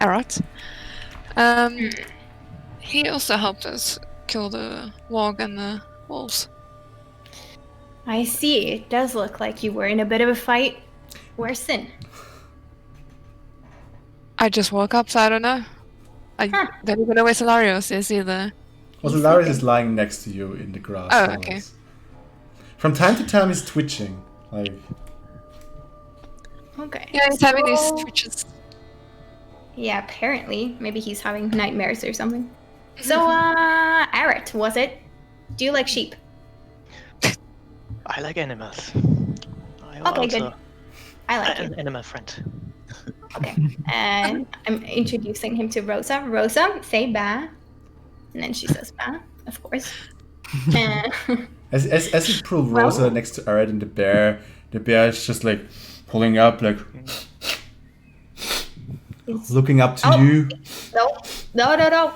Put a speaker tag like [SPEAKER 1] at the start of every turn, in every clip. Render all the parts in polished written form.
[SPEAKER 1] Arat. He also helped us kill the warg and the wolves.
[SPEAKER 2] I see. It does look like you were in a bit of a fight. Where's Sin?
[SPEAKER 1] I just woke up, so I don't know. I don't even know where Solarios is either.
[SPEAKER 3] Well, Solarius is lying next to you in the grass.
[SPEAKER 1] Oh, okay.
[SPEAKER 3] From time to time, he's twitching. Like.
[SPEAKER 2] Okay.
[SPEAKER 1] Yeah, he's having these twitches.
[SPEAKER 2] Yeah, apparently. Maybe he's having nightmares or something. So, Arat, was it? Do you like sheep?
[SPEAKER 4] I like animals.
[SPEAKER 2] Okay, good. I like
[SPEAKER 4] an animal friend.
[SPEAKER 2] Okay, and I'm introducing him to Rosa. Rosa, say ba. And then she says ba, of course.
[SPEAKER 3] As you pull Rosa next to Arat and the bear is just like pulling up, like looking up to you.
[SPEAKER 2] No.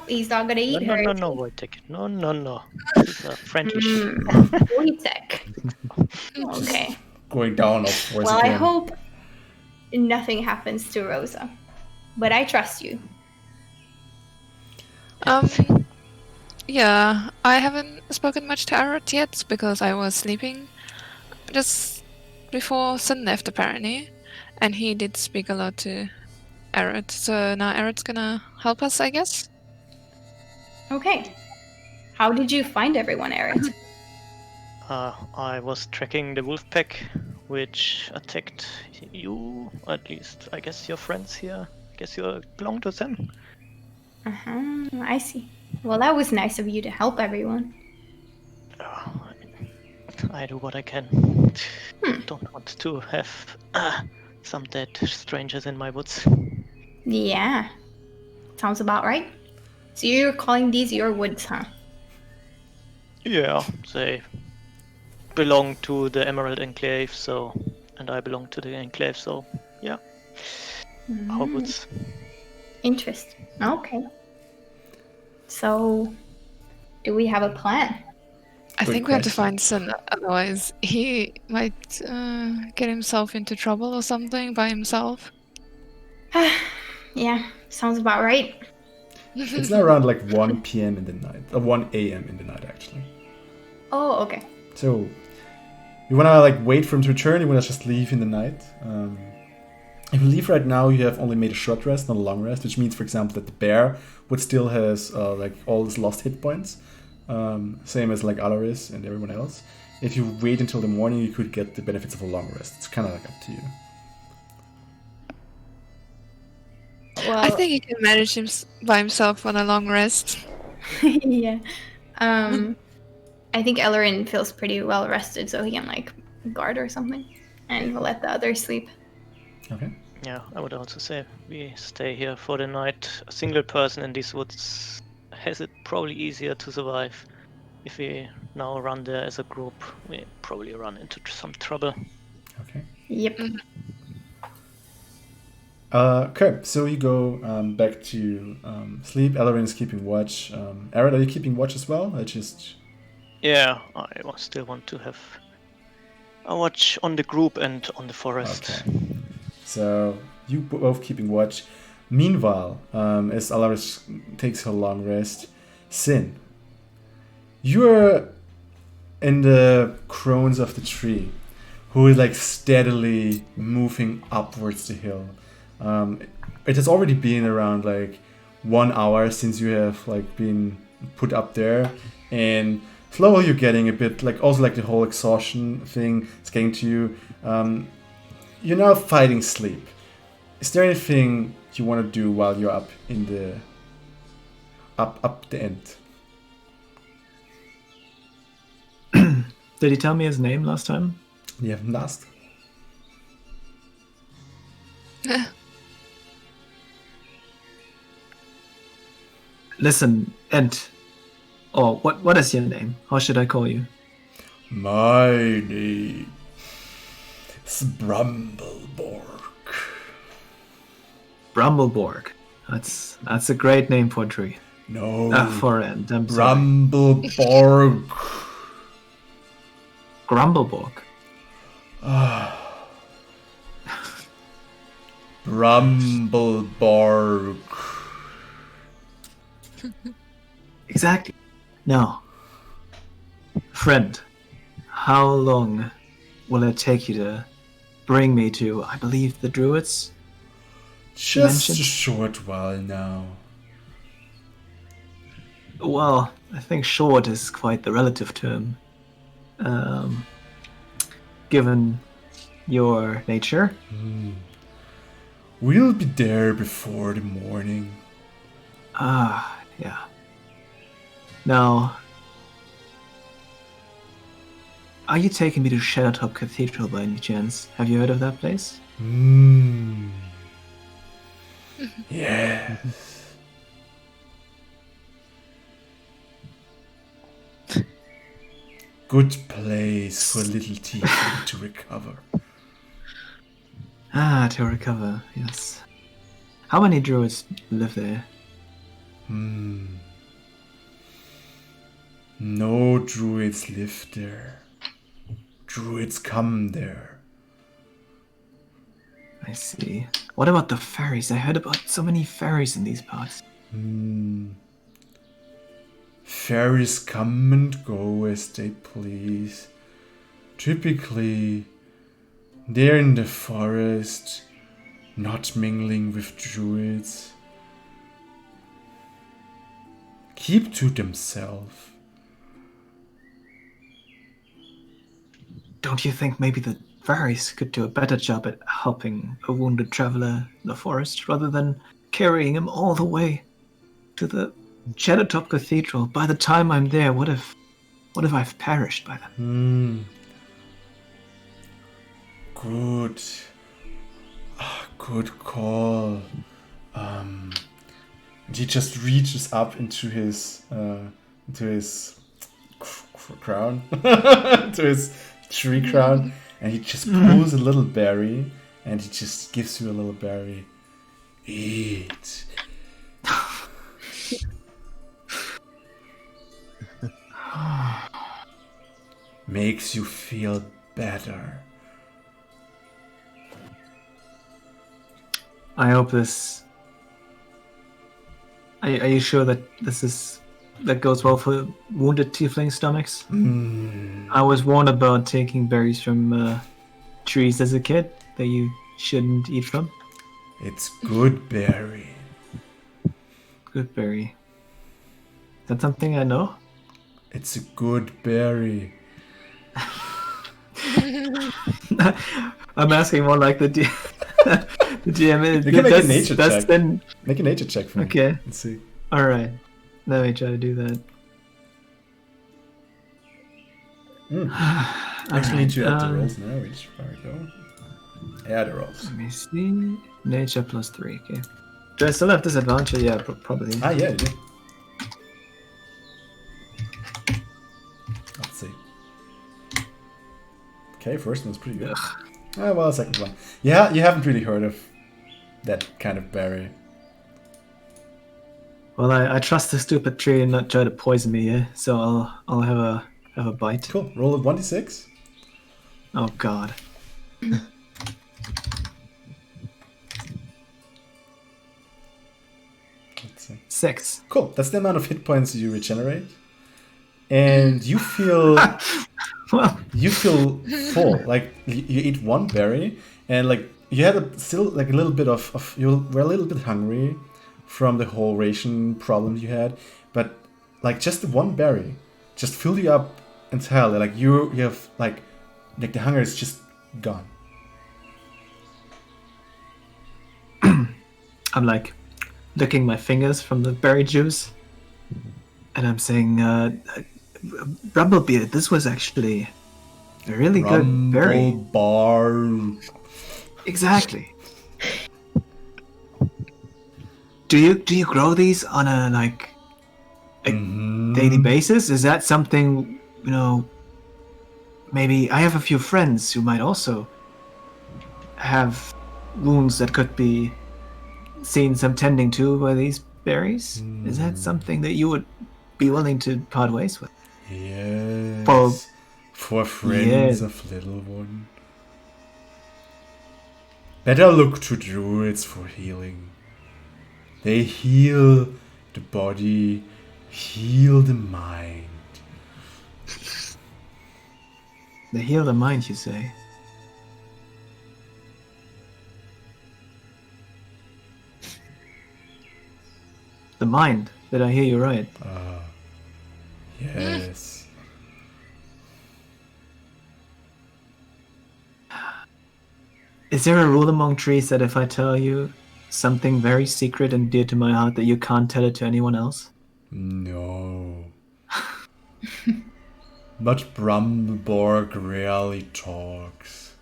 [SPEAKER 2] He's not gonna eat her.
[SPEAKER 4] No, Wojtek. No. He's a friendly sheep.
[SPEAKER 2] Wojtek. Okay.
[SPEAKER 3] Going down, of course.
[SPEAKER 2] Well, again. I hope nothing happens to Rosa, but I trust you.
[SPEAKER 1] Yeah, I haven't spoken much to Arat yet because I was sleeping just before Sun left apparently, and he did speak a lot to Arat, so now Arat's gonna help us, I guess.
[SPEAKER 2] Okay. How did you find everyone, Arat?
[SPEAKER 4] I was tracking the wolf pack, which attacked you, at least I guess your friends here. I guess you belong to them.
[SPEAKER 2] I see. Well, that was nice of you to help everyone.
[SPEAKER 4] I do what I can. Don't want to have some dead strangers in my woods.
[SPEAKER 2] Yeah. Sounds about right. So you're calling these your woods, huh?
[SPEAKER 4] Yeah, they belong to the Emerald Enclave, and I belong to the Enclave, so yeah. Our woods.
[SPEAKER 2] Interesting. Okay. So, do we have a plan?
[SPEAKER 1] I think we have to find Sun, otherwise he might get himself into trouble or something by himself.
[SPEAKER 2] Yeah, sounds about right.
[SPEAKER 3] It's now around like 1 p.m. in the night, or 1 a.m. in the night actually.
[SPEAKER 2] Oh, okay.
[SPEAKER 3] So, you wanna like wait for him to return? You wanna just leave in the night? If you leave right now, you have only made a short rest, not a long rest, which means, for example, that the bear would still has like all his lost hit points, same as like Alaris and everyone else. If you wait until the morning, you could get the benefits of a long rest. It's kind of like up to you.
[SPEAKER 2] Well,
[SPEAKER 1] I think he can manage him by himself on a long rest.
[SPEAKER 2] Yeah. I think Ellerin feels pretty well rested, so he can like guard or something, and we'll let the others sleep.
[SPEAKER 3] Okay.
[SPEAKER 4] Yeah, I would also say we stay here for the night. A single person in these woods has it probably easier to survive. If we now run there as a group, we probably run into some trouble.
[SPEAKER 3] Okay.
[SPEAKER 2] Yep.
[SPEAKER 3] Okay, so you go back to sleep. Ellerin is keeping watch. Arat, are you keeping watch as well?
[SPEAKER 4] Yeah, I still want to have a watch on the group and on the forest.
[SPEAKER 3] Okay. So you both keeping watch. Meanwhile, as Alaris takes her long rest, Sin, you're in the crones of the tree, who is like steadily moving upwards the hill. It has already been around like 1 hour since you have like been put up there, and slowly you're getting a bit like also like the whole exhaustion thing is getting to you. You're now fighting sleep. Is there anything you want to do while you're up in the up the end?
[SPEAKER 5] Did he tell me his name last time?
[SPEAKER 3] You haven't asked.
[SPEAKER 5] Listen, Ent. Oh, what is your name? How should I call you?
[SPEAKER 3] My name is Brumbleborg.
[SPEAKER 5] Brumbleborg. That's a great name for a tree.
[SPEAKER 3] No.
[SPEAKER 5] For Ent. I'm sorry.
[SPEAKER 3] Brumbleborg.
[SPEAKER 5] Grumbleborg.
[SPEAKER 3] Brumblebark.
[SPEAKER 5] Exactly. Now, friend, how long will it take you to bring me to, I believe, the Druids?
[SPEAKER 3] Just
[SPEAKER 5] Mentioned?
[SPEAKER 3] a short while now.
[SPEAKER 5] Well, I think short is quite the relative term. Given your nature.
[SPEAKER 3] We'll be there before the morning.
[SPEAKER 5] Ah, yeah. Now, are you taking me to Shadowtop Cathedral by any chance? Have you heard of that place?
[SPEAKER 3] Yeah. Good place for a little tiefling to recover.
[SPEAKER 5] Ah, to recover, yes. How many druids live there?
[SPEAKER 3] No druids live there. Druids come there.
[SPEAKER 5] I see. What about the fairies? I heard about so many fairies in these parts.
[SPEAKER 3] Fairies come and go as they please. Typically, they're in the forest, not mingling with druids. Keep to themselves.
[SPEAKER 5] Don't you think maybe the fairies could do a better job at helping a wounded traveler in the forest rather than carrying him all the way to the Shadowtop Cathedral? By the time I'm there, what if I've perished by then?
[SPEAKER 3] Good. Good call. He just reaches up into his crown, to his tree crown, and he just pulls a little berry, and he just gives you a little berry. Eat. Makes you feel better.
[SPEAKER 5] I hope this. Are you sure that that goes well for wounded tiefling stomachs? I was warned about taking berries from trees as a kid that you shouldn't eat from.
[SPEAKER 3] It's good berry.
[SPEAKER 5] Good berry. Is that something I know?
[SPEAKER 3] It's a good berry.
[SPEAKER 5] I'm asking more like the GM.
[SPEAKER 3] You can make a nature check.
[SPEAKER 5] Then...
[SPEAKER 3] Make a nature check for me.
[SPEAKER 5] Okay.
[SPEAKER 3] Let's see.
[SPEAKER 5] All right. Let me try to do that.
[SPEAKER 3] Actually, need to add the rolls now. Which there we go. Add the rolls.
[SPEAKER 5] Let me see. Nature +3. Okay. Do I still have disadvantage? Yeah, probably.
[SPEAKER 3] Ah, yeah, you do. Let's see. Okay, first one's pretty good. Ah, well, second one. Yeah, you haven't really heard of that kind of berry.
[SPEAKER 5] Well, I trust the stupid tree and not try to poison me, yeah? So I'll have a bite.
[SPEAKER 3] Cool. Roll a 1d6.
[SPEAKER 5] Oh god.
[SPEAKER 3] Let's see.
[SPEAKER 5] 6.
[SPEAKER 3] Cool. That's the amount of hit points you regenerate. And you feel
[SPEAKER 5] Well,
[SPEAKER 3] you feel full. Like you eat one berry and like you had still like a little bit of you were a little bit hungry from the whole ration problem you had, but like just the one berry just filled you up entirely. Like you have like the hunger is just gone.
[SPEAKER 5] I'm like licking my fingers from the berry juice, and I'm saying, Rumblebeard, this was actually a really good berry.
[SPEAKER 3] Bar.
[SPEAKER 5] Exactly. Do you grow these on a daily basis? Is that something, maybe I have a few friends who might also have wounds that could be seen some tending to by these berries? Is that something that you would be willing to part ways with?
[SPEAKER 3] Yes. For friends of little one. Better look to druids for healing. They heal the body, heal the mind.
[SPEAKER 5] They heal the mind, you say? The mind. Did I hear you right?
[SPEAKER 3] Yes.
[SPEAKER 5] Is there a rule among trees that if I tell you something very secret and dear to my heart that you can't tell it to anyone else?
[SPEAKER 3] No. But Brumbleborg rarely talks.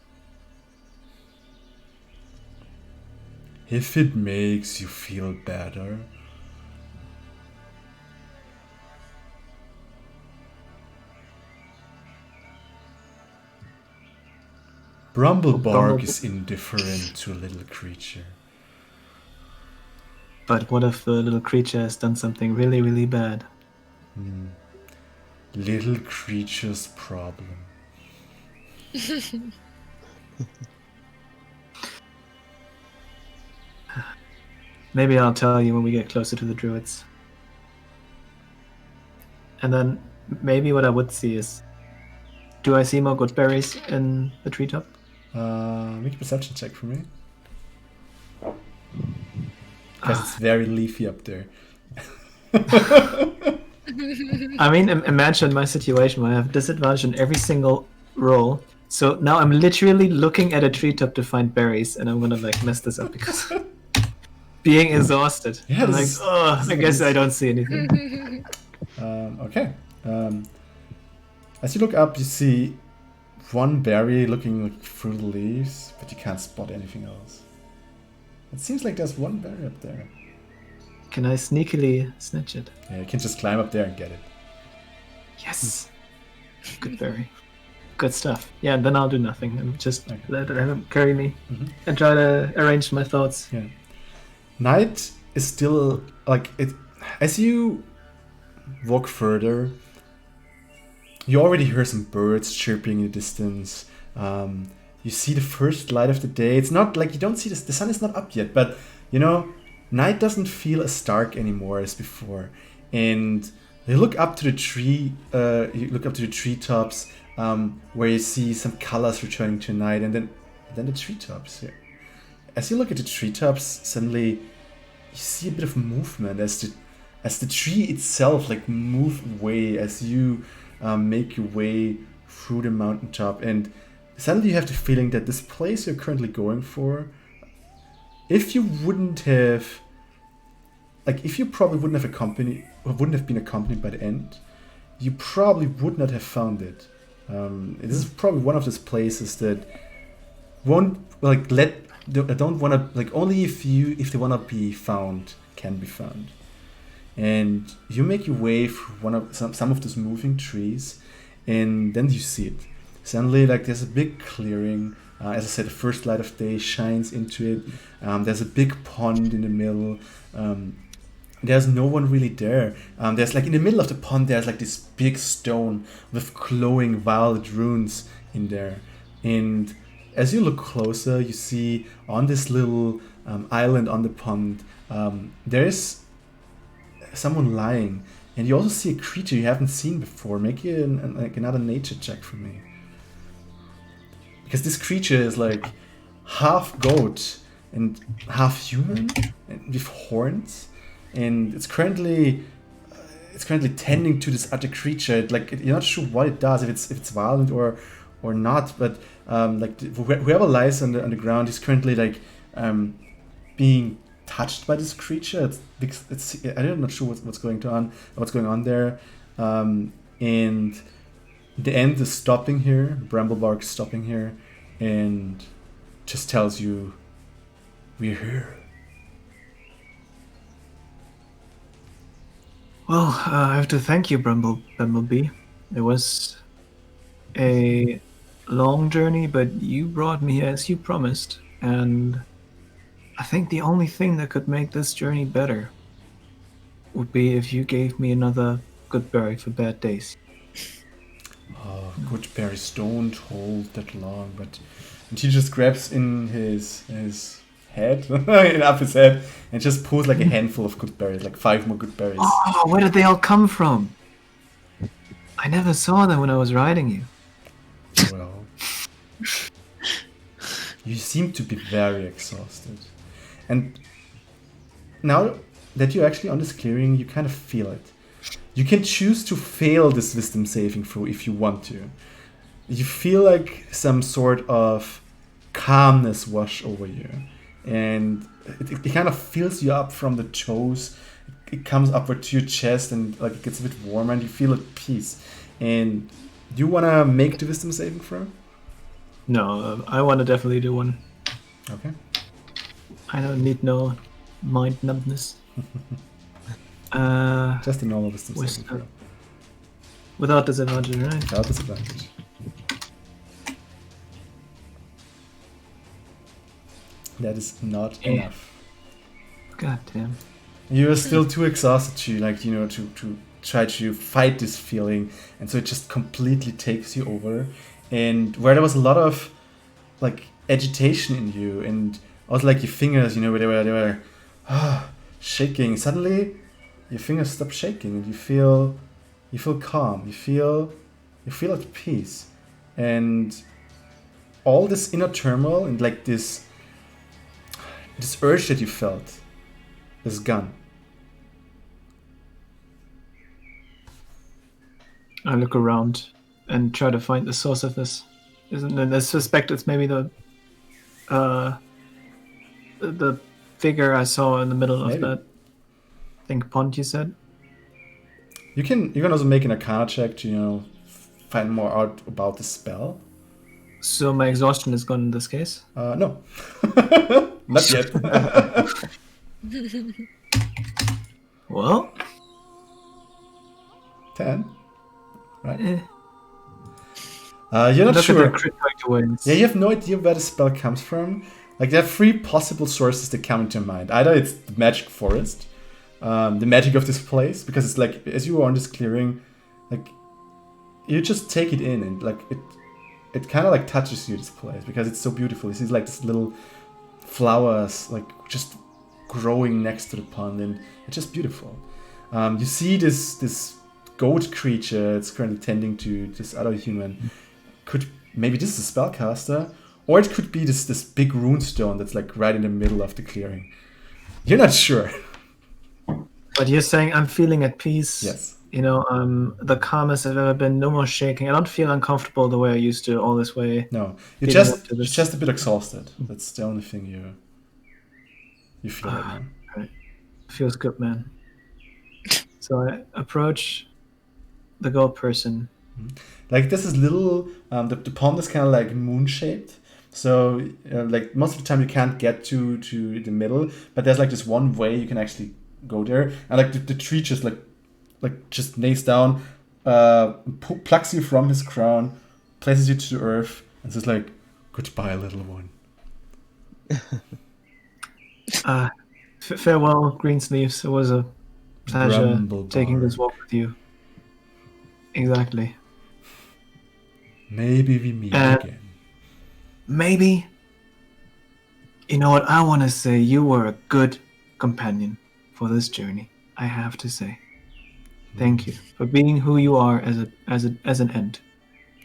[SPEAKER 3] If it makes you feel better. Brumbleborg is indifferent to a little creature.
[SPEAKER 5] But what if the little creature has done something really, really bad?
[SPEAKER 3] Little creature's problem.
[SPEAKER 5] Maybe I'll tell you when we get closer to the druids. And then maybe what I would see is, do I see more good berries in the treetop?
[SPEAKER 3] Make a perception check for me. Because it's very leafy up there.
[SPEAKER 5] I mean, imagine my situation where I have disadvantage on every single roll. So now I'm literally looking at a treetop to find berries, and I'm gonna like mess this up because being exhausted.
[SPEAKER 3] Yeah,
[SPEAKER 5] I'm like,
[SPEAKER 3] this is-
[SPEAKER 5] oh, I guess I don't see anything.
[SPEAKER 3] Okay. As you look up, you see one berry looking like through the leaves, but you can't spot anything else. It seems like there's one berry up there.
[SPEAKER 5] Can I sneakily snatch it?
[SPEAKER 3] Yeah, you can just climb up there and get it.
[SPEAKER 5] Yes. Good berry. Good stuff. Yeah, and then I'll do nothing and just
[SPEAKER 3] Okay.
[SPEAKER 5] let him carry me
[SPEAKER 3] Mhm.
[SPEAKER 5] and try to arrange my thoughts.
[SPEAKER 3] Yeah. Night is still like it. As you walk further, you already hear some birds chirping in the distance. You see the first light of the day. It's not like you don't see this. The sun is not up yet, but you know, night doesn't feel as dark anymore as before. And you look up to the tree. You look up to the treetops, where you see some colors returning to night, and then the treetops. Yeah. As you look at the treetops, suddenly you see a bit of movement as the tree itself like move away as you make your way through the mountaintop, and suddenly you have the feeling that this place you're currently going for, if you probably wouldn't have been accompanied by the end, you probably would not have found it. This is probably one of those places that won't like don't want to like only if they want to be found can be found. And you make your way through some of those moving trees, and then you see it. Suddenly, like there's a big clearing. As I said, the first light of day shines into it. There's a big pond in the middle. There's no one really there. There's like in the middle of the pond, there's like this big stone with glowing violet runes in there. And as you look closer, you see on this little island on the pond, there's someone lying. And you also see a creature you haven't seen before. Make another nature check for me. Because this creature is like half goat and half human and with horns. And it's currently tending to this other creature. Like you're not sure what it does, if it's violent or not. But whoever lies on the ground is currently like being touched by this creature. I'm not sure what's going on there. And the end is stopping here. Bramblebark is stopping here, and just tells you, "We're here."
[SPEAKER 5] Well, I have to thank you, Bumblebee. It was a long journey, but you brought me here as you promised, and I think the only thing that could make this journey better would be if you gave me another good berry for bad days.
[SPEAKER 3] Good berries don't hold that long, but And he just grabs in his head, up his head, and just pulls like a handful of good berries, like 5 more good berries.
[SPEAKER 5] Oh, where did they all come from? I never saw them when I was riding you.
[SPEAKER 3] Well, you seem to be very exhausted. And now that you're actually on this clearing, you kind of feel it. You can choose to fail this wisdom saving throw if you want to. You feel like some sort of calmness wash over you. And it kind of fills you up from the toes. It comes upward to your chest and like it gets a bit warmer and you feel at peace. And do you want to make the wisdom saving throw?
[SPEAKER 5] No, I want to definitely do one.
[SPEAKER 3] Okay.
[SPEAKER 5] I don't need no mind numbness.
[SPEAKER 3] Just a normal wisdom saving
[SPEAKER 5] Wisdom.
[SPEAKER 3] throw.
[SPEAKER 5] Without disadvantage, right?
[SPEAKER 3] Without disadvantage. That is not enough.
[SPEAKER 5] God damn.
[SPEAKER 3] You're still too exhausted to try to fight this feeling, and so it just completely takes you over. And where there was a lot of like agitation in you, and also like your fingers, where they were shaking. Suddenly, your fingers stop shaking, and you feel calm. You feel at peace, and all this inner turmoil and like this urge that you felt is gone.
[SPEAKER 5] I look around and try to find the source of this. And I suspect it's maybe the figure I saw in the middle of that pond you said.
[SPEAKER 3] You can also make an Arcana check to find more out about the spell.
[SPEAKER 5] So my exhaustion is gone in this case?
[SPEAKER 3] No. Not yet.
[SPEAKER 5] Well,
[SPEAKER 3] 10. Right.
[SPEAKER 5] Eh.
[SPEAKER 3] You're not
[SPEAKER 5] Look
[SPEAKER 3] sure.
[SPEAKER 5] at the crit wins.
[SPEAKER 3] Yeah, you have no idea where the spell comes from. Like, there are 3 possible sources that come into mind. Either it's the magic forest, the magic of this place, because it's like, as you are on this clearing, like, you just take it in, and like, it kind of like touches you, this place, because it's so beautiful. You see like this little flowers, like, just growing next to the pond, and it's just beautiful. You see this goat creature it's currently tending to this other human. Maybe this is a spellcaster, or it could be this big runestone that's like right in the middle of the clearing. You're not sure.
[SPEAKER 5] But you're saying I'm feeling at peace.
[SPEAKER 3] Yes.
[SPEAKER 5] The calmest I've ever been. No more shaking. I don't feel uncomfortable the way I used to all this way.
[SPEAKER 3] No, you're just a bit exhausted. That's the only thing you feel right now.
[SPEAKER 5] Right. Feels good, man. So I approach the goat person.
[SPEAKER 3] Like, this is little, the pond is kind of like moon-shaped. So, like, most of the time you can't get to the middle, but there's like this one way you can actually go there. And like the tree just just nails down, plucks you from his crown, places you to the earth, and says like, "Goodbye, little one."
[SPEAKER 5] Farewell, Greensleeves. It was a pleasure
[SPEAKER 3] Grumblebar.
[SPEAKER 5] taking this walk with you. Exactly.
[SPEAKER 3] Maybe we meet again.
[SPEAKER 5] Maybe. You know what? I want to say you were a good companion for this journey. I have to say. Thank you for being who you are as an end.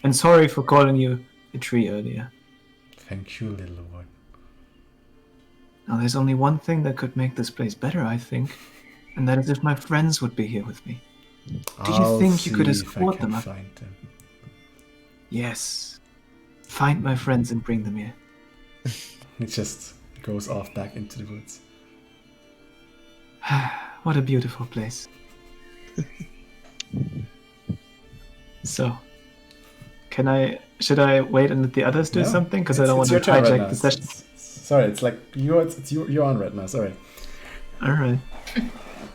[SPEAKER 5] And sorry for calling you a tree earlier.
[SPEAKER 3] Thank you, little one.
[SPEAKER 5] Now there's only one thing that could make this place better, I think, and that is if my friends would be here with me. Do you think you could escort them up?
[SPEAKER 3] Find them.
[SPEAKER 5] Yes. Find my friends and bring them here.
[SPEAKER 3] It just goes off back into the woods.
[SPEAKER 5] What a beautiful place. So, should I wait and let the others do something? Because I don't want to hijack the session.
[SPEAKER 3] Sorry, it's like you're on right now. Sorry.
[SPEAKER 5] All right.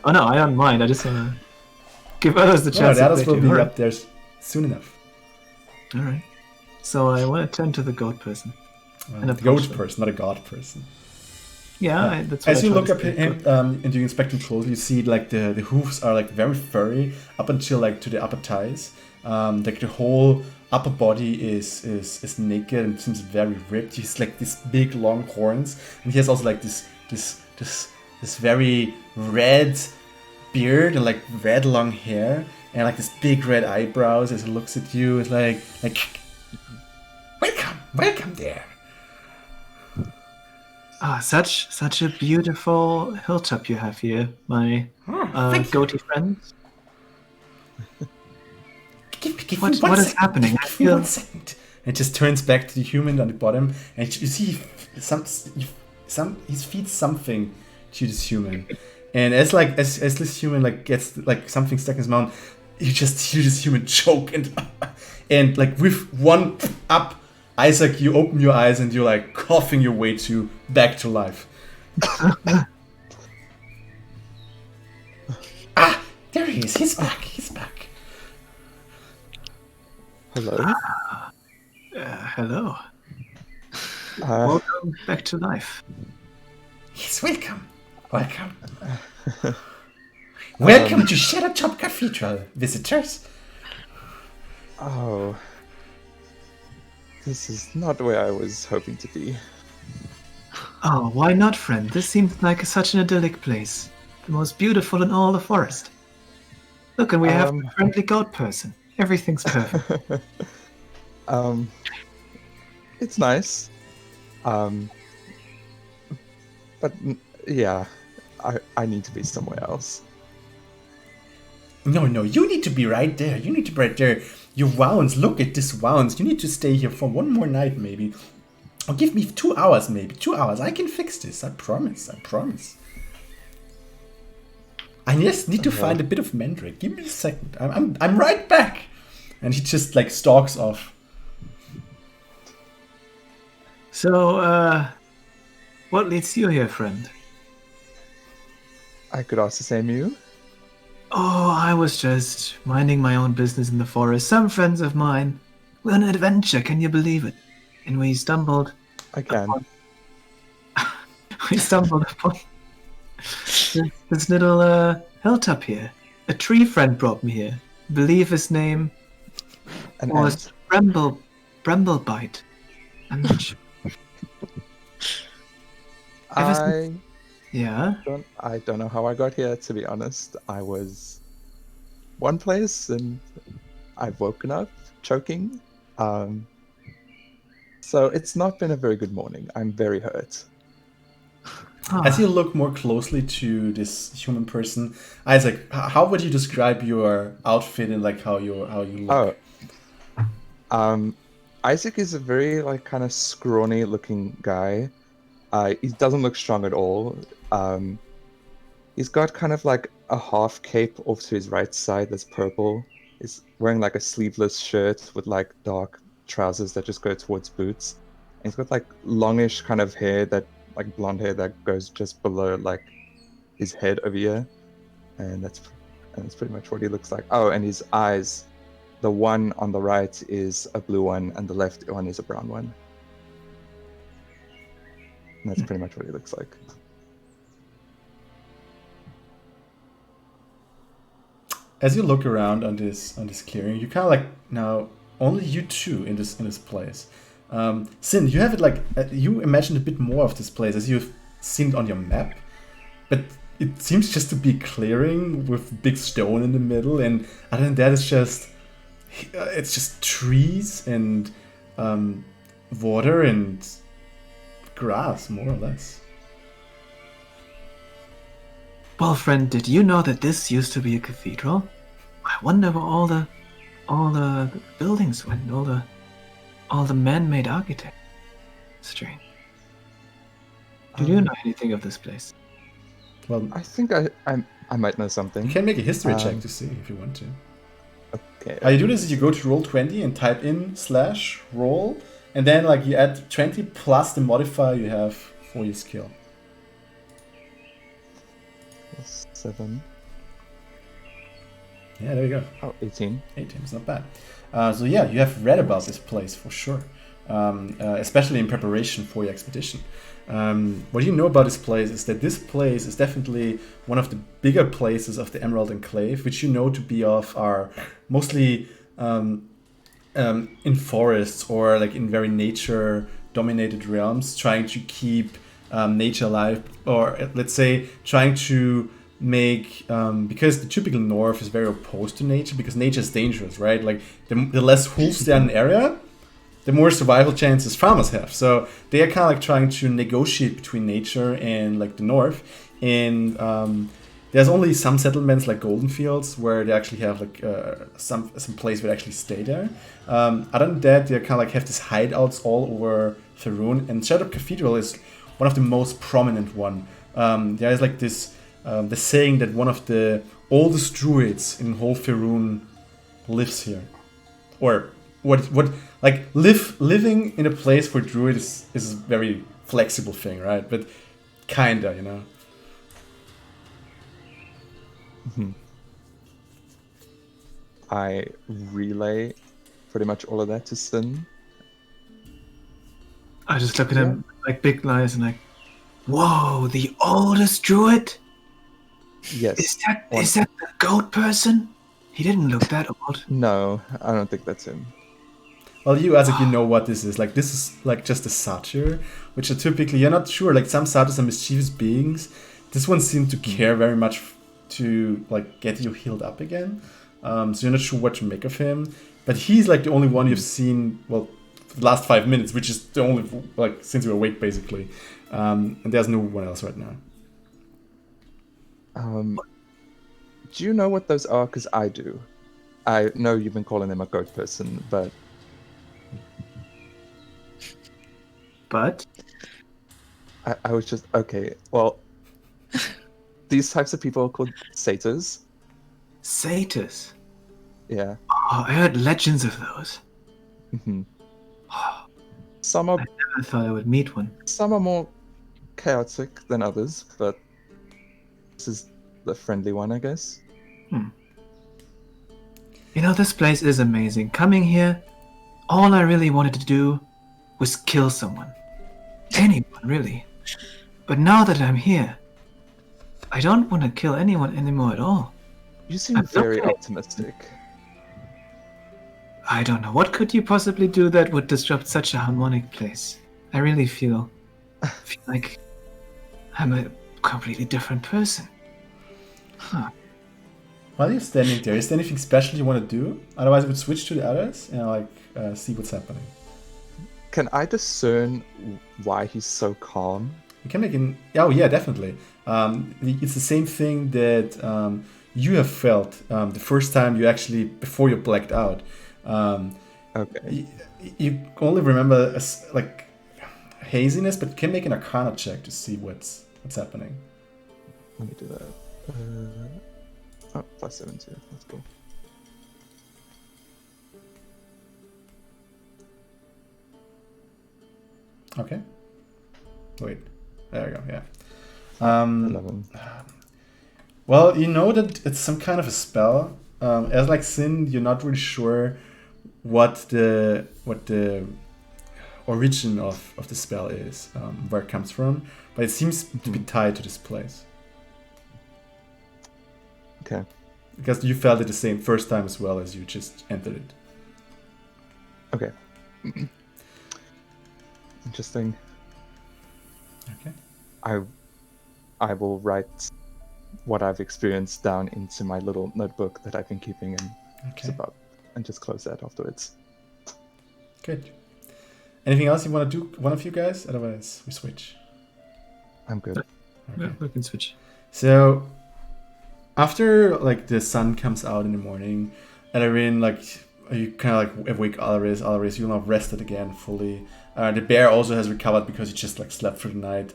[SPEAKER 5] Oh no, I don't mind. I just want to give others the chance.
[SPEAKER 3] The others will be up there soon enough.
[SPEAKER 5] All right. So I want to turn to the goat person.
[SPEAKER 3] The goat person, not a god person.
[SPEAKER 5] Yeah, that's what
[SPEAKER 3] As
[SPEAKER 5] I
[SPEAKER 3] you
[SPEAKER 5] tried
[SPEAKER 3] look
[SPEAKER 5] to
[SPEAKER 3] up
[SPEAKER 5] say.
[SPEAKER 3] him and you inspect him closely, you see like the hoofs are like very furry up until like to the upper thighs. Like the whole upper body is naked and seems very ripped. He's like these big long horns, and he has also like this very red beard and like red long hair and like this big red eyebrows as he looks at you. It's like welcome there.
[SPEAKER 5] Ah, such a beautiful hilltop you have here, my
[SPEAKER 3] Thank you.
[SPEAKER 5] goatee friends.
[SPEAKER 3] Give me
[SPEAKER 5] What
[SPEAKER 3] one
[SPEAKER 5] is
[SPEAKER 3] second.
[SPEAKER 5] happening? I
[SPEAKER 3] Give me 1
[SPEAKER 5] feel
[SPEAKER 3] second. And just turns back to the human on the bottom, and you see he feeds something to this human, and as this human like gets like something stuck in his mouth, you just hear this human choke and like with one up, Isaac, you open your eyes and you're like coughing your way back to life. There he is. He's back.
[SPEAKER 6] Hello.
[SPEAKER 5] hello. Welcome back to life.
[SPEAKER 3] Yes, welcome. Welcome to Shadowtop Cathedral, visitors.
[SPEAKER 6] Oh, this is not where I was hoping to be.
[SPEAKER 5] Oh, why not, friend? This seems like such an idyllic place. The most beautiful in all the forest. Look, and we have a friendly goat person. Everything's perfect.
[SPEAKER 6] It's nice. But yeah, I need to be somewhere else.
[SPEAKER 3] No, you need to be right there. Your wounds, look at this wounds. You need to stay here for one more night, maybe. Or give me 2 hours, maybe. 2 hours. I can fix this. I promise. I just need to find a bit of mandrake. Give me a second. I'm right back. And he just like stalks off.
[SPEAKER 5] So, what leads you here, friend?
[SPEAKER 6] I could ask the same you.
[SPEAKER 5] Oh, I was just minding my own business in the forest. Some friends of mine were on an adventure, can you believe it? And we stumbled
[SPEAKER 6] I can.
[SPEAKER 5] upon this little hilltop here. A tree friend brought me here. I believe his name
[SPEAKER 6] An
[SPEAKER 5] was
[SPEAKER 6] ant.
[SPEAKER 5] Bramblebite. I'm not sure. Yeah?
[SPEAKER 6] I don't know how I got here, to be honest. I was one place and I've woken up choking. So it's not been a very good morning. I'm very hurt.
[SPEAKER 3] As you look more closely to this human person, Isaac, how would you describe your outfit and like how you look?
[SPEAKER 6] Isaac is a very like kind of scrawny looking guy. He doesn't look strong at all. He's got kind of like a half cape off to his right side that's purple. He's wearing like a sleeveless shirt with like dark trousers that just go towards boots. And he's got like longish kind of hair that like blonde hair that goes just below like his head over here. And that's pretty much what he looks like. Oh, and his eyes. The one on the right is a blue one, and the left one is a brown one. And that's pretty much what he looks like.
[SPEAKER 3] As you look around on this clearing, you kind of like now only you two in this place. Sin, you have it like you imagined a bit more of this place as you've seen it on your map, but it seems just to be clearing with big stone in the middle, and other than that, it's just trees and water and grass, more or less.
[SPEAKER 5] Well, friend, did you know that this used to be a cathedral? I wonder where all the buildings went, all the man-made architecture. Strange. Do you know anything of this place?
[SPEAKER 3] Well,
[SPEAKER 6] I think I might know something.
[SPEAKER 3] you can make a history check to see if you want to.
[SPEAKER 6] Okay.
[SPEAKER 3] How you do this is you go to Roll20 and type in /roll, and then like you add 20 plus the modifier you have for your skill.
[SPEAKER 6] 7.
[SPEAKER 3] Yeah, there you go.
[SPEAKER 6] Oh, 18.
[SPEAKER 3] 18, it's not bad. So yeah, you have read about this place for sure. especially in preparation for your expedition. What you know about this place is that this place is definitely one of the bigger places of the Emerald Enclave, which you know to be are mostly in forests or like in very nature-dominated realms, trying to keep nature alive, or let's say trying to make because the typical North is very opposed to nature, because nature is dangerous, right? Like the less wolves there in an area, the more survival chances farmers have. So they are kind of like trying to negotiate between nature and like the North. And there's only some settlements like Golden Fields where they actually have like some place where they actually stay there. Other than that, they kind of like have these hideouts all over Faerun. And Shadowtop Cathedral is one of the most prominent one. There is like this the saying that one of the oldest druids in whole Faerun lives here, or what like living in a place where druid is a very flexible thing, right? But kinda, you know.
[SPEAKER 6] I relay pretty much all of that to Sin.
[SPEAKER 5] I just look at him like big eyes and like, whoa, the oldest druid?
[SPEAKER 6] Yes.
[SPEAKER 5] Is that the goat person? He didn't look that old.
[SPEAKER 6] No, I don't think that's him.
[SPEAKER 3] Well, you as you know what this is. Like, this is like just a satyr, which are typically, you're not sure, like some satyrs are mischievous beings. This one seemed to care very much to like get you healed up again. So you're not sure what to make of him. But he's like the only one you've seen, well, for the last 5 minutes, which is the only, like, since you were awake basically. And there's no one else right now.
[SPEAKER 6] Do you know what those are? Because I do. I know you've been calling them a goat person, but...
[SPEAKER 5] But?
[SPEAKER 6] I was just... Okay, well... These types of people are called satyrs.
[SPEAKER 5] Satyrs?
[SPEAKER 6] Yeah.
[SPEAKER 5] Oh, I heard legends of those.
[SPEAKER 6] Mm-hmm. Some are...
[SPEAKER 5] I never thought I would meet one.
[SPEAKER 6] Some are more chaotic than others, but... This is the friendly one, I guess.
[SPEAKER 5] You know, this place is amazing. Coming here, all I really wanted to do was kill someone. Anyone, really. But now that I'm here, I don't want to kill anyone anymore at all.
[SPEAKER 6] You seem very optimistic.
[SPEAKER 5] I don't know. What could you possibly do that would disrupt such a harmonic place? I really feel like I'm a completely different person. Huh.
[SPEAKER 3] While you're standing there, is there anything special you want to do? Otherwise, I would switch to the others and like see what's happening.
[SPEAKER 6] Can I discern why he's so calm?
[SPEAKER 3] You can make an... Oh, yeah, definitely. It's the same thing that you have felt the first time you actually, before you blacked out.
[SPEAKER 6] Okay.
[SPEAKER 3] You only remember like haziness, but you can make an Arcana check to see what's happening.
[SPEAKER 6] Let me do that. Plus 17. That's cool.
[SPEAKER 3] Okay. Wait. There we go. Yeah.
[SPEAKER 6] 11.
[SPEAKER 3] Well, you know that it's some kind of a spell. As like Sin, you're not really sure what the origin of the spell is, where it comes from, but it seems to be tied to this place.
[SPEAKER 6] Okay.
[SPEAKER 3] Because you felt it the same first time as well as you just entered it.
[SPEAKER 6] Okay. Interesting.
[SPEAKER 3] Okay.
[SPEAKER 6] I will write what I've experienced down into my little notebook that I've been keeping and just close that afterwards.
[SPEAKER 3] Good. Anything else you want to do, one of you guys? Otherwise, we switch.
[SPEAKER 6] I'm good.
[SPEAKER 3] Okay.
[SPEAKER 5] Yeah, we can switch.
[SPEAKER 3] So, after like the sun comes out in the morning, Elarin, like you kind of like awake Alaris, you're not rested again fully. The bear also has recovered because he just like slept through the night.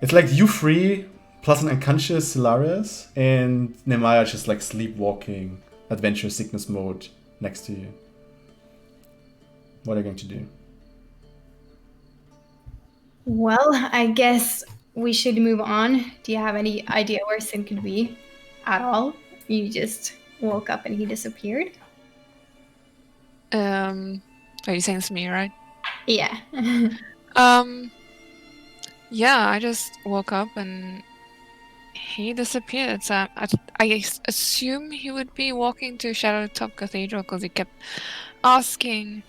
[SPEAKER 3] It's like you three plus an unconscious Hilarious and Nehemiah just like sleepwalking, adventure sickness mode next to you. What are you going to do?
[SPEAKER 2] Well, I guess we should move on. Do you have any idea where Sin could be at all? You just woke up and he disappeared?
[SPEAKER 1] Are you saying it's me, right?
[SPEAKER 2] Yeah.
[SPEAKER 1] Yeah, I just woke up and he disappeared. So I assume he would be walking to Shadowtop Cathedral because he kept asking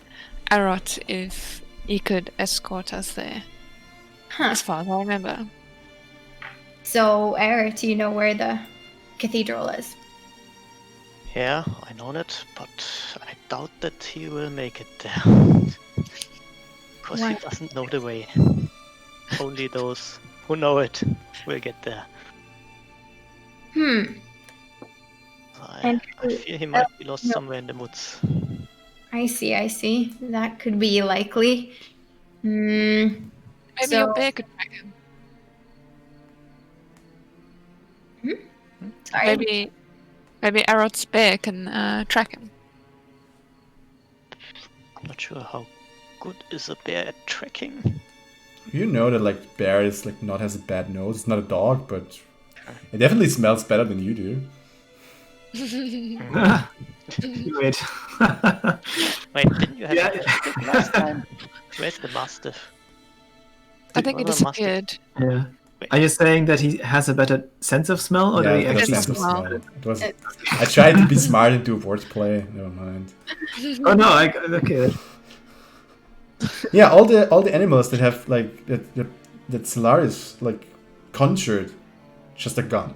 [SPEAKER 1] Arot if he could escort us there,
[SPEAKER 2] Huh.
[SPEAKER 1] as far as I remember.
[SPEAKER 2] So, Eric, do you know where the cathedral is?
[SPEAKER 4] Yeah, I know that, but I doubt that he will make it there. Because he
[SPEAKER 2] Why?
[SPEAKER 4] doesn't know the way. Only those who know it will get there.
[SPEAKER 2] And
[SPEAKER 4] I fear he might be lost
[SPEAKER 2] no.
[SPEAKER 4] somewhere in the woods.
[SPEAKER 2] I see. That could be likely.
[SPEAKER 1] Maybe your
[SPEAKER 2] So,
[SPEAKER 1] bear could track him.
[SPEAKER 2] sorry.
[SPEAKER 1] Maybe Arot's bear can track him.
[SPEAKER 4] I'm not sure how good is a bear at tracking.
[SPEAKER 3] You know that like bear is like not has a bad nose. It's not a dog, but it definitely smells better than you do.
[SPEAKER 5] Wait.
[SPEAKER 4] Wait, didn't you have
[SPEAKER 5] Yeah.
[SPEAKER 4] a mastiff last time? Where's the mastiff?
[SPEAKER 1] I think he
[SPEAKER 4] Well, mastiff-
[SPEAKER 1] disappeared.
[SPEAKER 5] Yeah. Are you saying that he has a better sense of smell, or do
[SPEAKER 3] Yeah,
[SPEAKER 5] he
[SPEAKER 3] but
[SPEAKER 5] actually
[SPEAKER 3] sense of
[SPEAKER 1] smell.
[SPEAKER 3] smell. It was. I tried to be smart and do wordplay. Never mind.
[SPEAKER 5] Oh no! Okay.
[SPEAKER 3] Yeah, all the animals that have like that Solaris like conjured, just a gun,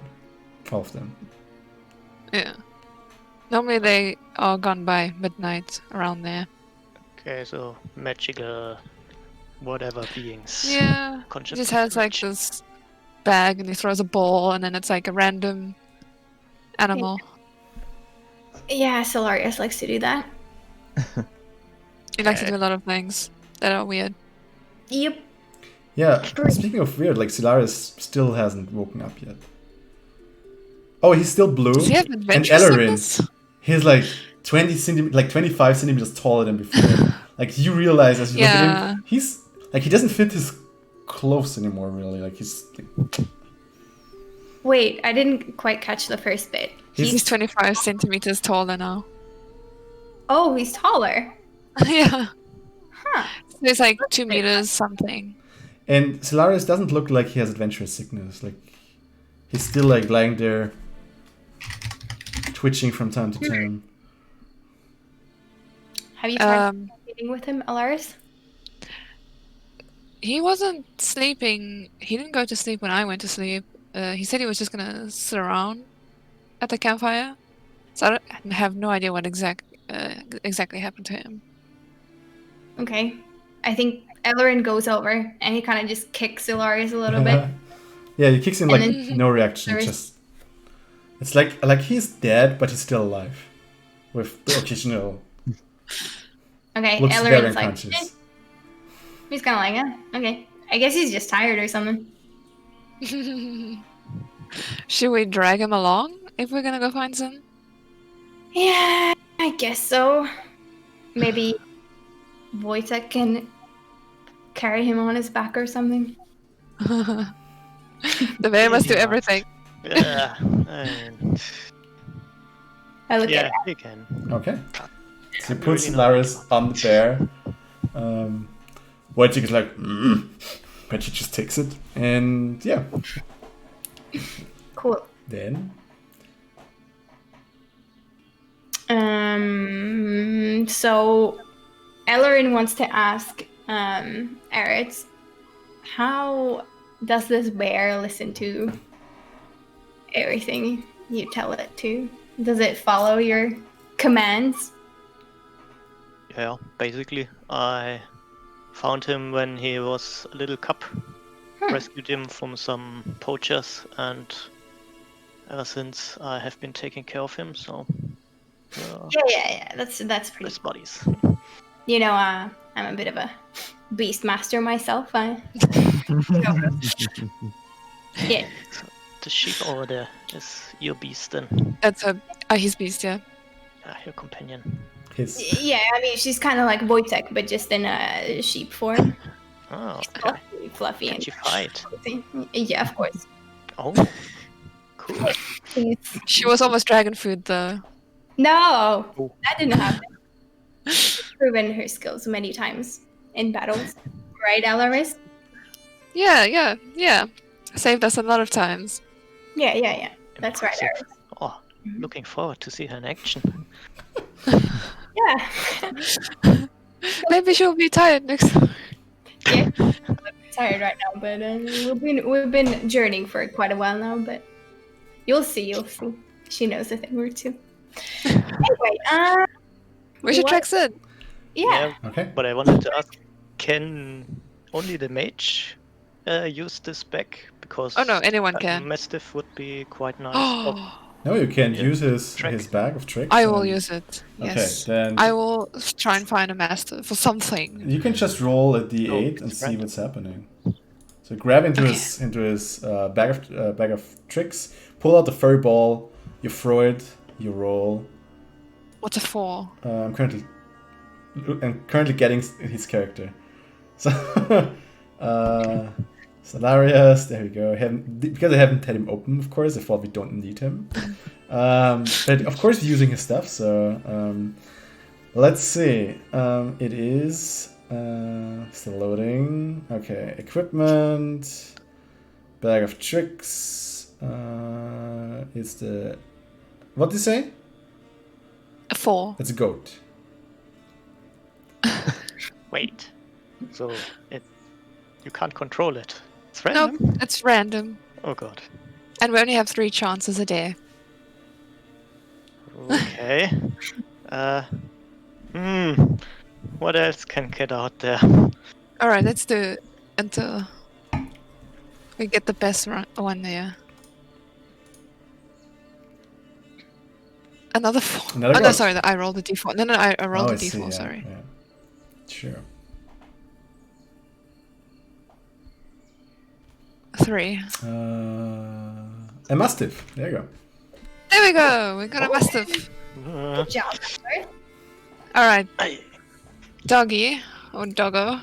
[SPEAKER 3] all of them.
[SPEAKER 1] Yeah. Normally they are gone by midnight around there.
[SPEAKER 4] Okay, so magical whatever beings.
[SPEAKER 1] Yeah. He
[SPEAKER 4] Concept
[SPEAKER 1] just
[SPEAKER 4] of
[SPEAKER 1] has like
[SPEAKER 4] magic.
[SPEAKER 1] this bag and he throws a ball and then it's like a random animal.
[SPEAKER 2] Yeah, Solarius likes to do that.
[SPEAKER 1] He likes to do a lot of things that are weird.
[SPEAKER 2] Yep.
[SPEAKER 3] Yeah. Speaking of weird, like Solaris still hasn't woken up yet. Oh, he's still blue.
[SPEAKER 1] Does he have
[SPEAKER 3] And
[SPEAKER 1] adventure
[SPEAKER 3] Ellerin,
[SPEAKER 1] sickness?
[SPEAKER 3] he's like 25 centimeters taller than before. Like you realize as you look at
[SPEAKER 1] Yeah.
[SPEAKER 3] him, he's like he doesn't fit his clothes anymore. Really, like he's like,
[SPEAKER 2] Wait, I didn't quite catch the first bit.
[SPEAKER 1] He's 25 centimeters taller now.
[SPEAKER 2] Oh, he's taller.
[SPEAKER 1] Yeah.
[SPEAKER 2] Huh.
[SPEAKER 1] So he's like 2 meters something.
[SPEAKER 3] and Solaris doesn't look like he has adventure sickness. Like he's still like lying there, twitching from time to time.
[SPEAKER 2] Have you tried meeting with him, Alaris?
[SPEAKER 1] He wasn't sleeping. He didn't go to sleep when I went to sleep. He said he was just gonna sit around at the campfire. So I have no idea what exactly happened to him.
[SPEAKER 2] Okay. I think Ellerin goes over and he kind of just kicks Alaris a little bit.
[SPEAKER 3] Yeah, he kicks him
[SPEAKER 2] And
[SPEAKER 3] like
[SPEAKER 2] then
[SPEAKER 3] no reaction.
[SPEAKER 2] there is-
[SPEAKER 3] Just it's like he's dead, but he's still alive, with the occasional
[SPEAKER 2] Okay,
[SPEAKER 3] looks very
[SPEAKER 2] Ellerin's like,
[SPEAKER 3] unconscious.
[SPEAKER 2] he's kind of like, okay. I guess he's just tired or something.
[SPEAKER 1] Should we drag him along if we're gonna go find some?
[SPEAKER 2] Yeah, I guess so. Maybe Wojtek can carry him on his back or something.
[SPEAKER 1] The bear must do
[SPEAKER 4] Yeah.
[SPEAKER 1] everything.
[SPEAKER 4] Yeah, and
[SPEAKER 2] I look
[SPEAKER 4] yeah,
[SPEAKER 2] at
[SPEAKER 4] he can.
[SPEAKER 3] Okay. So he
[SPEAKER 4] I'm
[SPEAKER 3] puts
[SPEAKER 4] really not
[SPEAKER 3] Laris
[SPEAKER 4] making
[SPEAKER 3] on the bear. Wojciech is like, but she just takes it, and yeah.
[SPEAKER 2] Cool.
[SPEAKER 3] Then
[SPEAKER 2] So Ellerin wants to ask Eretz, how does this bear listen to everything you tell it to? Does it follow your commands?
[SPEAKER 4] Yeah, basically, I found him when he was a little cub. Rescued him from some poachers, and ever since I have been taking care of him. So,
[SPEAKER 2] Yeah. That's pretty.
[SPEAKER 4] best buddies.
[SPEAKER 2] You know, I'm a bit of a beast master myself. Yeah.
[SPEAKER 4] The sheep over there is your beast, then
[SPEAKER 1] That's his beast, yeah.
[SPEAKER 4] your companion.
[SPEAKER 3] his
[SPEAKER 2] Yeah, I mean, she's kind of like Wojtek, but just in a sheep form.
[SPEAKER 4] Oh, okay.
[SPEAKER 2] Fluffy
[SPEAKER 4] Can
[SPEAKER 2] and
[SPEAKER 4] you fight?
[SPEAKER 2] yeah, of course.
[SPEAKER 4] Oh, cool.
[SPEAKER 1] She was almost dragon food though.
[SPEAKER 2] No,
[SPEAKER 4] Oh.
[SPEAKER 2] that didn't happen. proven her skills many times in battles, right, Alaris?
[SPEAKER 1] Yeah. Saved us a lot of times.
[SPEAKER 2] Yeah. That's right,
[SPEAKER 4] Impressive.
[SPEAKER 2] Aris.
[SPEAKER 4] Oh, looking forward to see her in action.
[SPEAKER 2] Yeah.
[SPEAKER 1] Maybe she'll be tired next time.
[SPEAKER 2] Yeah. I'm tired right now, but we've been journeying for quite a while now. But you'll see. She knows a thing or two. Anyway,
[SPEAKER 1] We should
[SPEAKER 2] what-
[SPEAKER 1] track Sid.
[SPEAKER 2] Yeah.
[SPEAKER 3] Okay.
[SPEAKER 4] But I wanted to ask, can only the mage use this spec? Because
[SPEAKER 1] Oh no, anyone
[SPEAKER 4] a
[SPEAKER 1] can.
[SPEAKER 4] Mastiff would be quite nice. Oh,
[SPEAKER 3] No, you can't
[SPEAKER 4] Yeah.
[SPEAKER 3] use his
[SPEAKER 4] Trick.
[SPEAKER 3] bag of tricks.
[SPEAKER 1] I will
[SPEAKER 3] and-
[SPEAKER 1] use it.
[SPEAKER 3] Okay,
[SPEAKER 1] Yes.
[SPEAKER 3] then
[SPEAKER 1] I will try and find a master for something.
[SPEAKER 3] you can just roll a d8 and
[SPEAKER 4] it's
[SPEAKER 3] see
[SPEAKER 4] random.
[SPEAKER 3] what's happening. So grab into
[SPEAKER 1] Okay.
[SPEAKER 3] his bag of tricks, pull out the furry ball, you throw it, you roll.
[SPEAKER 1] What's a 4?
[SPEAKER 3] I'm currently getting his character. So Solarius, there we go. Because I haven't had him open, of course, I thought we don't need him. But of course, we're using his stuff. So let's see. It is still loading. Okay, equipment, bag of tricks. Is the what did you say?
[SPEAKER 1] A 4.
[SPEAKER 3] It's a goat.
[SPEAKER 4] wait. So you can't control it. It's
[SPEAKER 1] Nope,
[SPEAKER 4] random.
[SPEAKER 1] it's random.
[SPEAKER 4] Oh god.
[SPEAKER 1] And we only have 3 chances a day.
[SPEAKER 4] Okay. What else can get out there?
[SPEAKER 1] Alright, let's do it until we get the best one there. Another 4.
[SPEAKER 3] Another
[SPEAKER 1] oh no,
[SPEAKER 3] goat.
[SPEAKER 1] sorry, I rolled the d4. No, I rolled
[SPEAKER 3] Oh,
[SPEAKER 1] the
[SPEAKER 3] I
[SPEAKER 1] d4,
[SPEAKER 3] see, yeah,
[SPEAKER 1] sorry.
[SPEAKER 3] yeah. Sure.
[SPEAKER 1] 3.
[SPEAKER 3] A mastiff. There you go.
[SPEAKER 1] There we go! We got a mastiff.
[SPEAKER 4] Uh,
[SPEAKER 2] Good job. Sorry.
[SPEAKER 1] Alright,
[SPEAKER 4] I-
[SPEAKER 1] doggy, or doggo.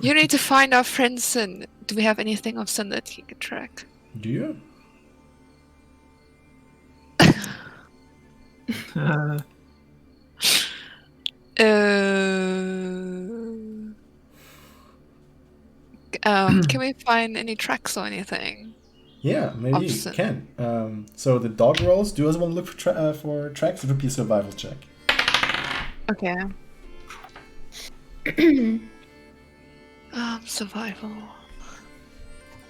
[SPEAKER 1] You need to find our friend Sin. Do we have anything of Sin that he can track?
[SPEAKER 3] Do you?
[SPEAKER 5] Uh,
[SPEAKER 1] Can we find any tracks or anything?
[SPEAKER 3] Yeah, maybe you
[SPEAKER 1] Opposite.
[SPEAKER 3] can. So the dog rolls. Do you also want to look for tracks? It would be a survival check.
[SPEAKER 1] Okay. Survival.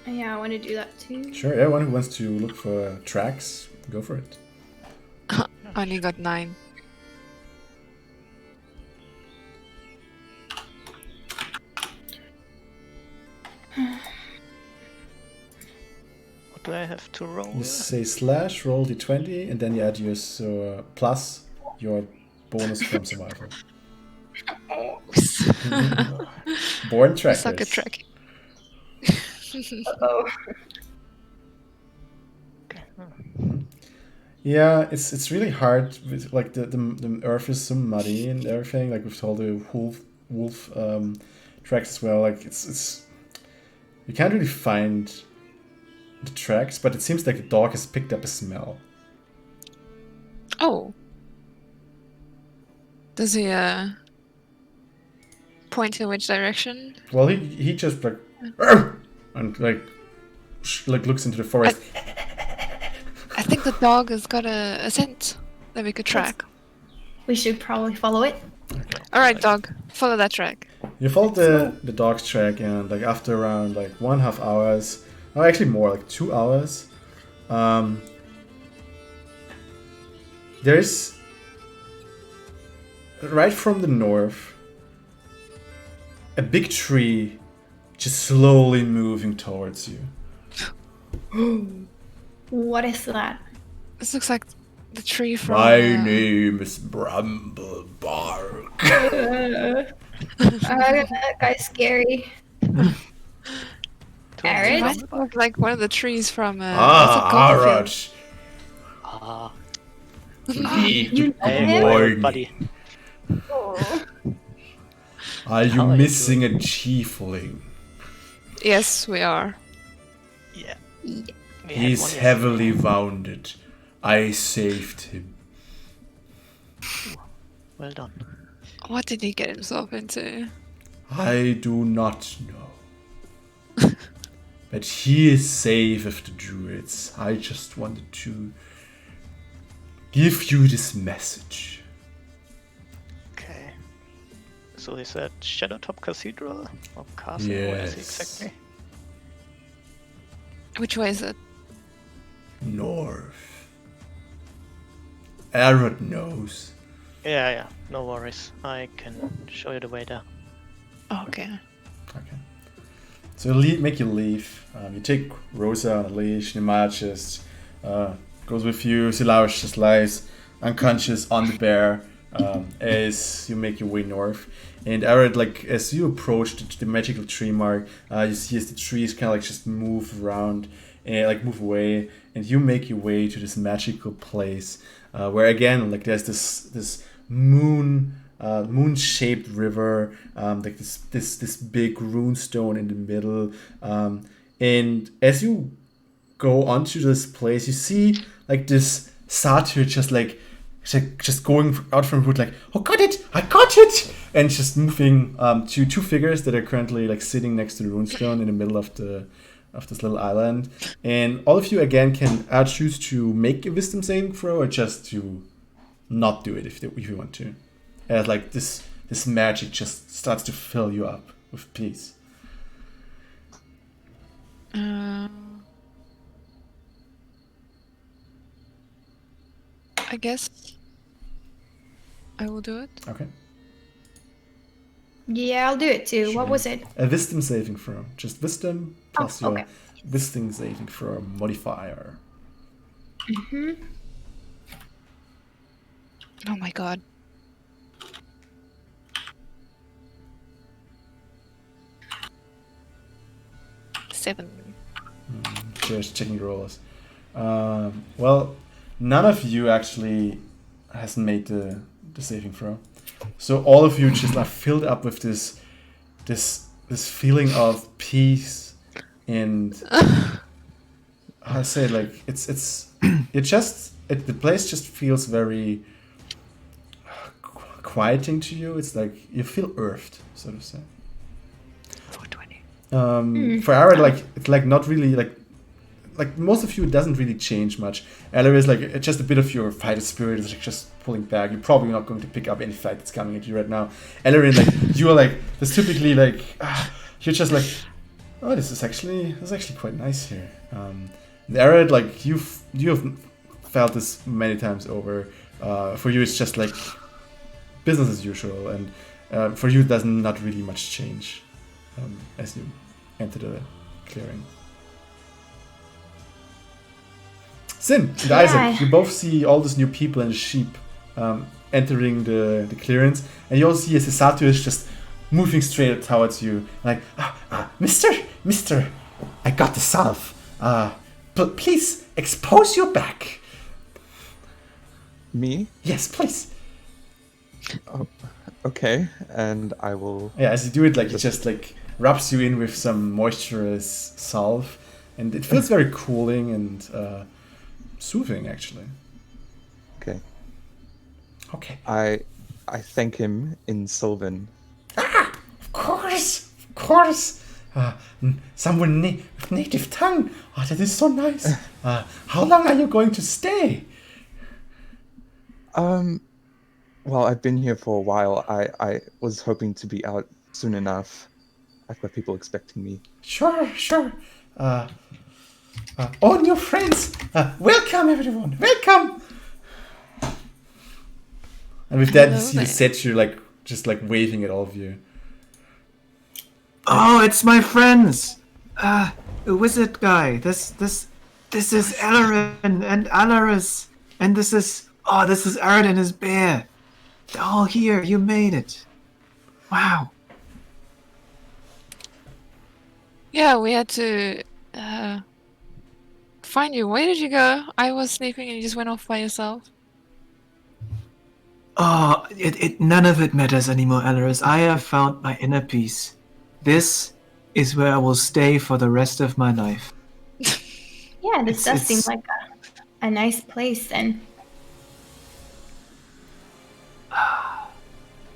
[SPEAKER 2] Yeah, I want to do that too.
[SPEAKER 3] Sure, everyone who wants to look for tracks, go for it.
[SPEAKER 1] I only got 9.
[SPEAKER 4] What do I have to roll?
[SPEAKER 3] You say slash, roll d20, and then you add your plus your bonus from survival. Born
[SPEAKER 1] I
[SPEAKER 3] trackers.
[SPEAKER 1] suck at tracking.
[SPEAKER 2] Oh.
[SPEAKER 3] Yeah, it's really hard. With, like the earth is so muddy and everything. Like with all the wolf tracks as well. Like it's you can't really find the tracks, but it seems like the dog has picked up a smell.
[SPEAKER 1] Oh. Does he point in which direction?
[SPEAKER 3] Well, he just like "Arr!" and like looks into the forest.
[SPEAKER 1] I think the dog has got a scent that we could track.
[SPEAKER 2] We should probably follow it.
[SPEAKER 1] Alright, dog, follow that track.
[SPEAKER 3] You follow the dog's track, and like after around like 1.5 hours, or actually more, like 2 hours, there's right from the north a big tree just slowly moving towards you.
[SPEAKER 2] What is that?
[SPEAKER 1] This looks like the tree from...
[SPEAKER 3] My name is Bramblebark.
[SPEAKER 2] That guy's scary. Arid?
[SPEAKER 1] Reminds me of like one of the trees from...
[SPEAKER 3] Arach.
[SPEAKER 4] Ah,
[SPEAKER 2] You know
[SPEAKER 4] hey,
[SPEAKER 2] him?
[SPEAKER 3] Boy.
[SPEAKER 4] buddy.
[SPEAKER 2] Oh.
[SPEAKER 3] Are you
[SPEAKER 4] How are you
[SPEAKER 3] missing a chiefling?
[SPEAKER 1] Yes, we are.
[SPEAKER 4] Yeah.
[SPEAKER 2] Yeah.
[SPEAKER 4] We had
[SPEAKER 3] He's
[SPEAKER 4] one yesterday.
[SPEAKER 3] heavily wounded. I saved him.
[SPEAKER 4] Well done.
[SPEAKER 1] What did he get himself into?
[SPEAKER 3] I do not know. But he is safe with the druids. I just wanted to give you this message.
[SPEAKER 4] Okay. So is that Shadowtop Cathedral or castle? Where is it
[SPEAKER 3] Yes.
[SPEAKER 4] exactly?
[SPEAKER 1] Which way is it?
[SPEAKER 3] North. Arrod knows.
[SPEAKER 4] Yeah. No worries. I can show you the way there.
[SPEAKER 1] Okay.
[SPEAKER 3] Okay. So make you leave. You take Rosa on a leash. Nehemiah just goes with you. Silaris just lies unconscious on the bear as you make your way north. And Arad, like as you approach the magical tree mark, you see as the trees kind of like just move around and like move away, and you make your way to this magical place where again like there's this moon-shaped river, like this big rune stone in the middle, and as you go onto this place, you see like this satyr just going out from the wood, like, oh, I got it, and just moving to two figures that are currently like sitting next to the runestone in the middle of this little island, and all of you again can choose to make a wisdom saving throw or just to not do it if you want to, as like this magic just starts to fill you up with peace.
[SPEAKER 1] I guess I will do it.
[SPEAKER 3] Okay.
[SPEAKER 2] Yeah, I'll do it too. What was it?
[SPEAKER 3] A wisdom saving throw. Just wisdom plus
[SPEAKER 2] okay.
[SPEAKER 3] your wisdom saving throw modifier.
[SPEAKER 1] Oh my god. Seven.
[SPEAKER 3] Just checking your rolls. Well, none of you actually has made the saving throw. So all of you just are filled up with this feeling of peace and I say like the place just feels very quieting to you. It's like you feel earthed, so to say.
[SPEAKER 1] 420.
[SPEAKER 3] For Ara, like it's like not really like most of you, it doesn't really change much. Eller is like just a bit of your fighter spirit is like just pulling back. You're probably not going to pick up any fight that's coming at you right now. Eller, like you are like this typically like you're just like, oh, this is actually quite nice here. The Arad, like you have felt this many times over. For you, it's just like business as usual, and for you, it does not really much change as you enter the clearing. Sin and Isaac, you both see all these new people and sheep entering the clearance, and you all see as the satyr is just moving straight towards you, like, Mister, I got the salve. But please expose your back.
[SPEAKER 6] Me?
[SPEAKER 3] Yes, please.
[SPEAKER 6] Oh, okay, and I will.
[SPEAKER 3] Yeah, as you do it, like it just like rubs you in with some moisturous salve, and it feels very cooling and soothing, actually.
[SPEAKER 6] Okay.
[SPEAKER 3] Okay.
[SPEAKER 6] I thank him in Sylvan.
[SPEAKER 3] Of course. Someone with native tongue. Oh, that is so nice. How long are you going to stay?
[SPEAKER 6] Well, I've been here for a while. I was hoping to be out soon enough. I've got people expecting me.
[SPEAKER 3] Sure. All new friends, welcome everyone, welcome. And with that, you see the statue like just like waving at all of you.
[SPEAKER 5] Oh, it's my friends. Wizard guy. This is Alarin and Alaris, and this is Ard and his bear. They're all here. You made it. Wow.
[SPEAKER 1] Yeah, we had to find you. Where did you go? I was sleeping and you just went off by yourself.
[SPEAKER 5] Oh, none of it matters anymore, Alaris. I have found my inner peace. This is where I will stay for the rest of my life.
[SPEAKER 2] Yeah, this does seem like a nice place then.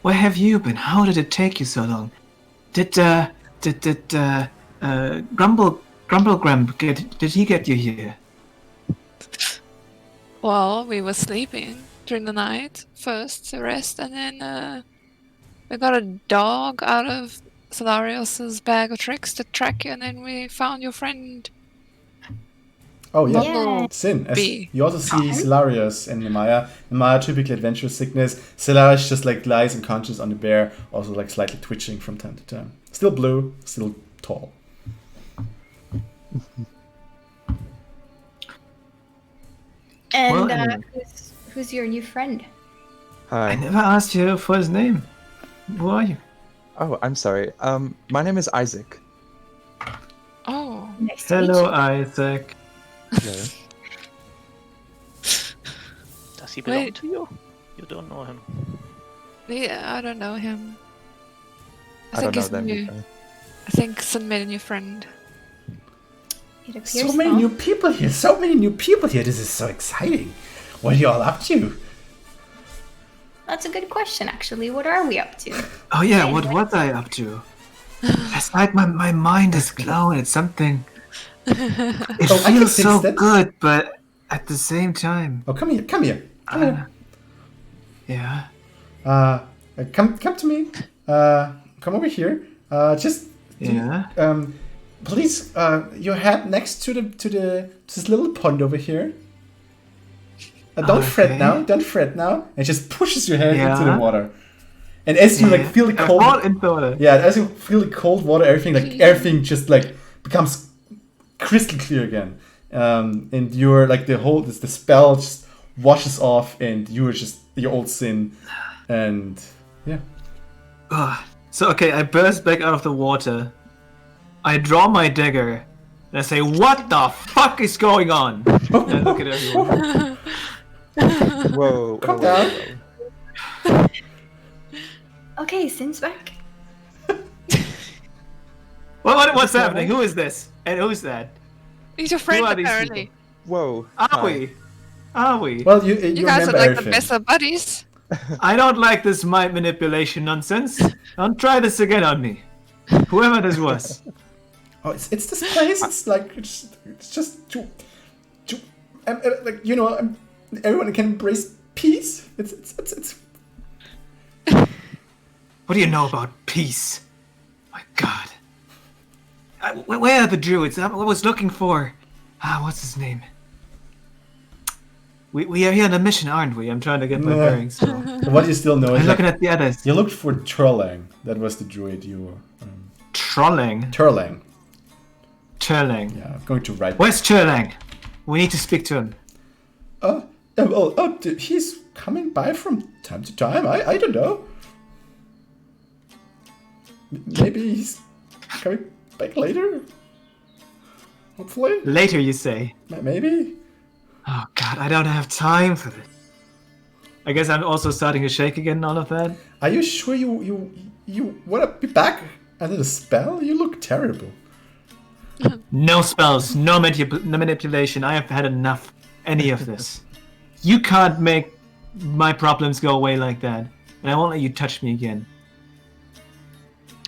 [SPEAKER 5] Where have you been? How did it take you so long? Did Grumblegram did he get you here?
[SPEAKER 1] Well, we were sleeping during the night first to rest, and then we got a dog out of Solarius's bag of tricks to track you, and then we found your friend.
[SPEAKER 3] Oh yeah.
[SPEAKER 2] Yeah.
[SPEAKER 3] Sin. As
[SPEAKER 1] B.
[SPEAKER 3] you also see Silarius and Nemaya. Nemaya typically adventurous sickness. Silarius just like lies unconscious on the bear, also like slightly twitching from time to time. Still blue, still tall.
[SPEAKER 2] And
[SPEAKER 5] Well, anyway.
[SPEAKER 2] who's your new friend?
[SPEAKER 5] I
[SPEAKER 6] Hi.
[SPEAKER 5] never asked you for his name. Who are you?
[SPEAKER 6] Oh, I'm sorry. My name is Isaac.
[SPEAKER 1] Oh,
[SPEAKER 2] Nice to meet
[SPEAKER 5] Hello,
[SPEAKER 2] you.
[SPEAKER 5] Isaac.
[SPEAKER 6] Hello.
[SPEAKER 4] Does he belong
[SPEAKER 1] Wait.
[SPEAKER 4] to you? You don't know him.
[SPEAKER 1] yeah, I don't know him.
[SPEAKER 6] I don't know
[SPEAKER 1] he's
[SPEAKER 6] them
[SPEAKER 1] new.
[SPEAKER 6] either.
[SPEAKER 1] I think Sin made a new friend.
[SPEAKER 2] It appears
[SPEAKER 3] So many
[SPEAKER 2] so.
[SPEAKER 3] new people here. So many new people here. This is so exciting. What are you all up to?
[SPEAKER 2] That's a good question, actually. What are we up to?
[SPEAKER 5] Oh yeah, what was I up to? It's like my mind is glowing. It's something. It
[SPEAKER 3] Oh, I can
[SPEAKER 5] feels
[SPEAKER 3] fix
[SPEAKER 5] so
[SPEAKER 3] that.
[SPEAKER 5] good, but at the same time,
[SPEAKER 3] Oh, come here. Come here. Come here.
[SPEAKER 5] yeah.
[SPEAKER 3] Come to me. Come over here. Just
[SPEAKER 5] Yeah.
[SPEAKER 3] please, your head next to this little pond over here. Don't fret
[SPEAKER 5] Okay.
[SPEAKER 3] now. Don't fret now. And just pushes your head into the
[SPEAKER 5] Yeah.
[SPEAKER 3] water. And as you like feel the
[SPEAKER 5] I
[SPEAKER 3] cold,
[SPEAKER 5] fall into the.
[SPEAKER 3] yeah, as you feel the cold water, everything just like becomes crystal clear again. And you're like the spell just washes off, and you're just your old Sin. And yeah.
[SPEAKER 5] Ugh. So okay, I burst back out of the water. I draw my dagger. And I say, "What the fuck is going on?" And I look at everyone.
[SPEAKER 6] Whoa.
[SPEAKER 3] Calm
[SPEAKER 6] whoa,
[SPEAKER 3] down.
[SPEAKER 6] whoa.
[SPEAKER 2] Okay, Sin's back.
[SPEAKER 5] What's happening? Who is this? And who's that?
[SPEAKER 1] He's your friend,
[SPEAKER 5] are these
[SPEAKER 1] apparently.
[SPEAKER 6] Whoa.
[SPEAKER 5] Are
[SPEAKER 6] Hi.
[SPEAKER 5] we? Are we?
[SPEAKER 3] Well, you
[SPEAKER 1] You guys are
[SPEAKER 3] remember
[SPEAKER 1] like
[SPEAKER 3] everything.
[SPEAKER 1] the best of buddies.
[SPEAKER 5] I don't like this mind manipulation nonsense. Don't try this again on me. Whoever this was.
[SPEAKER 3] Oh, it's this place. It's like it's just to like everyone can embrace peace. It's
[SPEAKER 5] What do you know about peace? My God. Where are the druids? I was looking for. What's his name? We are here on a mission, aren't we? I'm trying to get my
[SPEAKER 3] Yeah.
[SPEAKER 5] bearings. So.
[SPEAKER 3] what you still know is
[SPEAKER 5] I'm
[SPEAKER 3] like,
[SPEAKER 5] looking at the others.
[SPEAKER 3] you looked for Turlang. That was the druid you were.
[SPEAKER 5] Trolling.
[SPEAKER 3] Turlang.
[SPEAKER 5] Turlang.
[SPEAKER 3] Yeah, I'm going to write.
[SPEAKER 5] Where's Turlang? We need to speak to him.
[SPEAKER 3] He's coming by from time to time. I don't know. Maybe he's coming back later. Hopefully,
[SPEAKER 5] Later, you say.
[SPEAKER 3] maybe.
[SPEAKER 5] Oh God, I don't have time for this. I guess I'm also starting to shake again and all of that.
[SPEAKER 3] Are you sure you want to be back under the spell? You look terrible.
[SPEAKER 5] No spells, no manipulation. I have had enough. Any of this. You can't make my problems go away like that, and I won't let you touch me again.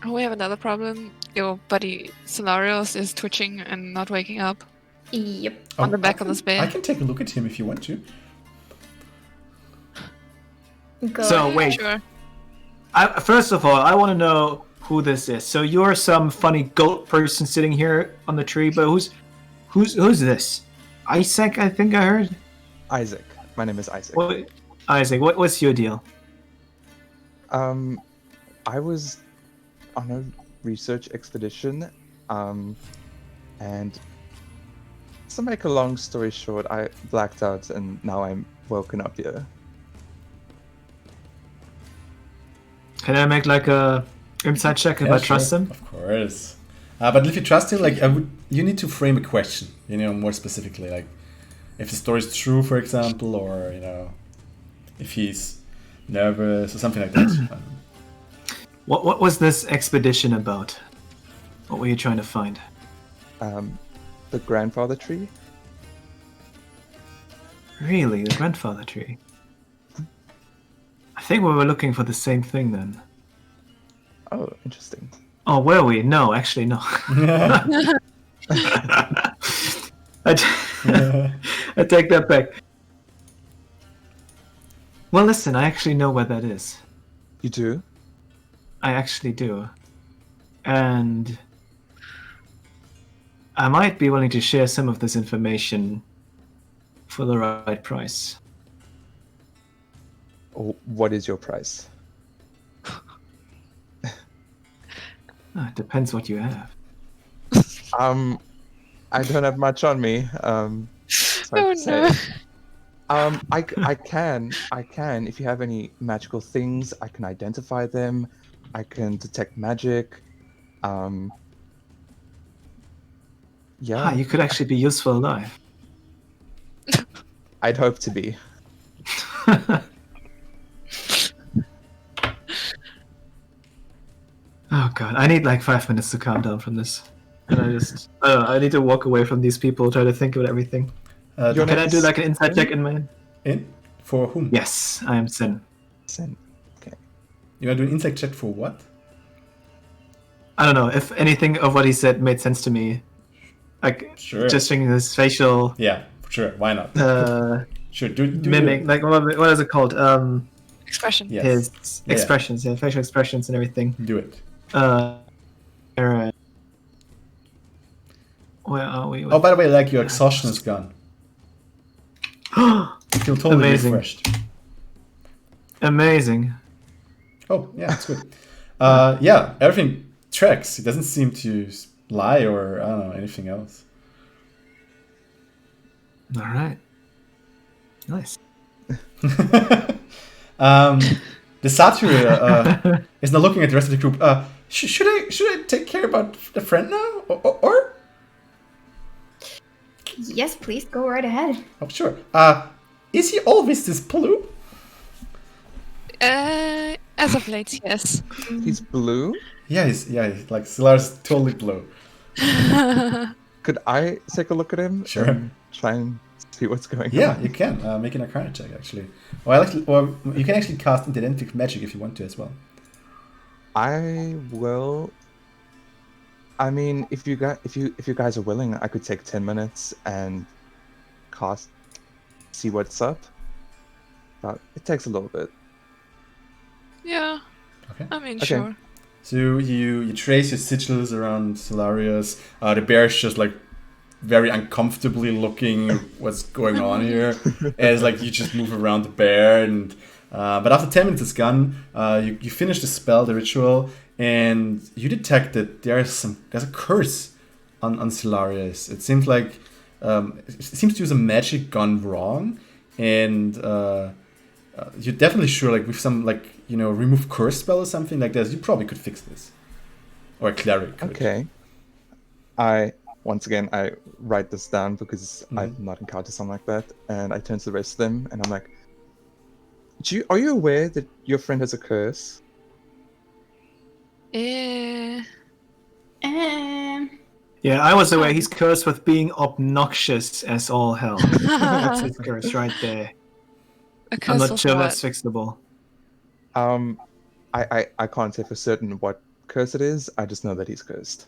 [SPEAKER 1] Oh, we have another problem. Your buddy Solarius is twitching and not waking up.
[SPEAKER 2] Yep.
[SPEAKER 1] On the back of the spear.
[SPEAKER 3] I can take a look at him if you want to.
[SPEAKER 2] Go
[SPEAKER 5] So
[SPEAKER 2] ahead.
[SPEAKER 5] wait.
[SPEAKER 1] Sure.
[SPEAKER 5] First of all, I want to know who this is. So you're some funny goat person sitting here on the tree, but who's this? Isaac, I think I heard.
[SPEAKER 6] Isaac. My name is Isaac.
[SPEAKER 5] What, Isaac, what's your deal?
[SPEAKER 6] I was on a research expedition, and to make a long story short, I blacked out and now I'm woken up here.
[SPEAKER 5] Can I make like a insight check if
[SPEAKER 3] Yeah,
[SPEAKER 5] I trust
[SPEAKER 3] sure.
[SPEAKER 5] him?
[SPEAKER 3] Of course. But if you trust him, like you need to frame a question. More specifically, like if the story is true, for example, or if he's nervous or something like that.
[SPEAKER 5] What was this expedition about? What were you trying to find?
[SPEAKER 6] The grandfather tree?
[SPEAKER 5] Really, the grandfather tree? I think we were looking for the same thing then.
[SPEAKER 6] Oh, interesting.
[SPEAKER 5] Oh, were we? No, actually, no. I take that back. Well, listen, I actually know where that is.
[SPEAKER 6] You do?
[SPEAKER 5] I actually do. And I might be willing to share some of this information for the right price.
[SPEAKER 6] Or what is your price?
[SPEAKER 5] It depends what you have.
[SPEAKER 6] I don't have much on me. It's hard to say. I can. If you have any magical things, I can identify them. I can detect magic. Yeah,
[SPEAKER 5] You could actually be useful alive.
[SPEAKER 6] I'd hope to be.
[SPEAKER 5] Oh god, I need like 5 minutes to calm down from this. And I need to walk away from these people, try to think about everything.
[SPEAKER 6] Your
[SPEAKER 5] Can I
[SPEAKER 6] name
[SPEAKER 5] do
[SPEAKER 6] is
[SPEAKER 5] like an inside check in my head?
[SPEAKER 3] In? For whom?
[SPEAKER 5] Yes, I am Sin.
[SPEAKER 6] Sin. Okay.
[SPEAKER 3] You want to do an insight check for what?
[SPEAKER 5] I don't know if anything of what he said made sense to me. Like
[SPEAKER 3] Sure.
[SPEAKER 5] just thinking his facial
[SPEAKER 3] Yeah, sure. Why not? Sure. Do
[SPEAKER 5] mimic, like what is it called?
[SPEAKER 1] Expression.
[SPEAKER 3] Yes.
[SPEAKER 5] His
[SPEAKER 3] Yeah.
[SPEAKER 5] expressions, facial expressions and everything.
[SPEAKER 3] Do it.
[SPEAKER 5] Where are we?
[SPEAKER 3] Oh, by the way, like your exhaustion is gone. You feel totally
[SPEAKER 5] Amazing.
[SPEAKER 3] refreshed.
[SPEAKER 5] Amazing.
[SPEAKER 3] Oh, yeah, that's good. Yeah, everything tracks. It doesn't seem to lie or, I don't know, anything else.
[SPEAKER 5] All right. Nice.
[SPEAKER 3] The satyr is now looking at the rest of the group. Should I take care about the friend now? Or?
[SPEAKER 2] Yes, please go right ahead.
[SPEAKER 3] Oh, sure. Is he always this blue?
[SPEAKER 1] As of late, yes.
[SPEAKER 6] He's blue.
[SPEAKER 3] Yeah, he's like Solar's totally blue.
[SPEAKER 6] Could I take a look at him?
[SPEAKER 3] Sure.
[SPEAKER 6] And try and see what's going
[SPEAKER 3] Yeah,
[SPEAKER 6] on.
[SPEAKER 3] you can make an Arcana check actually, or you can actually cast identical magic if you want to as well.
[SPEAKER 6] I will. I mean, if you guys are willing, I could take 10 minutes and cast, see what's up. But it takes a little bit.
[SPEAKER 1] Yeah.
[SPEAKER 3] Okay.
[SPEAKER 1] I mean,
[SPEAKER 6] Okay.
[SPEAKER 1] sure.
[SPEAKER 3] So you trace your sigils around Solarius. The bear's just like very uncomfortably looking what's going on here. As like you just move around the bear, and but after 10 minutes it's gone. You finish the spell, the ritual, and you detect that there's a curse on Solarius. It seems like it seems to use a magic gone wrong, and you're definitely sure, like with some remove curse spell or something like this, you probably could fix this, or a cleric could.
[SPEAKER 6] Okay. I write this down because I've not encountered something like that, and I turn to the rest of them and I'm like, are you aware that your friend has a curse?
[SPEAKER 1] Eh,
[SPEAKER 5] Yeah, I was aware he's cursed with being obnoxious as all hell. That's his curse right there.
[SPEAKER 1] a
[SPEAKER 5] I'm
[SPEAKER 1] curse
[SPEAKER 5] not
[SPEAKER 1] of
[SPEAKER 5] sure
[SPEAKER 1] what?
[SPEAKER 5] that's fixable.
[SPEAKER 6] I can't say for certain what curse it is. I just know that he's cursed.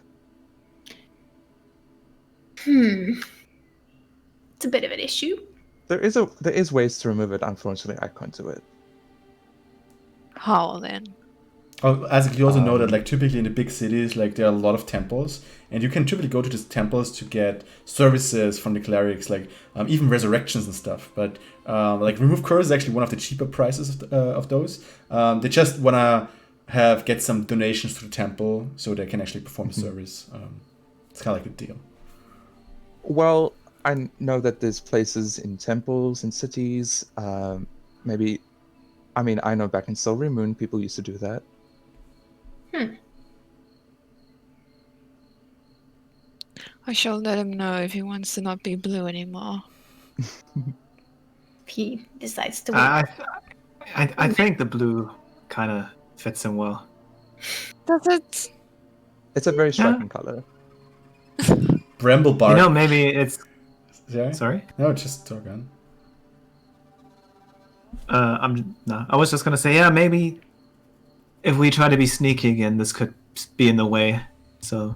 [SPEAKER 2] It's a bit of an issue.
[SPEAKER 6] There is ways to remove it. Unfortunately, I can't do it.
[SPEAKER 1] How then?
[SPEAKER 3] Oh, Isaac, you also know that like typically in the big cities, like there are a lot of temples, and you can typically go to these temples to get services from the clerics, like even resurrections and stuff. But like remove curse is actually one of the cheaper prices of those. They just wanna get some donations to the temple so they can actually perform a service. It's kind of like a deal.
[SPEAKER 6] Well, I know that there's places in temples and cities. Maybe, I mean, I know back in Silvery Moon, people used to do that.
[SPEAKER 1] I shall let him know if he wants to not be blue anymore.
[SPEAKER 2] If he decides to wait.
[SPEAKER 5] I think the blue kind of fits him well.
[SPEAKER 1] Does it?
[SPEAKER 6] It's a very striking color.
[SPEAKER 3] Bramble bark.
[SPEAKER 5] You know, maybe it's...
[SPEAKER 3] Sorry?
[SPEAKER 5] Sorry?
[SPEAKER 3] No, just talk on.
[SPEAKER 5] I was just gonna say, yeah, maybe if we try to be sneaky again, this could be in the way. So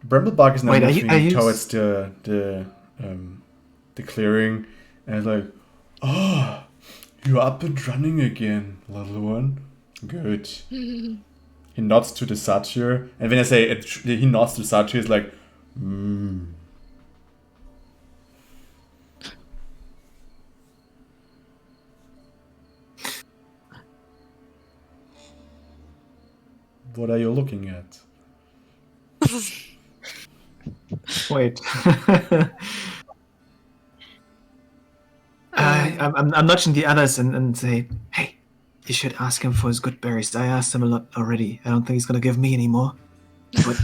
[SPEAKER 3] Bramblebark is now
[SPEAKER 5] Wait,
[SPEAKER 3] moving towards the clearing, and it's like, oh, you're up and running again, little one. Good. He nods to the satyr, and when I say it, he nods to the satyr, he's like, What are you looking at?
[SPEAKER 5] wait. I'm nudging the others and say, hey, you should ask him for his good berries. I asked him a lot already. I don't think he's gonna give me any more. But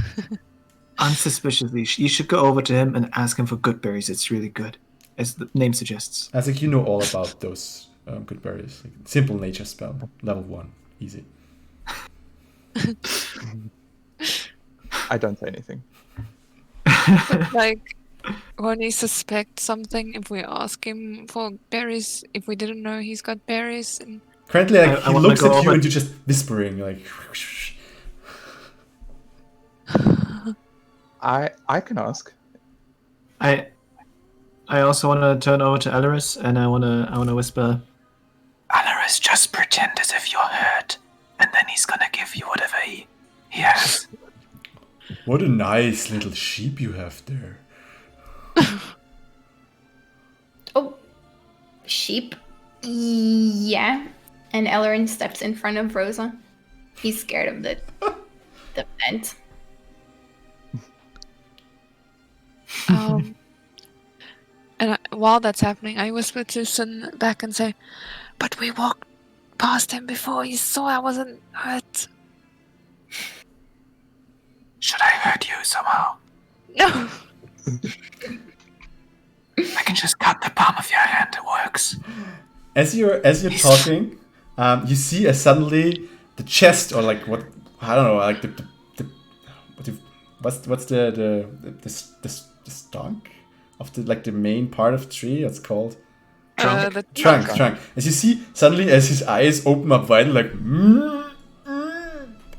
[SPEAKER 5] unsuspiciously, you should go over to him and ask him for good berries. It's really good, as the name suggests.
[SPEAKER 3] I think you know all about those good berries. Like, simple nature spell, level 1, easy.
[SPEAKER 6] I don't say anything.
[SPEAKER 1] Like, when he suspects something, if we ask him for berries, if we didn't know he's got berries, and
[SPEAKER 3] Currently, like,
[SPEAKER 5] I
[SPEAKER 3] he
[SPEAKER 5] wanna
[SPEAKER 3] looks
[SPEAKER 5] go
[SPEAKER 3] at you
[SPEAKER 5] over-
[SPEAKER 3] and you're just whispering, like.
[SPEAKER 6] I can ask.
[SPEAKER 5] I also want to turn over to Alaris and I want to whisper, Alaris, just pretend as if you're hurt, and then he's gonna give you whatever he has.
[SPEAKER 3] What a nice little sheep you have there.
[SPEAKER 2] Oh, sheep. Yeah. And Ellerin steps in front of Rosa. He's scared of the vent.
[SPEAKER 1] and while that's happening, I whisper to Sun back and say, "But we walked past him before. He saw I wasn't hurt."
[SPEAKER 5] Should I hurt you somehow?
[SPEAKER 1] No.
[SPEAKER 5] I can just cut the palm of your hand. It works.
[SPEAKER 3] As you're talking, you see as suddenly the chest, or like what, I don't know, like what's the stalk of the, like, the main part of the tree? It's called
[SPEAKER 1] The
[SPEAKER 3] trunk. As you see suddenly, as his eyes open up wide, like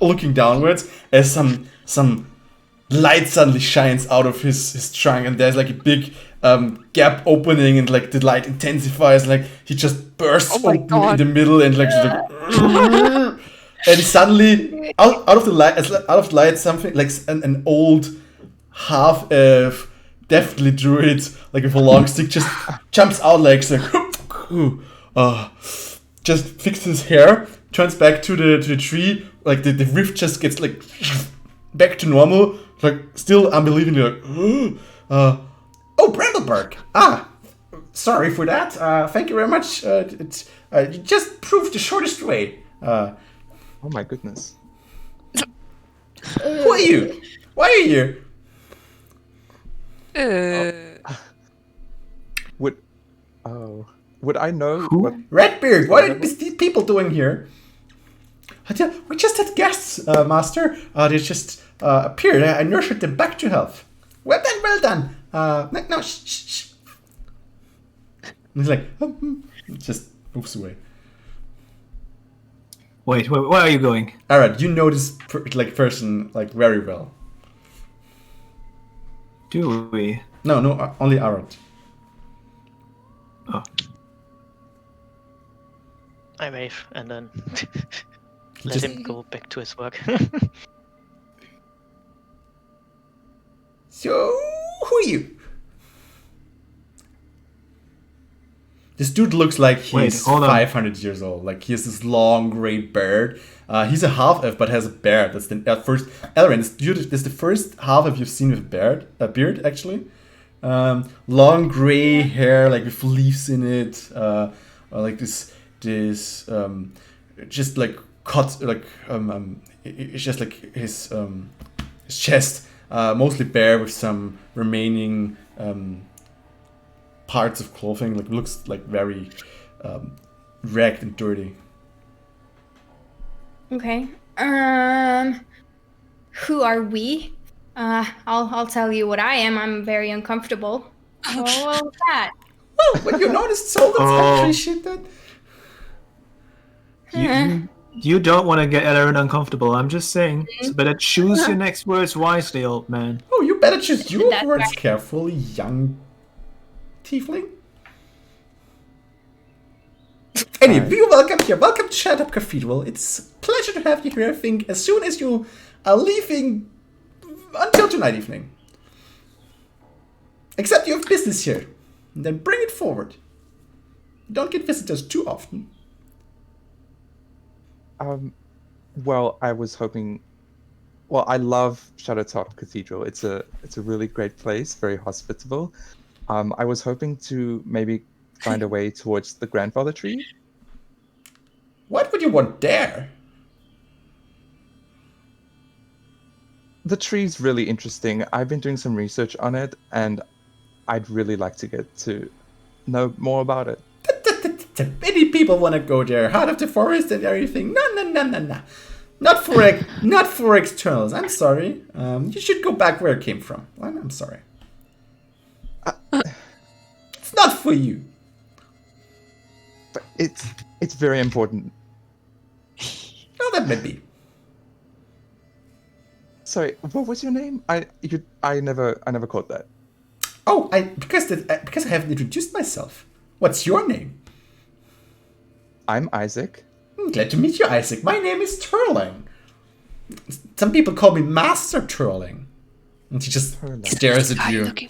[SPEAKER 3] looking downwards, as some light suddenly shines out of his trunk, and there's like a big gap opening, and like the light intensifies, like he just bursts open in the middle, and like, and suddenly out of the light something like an old half definitely druid, like with a long stick, just jumps out, like, so, just fixes his hair, turns back to the tree, like the rift just gets like back to normal, like still unbelievably like, oh, Brambleberg. Sorry for that. Thank you very much. You just proved the shortest way.
[SPEAKER 6] Oh my goodness.
[SPEAKER 3] Who are you? Why are you here?
[SPEAKER 6] Would I know what?
[SPEAKER 3] Redbeard, what are these people doing here? We just had guests, Master. They just appeared. I nurtured them back to health. Well done. No, shh. And he's like, just moves away.
[SPEAKER 5] Wait, where are you going?
[SPEAKER 3] Alright, you know this person like very well.
[SPEAKER 5] Do we?
[SPEAKER 3] No, only Arad.
[SPEAKER 5] Oh.
[SPEAKER 4] I wave and then let
[SPEAKER 3] just-
[SPEAKER 4] him go back to his work.
[SPEAKER 3] So, who are you? This dude looks like he's
[SPEAKER 5] hold on.
[SPEAKER 3] 500 years old. Like, he has this long gray beard. He's a half-elf, but has a beard. That's the first. Elrin, this is the first half-elf you've seen with a beard, actually. Long gray hair, like with leaves in it. Like this, just like cut, like it's just like his chest, mostly bare with some remaining parts of clothing. Like, looks like very ragged and dirty.
[SPEAKER 2] Okay. Who are we? I'll tell you what I am. I'm very uncomfortable. Oh, well, that.
[SPEAKER 3] Oh, but you noticed, so that's I appreciate that.
[SPEAKER 5] You don't want to get Aaron uncomfortable. I'm just saying. So better choose your next words wisely, old man.
[SPEAKER 3] Oh, you better choose your
[SPEAKER 2] That's
[SPEAKER 3] words
[SPEAKER 2] right.
[SPEAKER 3] carefully, young tiefling. Anyway, you're welcome here. Welcome to Shadowtop Cathedral. It's a pleasure to have you here. I think as soon as you are leaving until tonight evening. Except you have business here. And then bring it forward. You don't get visitors too often.
[SPEAKER 6] Well, I was hoping. Well, I love Shadowtop Cathedral. It's a really great place, very hospitable. I was hoping to maybe find a way towards the grandfather tree.
[SPEAKER 3] What would you want there?
[SPEAKER 6] The tree's really interesting. I've been doing some research on it, and I'd really like to get to know more about it.
[SPEAKER 3] Many people want to go there, heart of the forest and everything. No. Not for externals. I'm sorry. You should go back where it came from. I'm sorry. It's not for you.
[SPEAKER 6] But it's very important.
[SPEAKER 3] Well, that may be.
[SPEAKER 6] Sorry, what was your name? I never caught that.
[SPEAKER 3] Oh, because I haven't introduced myself. What's your name?
[SPEAKER 6] I'm Isaac.
[SPEAKER 3] Glad to meet you, Isaac. My name is Turling. Some people call me Master Turling. And he just
[SPEAKER 6] Turling.
[SPEAKER 3] stares at
[SPEAKER 1] Are you
[SPEAKER 3] you.
[SPEAKER 1] looking?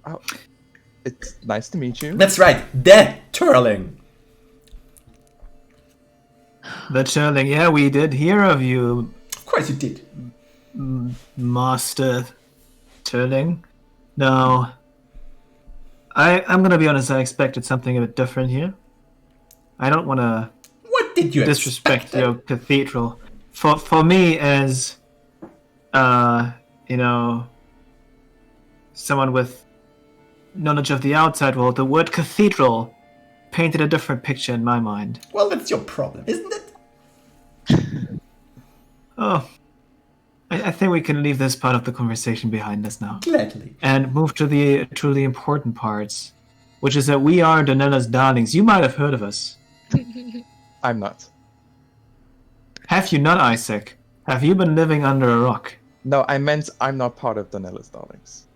[SPEAKER 6] Oh, it's nice to meet you.
[SPEAKER 3] That's right, the Turling.
[SPEAKER 5] The Turling, yeah, we did hear of you,
[SPEAKER 3] Of course you did.
[SPEAKER 5] Master Turling. No. I'm gonna be honest, I expected something a bit different here. I don't wanna
[SPEAKER 3] What did you
[SPEAKER 5] disrespect
[SPEAKER 3] expect?
[SPEAKER 5] your cathedral. For me as someone with knowledge of the outside world, the word cathedral painted a different picture in my mind.
[SPEAKER 3] Well, that's your problem, isn't it?
[SPEAKER 5] Oh, I think we can leave this part of the conversation behind us now
[SPEAKER 3] Gladly.
[SPEAKER 5] and move to the truly important parts, which is that we are Danella's darlings. You might have heard of us.
[SPEAKER 6] I'm not.
[SPEAKER 5] Have you not, Isaac? Have you been living under a rock?
[SPEAKER 6] No, I meant I'm not part of Danella's Darlings.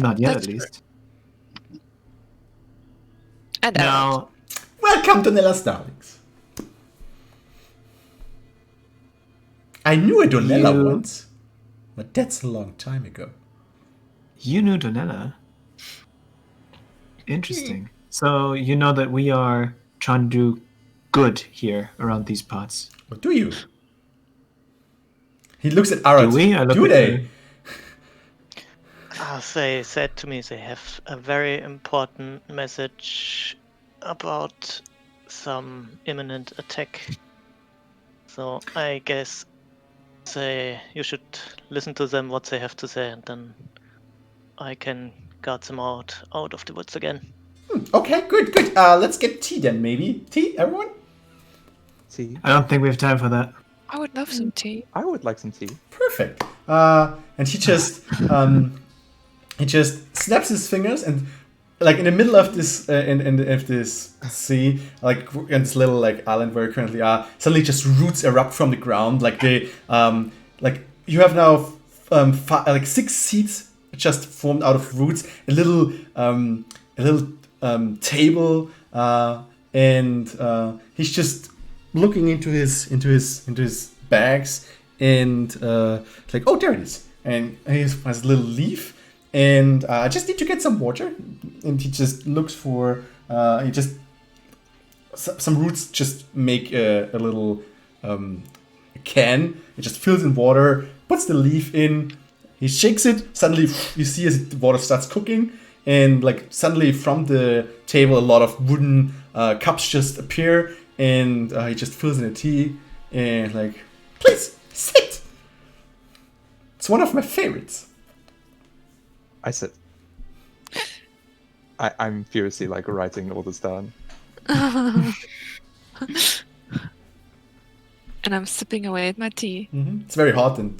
[SPEAKER 5] Not yet,
[SPEAKER 1] That's
[SPEAKER 5] at least.
[SPEAKER 1] And Aaron.
[SPEAKER 5] Now,
[SPEAKER 3] Welcome to Nella's Darlings. I knew a Donella
[SPEAKER 5] You-
[SPEAKER 3] once, but that's a long time ago.
[SPEAKER 5] you knew Donella. Interesting. So you know that we are trying to do good here around these parts.
[SPEAKER 3] What do you? He looks at Arad.
[SPEAKER 5] Do we? I look
[SPEAKER 3] Do
[SPEAKER 5] at
[SPEAKER 3] they?
[SPEAKER 5] you.
[SPEAKER 4] They said to me they have a very important message about some imminent attack. So I guess you should listen to them what they have to say, and then I can guard them out of the woods again.
[SPEAKER 3] Okay, good. Let's get tea then, maybe. Tea, everyone?
[SPEAKER 6] Tea?
[SPEAKER 5] I don't think we have time for that.
[SPEAKER 1] I would love some tea.
[SPEAKER 6] I would like some tea.
[SPEAKER 3] Perfect. And he just snaps his fingers and like in the middle of this of this sea, like in this little like island where we currently are, suddenly just roots erupt from the ground. Like they like you have now like 6 seeds just formed out of roots. A little table, and he's just looking into his bags and like, oh, there it is. And he has a little leaf, and I just need to get some water. And he just looks for some roots. Just make a little can. It just fills in water. Puts the leaf in. He shakes it. Suddenly, you see as the water starts cooking, and like suddenly from the table, a lot of wooden cups just appear, and he just fills in a tea and like, please sit. It's one of my favorites.
[SPEAKER 6] I said. I'm furiously like writing all this down.
[SPEAKER 1] And I'm sipping away at my tea.
[SPEAKER 3] It's very hot, and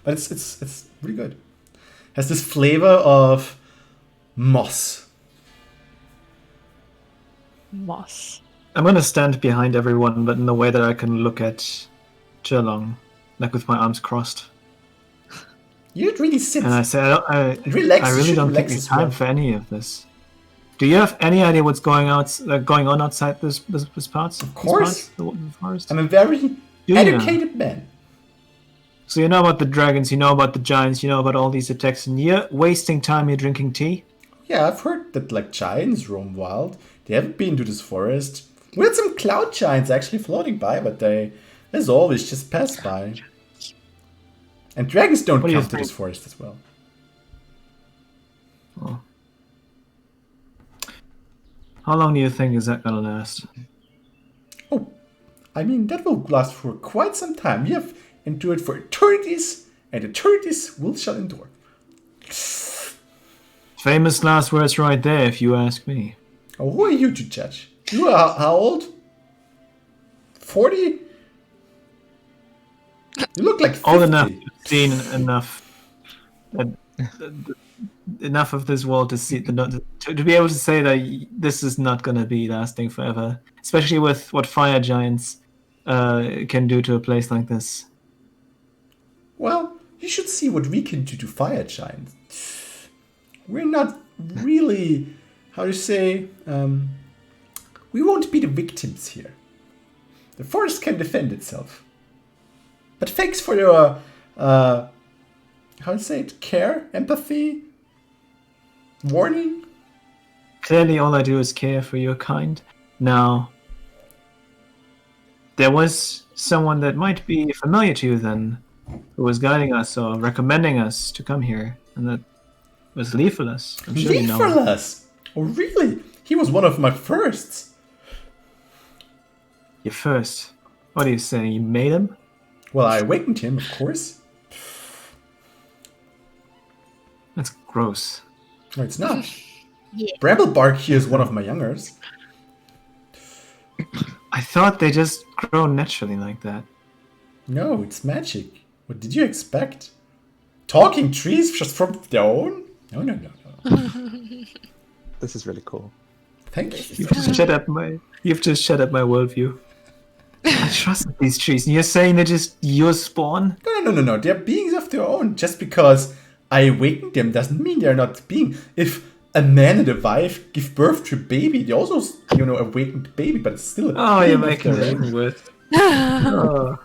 [SPEAKER 3] but it's really good. Has this flavor of moss.
[SPEAKER 1] moss.
[SPEAKER 5] I'm gonna stand behind everyone, but in a way that I can look at Zhelong, like with my arms crossed.
[SPEAKER 3] You'd really sit.
[SPEAKER 5] And I say, I
[SPEAKER 3] Relax. You
[SPEAKER 5] really
[SPEAKER 3] should
[SPEAKER 5] don't think
[SPEAKER 3] relax
[SPEAKER 5] there's
[SPEAKER 3] as
[SPEAKER 5] time
[SPEAKER 3] well.
[SPEAKER 5] for any of this. Do you have any idea what's going on outside this parts?
[SPEAKER 3] Of course.
[SPEAKER 5] The forest?
[SPEAKER 3] I'm a very
[SPEAKER 5] Do you know?
[SPEAKER 3] educated man.
[SPEAKER 5] So you know about the dragons, you know about the giants, you know about all these attacks, and you're wasting time here drinking tea?
[SPEAKER 3] Yeah, I've heard that like giants roam wild. They haven't been to this forest. We had some cloud giants actually floating by, but they, as always, just pass by. And dragons don't
[SPEAKER 5] What do you
[SPEAKER 3] come to
[SPEAKER 5] think?
[SPEAKER 3] this forest as well.
[SPEAKER 5] Oh. How long do you think is that gonna last?
[SPEAKER 3] Oh, I mean, that will last for quite some time. We have endured for eternities, and eternities will shall endure.
[SPEAKER 5] Famous last words right there, if you ask me.
[SPEAKER 3] Oh, who are you to judge? You are how old? 40? You look like 50.
[SPEAKER 5] Old enough, seen enough, enough of this world to see to be able to say that this is not going to be lasting forever, especially with what fire giants can do to a place like this.
[SPEAKER 3] Well, you should see what we can do to fire giants. We're not really, how to say, we won't be the victims here. The forest can defend itself. But thanks for your, how to say it, care, empathy, warning.
[SPEAKER 5] Clearly, all I do is care for your kind. Now, there was someone that might be familiar to you then, who was guiding us or recommending us to come here, and that was Leaferless. I'm sure you know him.
[SPEAKER 3] Leaferless! Oh, really? He was one of my firsts.
[SPEAKER 5] Your first. What are you saying? You made him?
[SPEAKER 3] Well, I awakened him, of course.
[SPEAKER 5] That's gross.
[SPEAKER 3] No, it's not.
[SPEAKER 2] Yeah.
[SPEAKER 3] Bramblebark here is one of my youngers.
[SPEAKER 5] I thought they just grow naturally like that.
[SPEAKER 3] No, it's magic. What did you expect? Talking trees just from their own? No.
[SPEAKER 6] This is really cool.
[SPEAKER 3] Thank you.
[SPEAKER 5] You've just shut up my worldview. I trusted these trees, and you're saying they're just your spawn?
[SPEAKER 3] No. They're beings of their own. Just because I awakened them doesn't mean they're not being. If a man and a wife give birth to a baby, they also, awakened the baby, but it's still a
[SPEAKER 5] Oh,
[SPEAKER 3] being
[SPEAKER 5] you're
[SPEAKER 3] of
[SPEAKER 5] making
[SPEAKER 3] their
[SPEAKER 5] it
[SPEAKER 3] own.
[SPEAKER 5] even worse. Oh.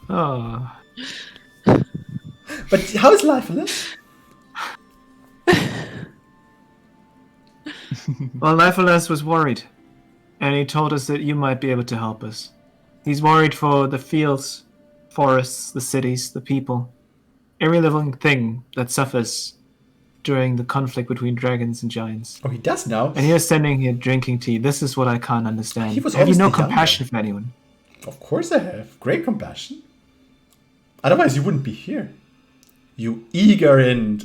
[SPEAKER 5] Oh.
[SPEAKER 3] But how is life, Alice?
[SPEAKER 5] Well, Lifeless was worried, and he told us that you might be able to help us. He's worried for the fields, forests, the cities, the people, every living thing that suffers during the conflict between dragons and giants.
[SPEAKER 3] Oh, he does now.
[SPEAKER 5] And you're standing here drinking tea. This is what I can't understand.
[SPEAKER 3] He was
[SPEAKER 5] Have you
[SPEAKER 3] always
[SPEAKER 5] no
[SPEAKER 3] the younger.
[SPEAKER 5] compassion for anyone?
[SPEAKER 3] Of course I have. Great compassion. Otherwise you wouldn't be here. You eager and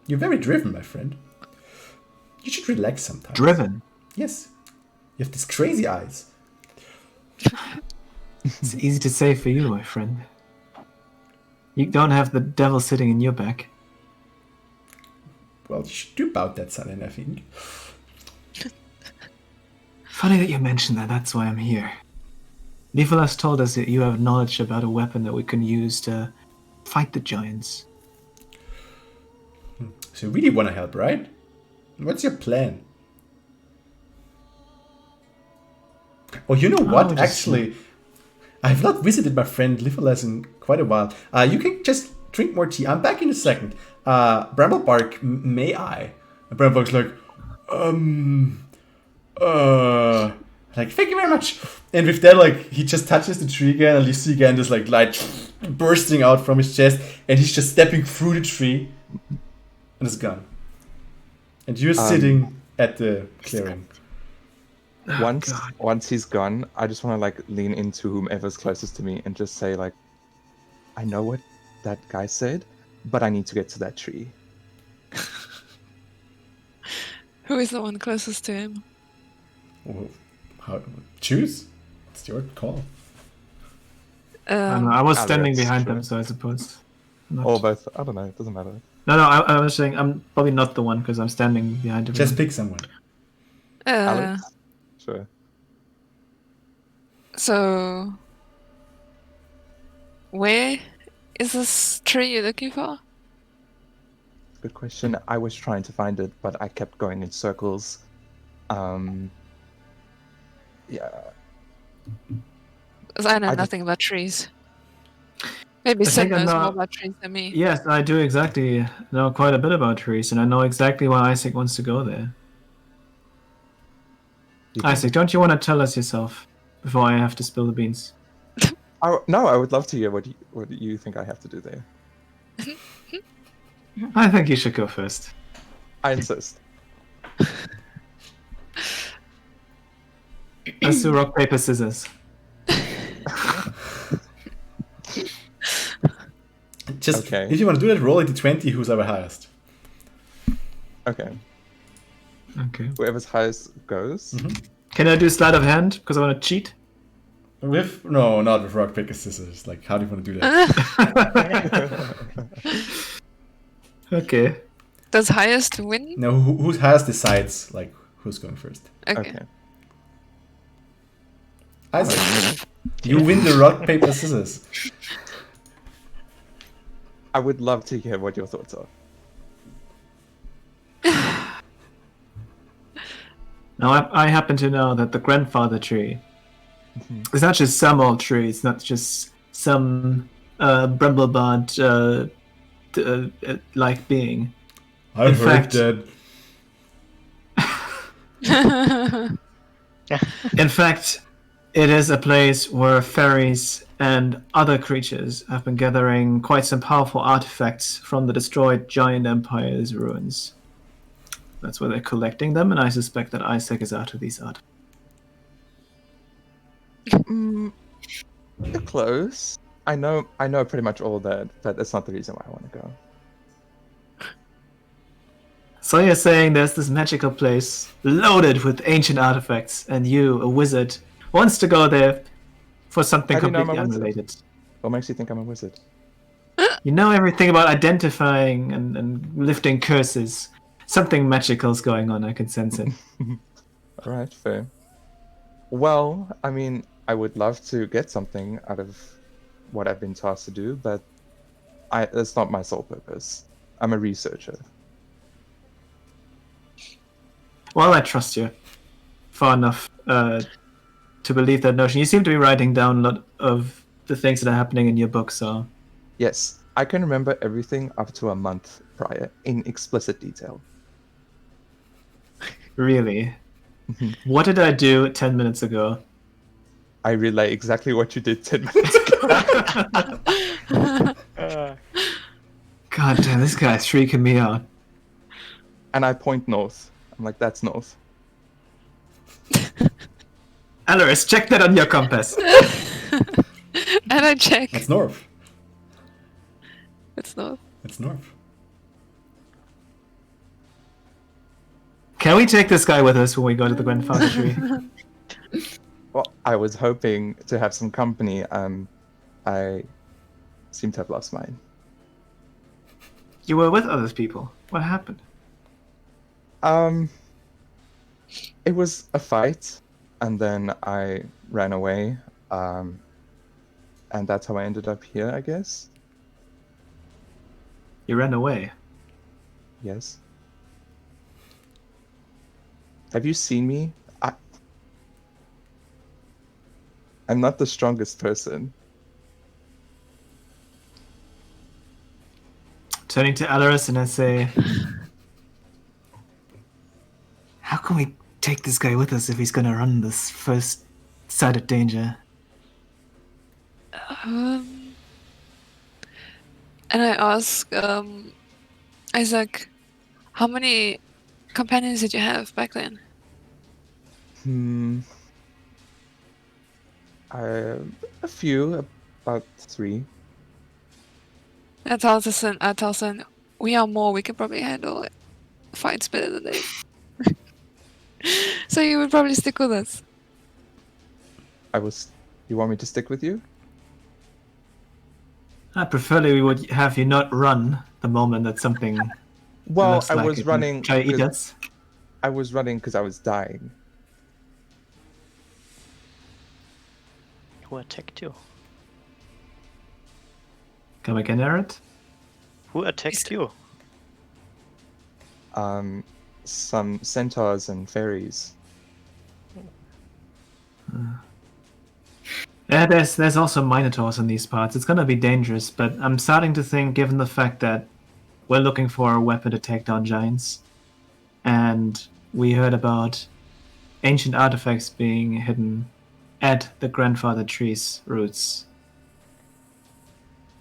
[SPEAKER 3] You're very driven, my friend. You should relax sometimes.
[SPEAKER 5] Driven?
[SPEAKER 3] Yes. You have these crazy eyes.
[SPEAKER 5] It's easy to say for you, my friend. You don't have the devil sitting in your back.
[SPEAKER 3] Well, you should do about that, Salin, I think.
[SPEAKER 5] Funny that you mentioned that, that's why I'm here. Leaferless told us that you have knowledge about a weapon that we can use to fight the giants.
[SPEAKER 3] So you really want to help, right? What's your plan? Oh, you know what?
[SPEAKER 5] just-
[SPEAKER 3] Actually, I have not visited my friend Liverless in quite a while. You can just drink more tea. I'm back in a second. Bramblebark, may I? And Bramblebark's like, like, thank you very much. And with that, like, he just touches the tree again, and you see again this, like, light bursting out from his chest, and he's just stepping through the tree, and it's gone. And you're sitting at the clearing.
[SPEAKER 6] Once he's gone, I just want to like lean into whomever's closest to me and just say like, I know what that guy said, but I need to get to that tree.
[SPEAKER 1] Who is the one closest to him?
[SPEAKER 3] Well, choose. It's your call.
[SPEAKER 5] I don't know, I was
[SPEAKER 6] Alex,
[SPEAKER 5] standing behind
[SPEAKER 6] sure.
[SPEAKER 5] them, so I suppose.
[SPEAKER 6] Or both. I don't know. It doesn't matter.
[SPEAKER 5] No, I was saying I'm probably not the one because I'm standing behind him.
[SPEAKER 3] Just pick someone.
[SPEAKER 6] Alex? Sure.
[SPEAKER 1] So, where is this tree you're looking for?
[SPEAKER 6] Good question. I was trying to find it, but I kept going in circles. Yeah.
[SPEAKER 1] Because I know
[SPEAKER 6] I just-
[SPEAKER 1] nothing about trees. Maybe
[SPEAKER 5] I
[SPEAKER 1] Sid
[SPEAKER 5] think I
[SPEAKER 1] knows
[SPEAKER 5] know-
[SPEAKER 1] more about trees than me.
[SPEAKER 5] Yes, I do exactly know quite a bit about trees, and I know exactly why Isaac wants to go there.
[SPEAKER 6] You think-
[SPEAKER 5] Isaac, don't you want to tell us yourself before I have to spill the beans?
[SPEAKER 6] No, I would love to hear what you think I have to do there.
[SPEAKER 5] I think you should go first.
[SPEAKER 6] I insist.
[SPEAKER 5] Let's do rock, paper, scissors.
[SPEAKER 3] Just
[SPEAKER 6] Okay.
[SPEAKER 3] if you want to do that, roll a d20. Who's our highest?
[SPEAKER 6] Okay.
[SPEAKER 5] Okay.
[SPEAKER 6] Whoever's highest goes.
[SPEAKER 5] Can I do sleight of hand because I want to cheat?
[SPEAKER 3] With no, not with rock paper scissors. Like, how do you want to do that?
[SPEAKER 5] Okay.
[SPEAKER 1] Does highest win?
[SPEAKER 3] No, who's highest decides like who's going first.
[SPEAKER 1] Okay.
[SPEAKER 6] Okay.
[SPEAKER 3] Isaac, you win the rock paper scissors.
[SPEAKER 6] I would love to hear what your thoughts are.
[SPEAKER 5] Now, I happen to know that the grandfather tree is not just some old tree. It's not just some brumblebud like being.
[SPEAKER 3] I
[SPEAKER 5] In
[SPEAKER 3] heard
[SPEAKER 5] fact-
[SPEAKER 3] that.
[SPEAKER 5] In fact, it is a place where fairies and other creatures have been gathering quite some powerful artifacts from the destroyed giant empire's ruins. That's where they're collecting them, and I suspect that Isaac is out of these artifacts.
[SPEAKER 6] You're close. I know pretty much all that, but that's not the reason why I want to go.
[SPEAKER 5] So you're saying there's this magical place loaded with ancient artifacts, and you, a wizard, wants to go there for something
[SPEAKER 6] How do you know I'm
[SPEAKER 5] completely
[SPEAKER 6] a wizard?
[SPEAKER 5] unrelated.
[SPEAKER 6] What makes you think I'm a wizard?
[SPEAKER 5] You know everything about identifying and lifting curses. Something magical's going on, I can sense it.
[SPEAKER 6] Alright, fair. Well, I mean, I would love to get something out of what I've been tasked to do, but that's not my sole purpose. I'm a researcher.
[SPEAKER 5] Well, I trust you far enough to believe that notion. You seem to be writing down a lot of the things that are happening in your book, so...
[SPEAKER 6] Yes, I can remember everything up to a month prior in explicit detail.
[SPEAKER 5] Really? What did I do 10 minutes ago?
[SPEAKER 6] I relay exactly what you did 10 minutes ago.
[SPEAKER 5] God damn, this guy's freaking me out.
[SPEAKER 6] And I point north. I'm like, that's north.
[SPEAKER 5] Alaris, check that on your compass.
[SPEAKER 1] And I check.
[SPEAKER 3] That's north.
[SPEAKER 1] It's not.
[SPEAKER 3] It's north.
[SPEAKER 5] Can we take this guy with us when we go to the grandfather tree?
[SPEAKER 6] Well, I was hoping to have some company. I seem to have lost mine.
[SPEAKER 5] You were with other people. What happened?
[SPEAKER 6] It was a fight, and then I ran away, and that's how I ended up here, I guess.
[SPEAKER 5] You ran away.
[SPEAKER 6] Yes. Have you seen me? I'm not the strongest person.
[SPEAKER 5] Turning to Alaris and I say, how can we take this guy with us if he's gonna run this first sight of danger?
[SPEAKER 1] And I ask Isaac, how many companions did you have back then?
[SPEAKER 6] A few, about 3.
[SPEAKER 1] I tell Sin, we are more, we can probably handle it. Fights better than they. So you would probably stick with us.
[SPEAKER 6] You want me to stick with you?
[SPEAKER 5] Preferably we would have you not run the moment that something
[SPEAKER 6] Well,
[SPEAKER 5] looks
[SPEAKER 6] I
[SPEAKER 5] like
[SPEAKER 6] was
[SPEAKER 5] it
[SPEAKER 6] running.
[SPEAKER 5] and try to eat
[SPEAKER 6] 'cause-
[SPEAKER 5] us.
[SPEAKER 6] I was running because I was dying.
[SPEAKER 4] Who attacked you?
[SPEAKER 5] Come again, Eret?
[SPEAKER 4] Who attacked you?
[SPEAKER 6] Some centaurs and fairies.
[SPEAKER 5] Yeah, there's also minotaurs in these parts. It's gonna be dangerous, but I'm starting to think, given the fact that we're looking for a weapon to take down giants, and we heard about ancient artifacts being hidden at the grandfather tree's roots.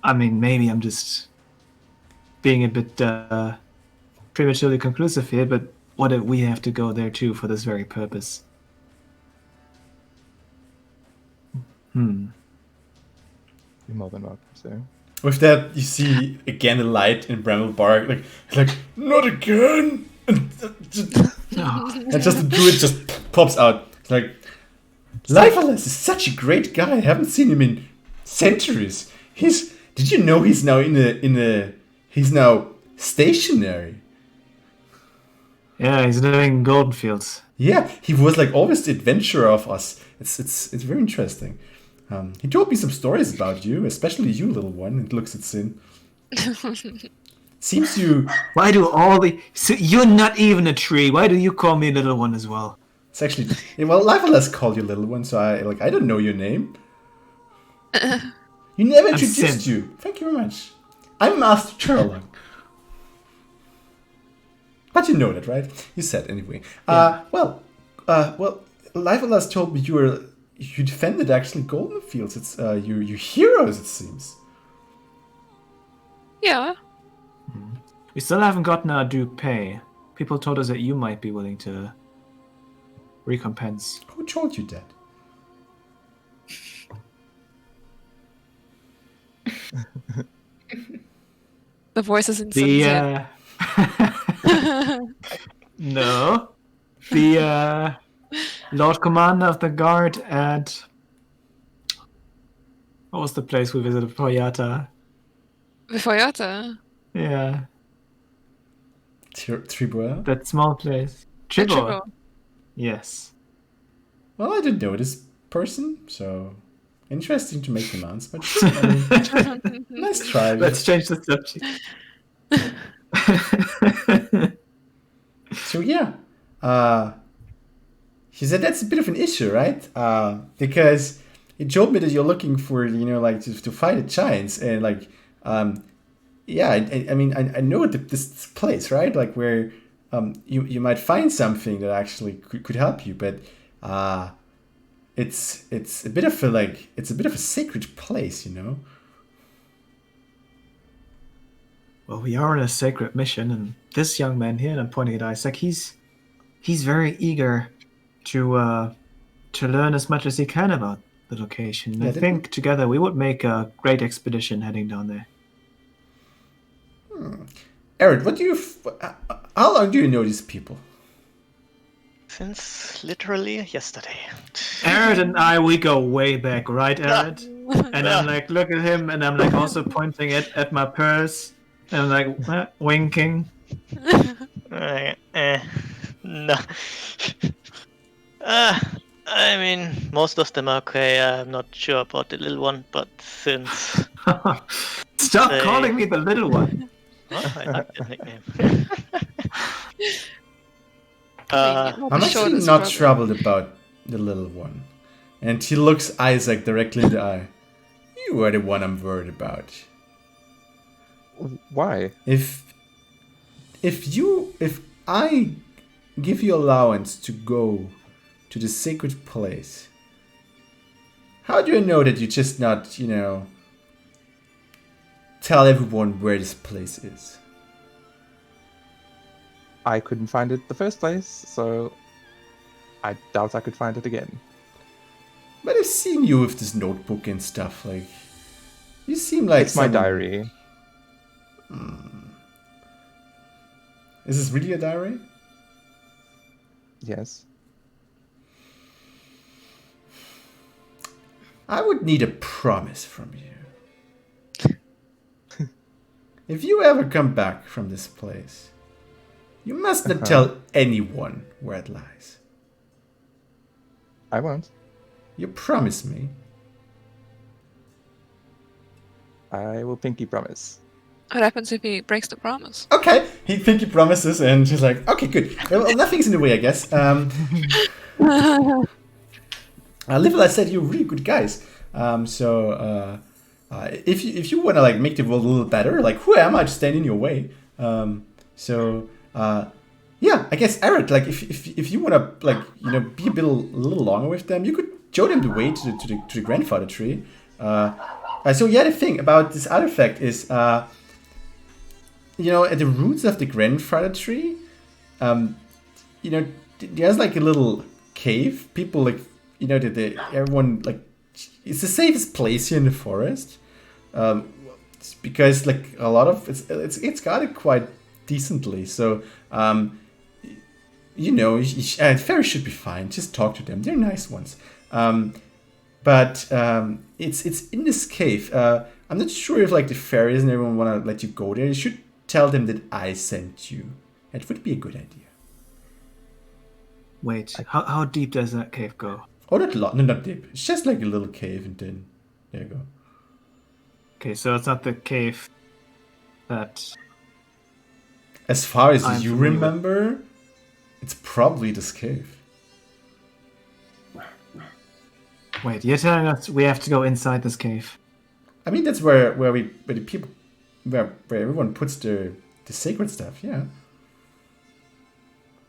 [SPEAKER 5] I mean, maybe I'm just being a bit prematurely conclusive here, but what if we have to go there too for this very purpose?
[SPEAKER 6] You're more than welcome, sir.
[SPEAKER 3] With that, you see again the light in Bramble Bark, like not again, and just the druid just pops out. It's like, Lifeless is such a great guy. I haven't seen him in centuries. Did you know he's now he's now stationary?
[SPEAKER 5] Yeah, he's doing golden fields.
[SPEAKER 3] Yeah, he was like always the adventurer of us. It's very interesting. He told me some stories about you, especially you, little one. It looks at Sin. Seems you.
[SPEAKER 5] Why do all the... So you're not even a tree. Why do you call me little one as well?
[SPEAKER 3] It's actually well, Lifeless called you little one, so I don't know your name. You never introduced
[SPEAKER 5] Sin.
[SPEAKER 3] you. Thank you very much. I'm Master Churlong. But you know that, right? You said anyway.
[SPEAKER 5] Yeah.
[SPEAKER 3] Well, Lifeless told me you defended actually Golden Fields. It's you heroes, it seems.
[SPEAKER 1] Yeah.
[SPEAKER 5] We still haven't gotten our due pay. People told us that you might be willing to recompense.
[SPEAKER 3] Who told you that?
[SPEAKER 1] The voices in
[SPEAKER 5] The
[SPEAKER 1] Sunset.
[SPEAKER 5] no, the Lord Commander of the Guard at what was the place we visited? Poyata.
[SPEAKER 1] Before Yata.
[SPEAKER 5] Yeah,
[SPEAKER 3] Tribua?
[SPEAKER 5] that small place.
[SPEAKER 1] Triple.
[SPEAKER 5] Triple. Yes.
[SPEAKER 3] Well, I didn't know this person, so interesting to make demands, but I mean, nice try.
[SPEAKER 5] Let's change the subject.
[SPEAKER 3] So yeah, he said that's a bit of an issue, right? Because he told me that you're looking for, like to fight the giants, and like, yeah, I mean, I know this place, right? Like where you might find something that actually could help you, but it's a bit of a sacred place,
[SPEAKER 5] Well, we are on a sacred mission, and this young man here, and I'm pointing at Isaac, he's very eager to learn as much as he can about the location. And
[SPEAKER 3] Yeah,
[SPEAKER 5] I
[SPEAKER 3] didn't-
[SPEAKER 5] think together we would make a great expedition heading down there.
[SPEAKER 3] Eric, how long do you know these people?
[SPEAKER 4] Since literally yesterday.
[SPEAKER 5] Arid and I, we go way back, right, Arid? And I'm like, look at him, and I'm like also pointing at my purse, and I'm like winking.
[SPEAKER 4] No. I mean, most of them are okay. I'm not sure about the little one, but since
[SPEAKER 5] Stop
[SPEAKER 4] Say-
[SPEAKER 5] calling me the little one.
[SPEAKER 4] I like that nickname.
[SPEAKER 3] I'm actually not troubled about the little one. And he looks Isaac directly in the eye. You are the one I'm worried about.
[SPEAKER 6] Why?
[SPEAKER 3] If I give you allowance to go to the sacred place, how do you know that you just not, tell everyone where this place is?
[SPEAKER 6] I couldn't find it the first place, so I doubt I could find it again.
[SPEAKER 3] But I've seen you with this notebook and stuff, like, you seem like
[SPEAKER 6] It's my
[SPEAKER 3] someone-
[SPEAKER 6] diary.
[SPEAKER 3] Is this really a diary?
[SPEAKER 6] Yes.
[SPEAKER 3] I would need a promise from you. if you ever come back from this place, you must not tell anyone where it lies.
[SPEAKER 6] I won't.
[SPEAKER 3] You promise me?
[SPEAKER 6] I will pinky promise.
[SPEAKER 1] What happens if he breaks the promise?
[SPEAKER 3] Okay, he pinky promises, and she's like, okay, good. Well, nothing's in the way, I guess. Liv, I said you're really good guys. If you want to like make the world a little better, like who am I to stand in your way? Yeah, I guess Eric, like if you want to like be a little longer with them, you could show them the way to the grandfather tree. So yeah, the thing about this artifact is, at the roots of the grandfather tree, there's like a little cave. People like everyone like it's the safest place here in the forest, because like a lot of it's got it quite decently. So fairies should be fine. Just talk to them; they're nice ones. But it's in this cave. I'm not sure if like the fairies and everyone want to let you go there. You should tell them that I sent you. It would be a good idea.
[SPEAKER 5] Wait, how deep does that cave go?
[SPEAKER 3] Oh, not deep. It's just like a little cave, and then there you go.
[SPEAKER 5] Okay, so it's not the cave that...
[SPEAKER 3] As far as
[SPEAKER 5] I'm
[SPEAKER 3] you
[SPEAKER 5] familiar with.
[SPEAKER 3] remember, it's probably this cave.
[SPEAKER 5] Wait, you're telling us we have to go inside this cave?
[SPEAKER 3] I mean, that's where the people, where everyone puts the sacred stuff. Yeah.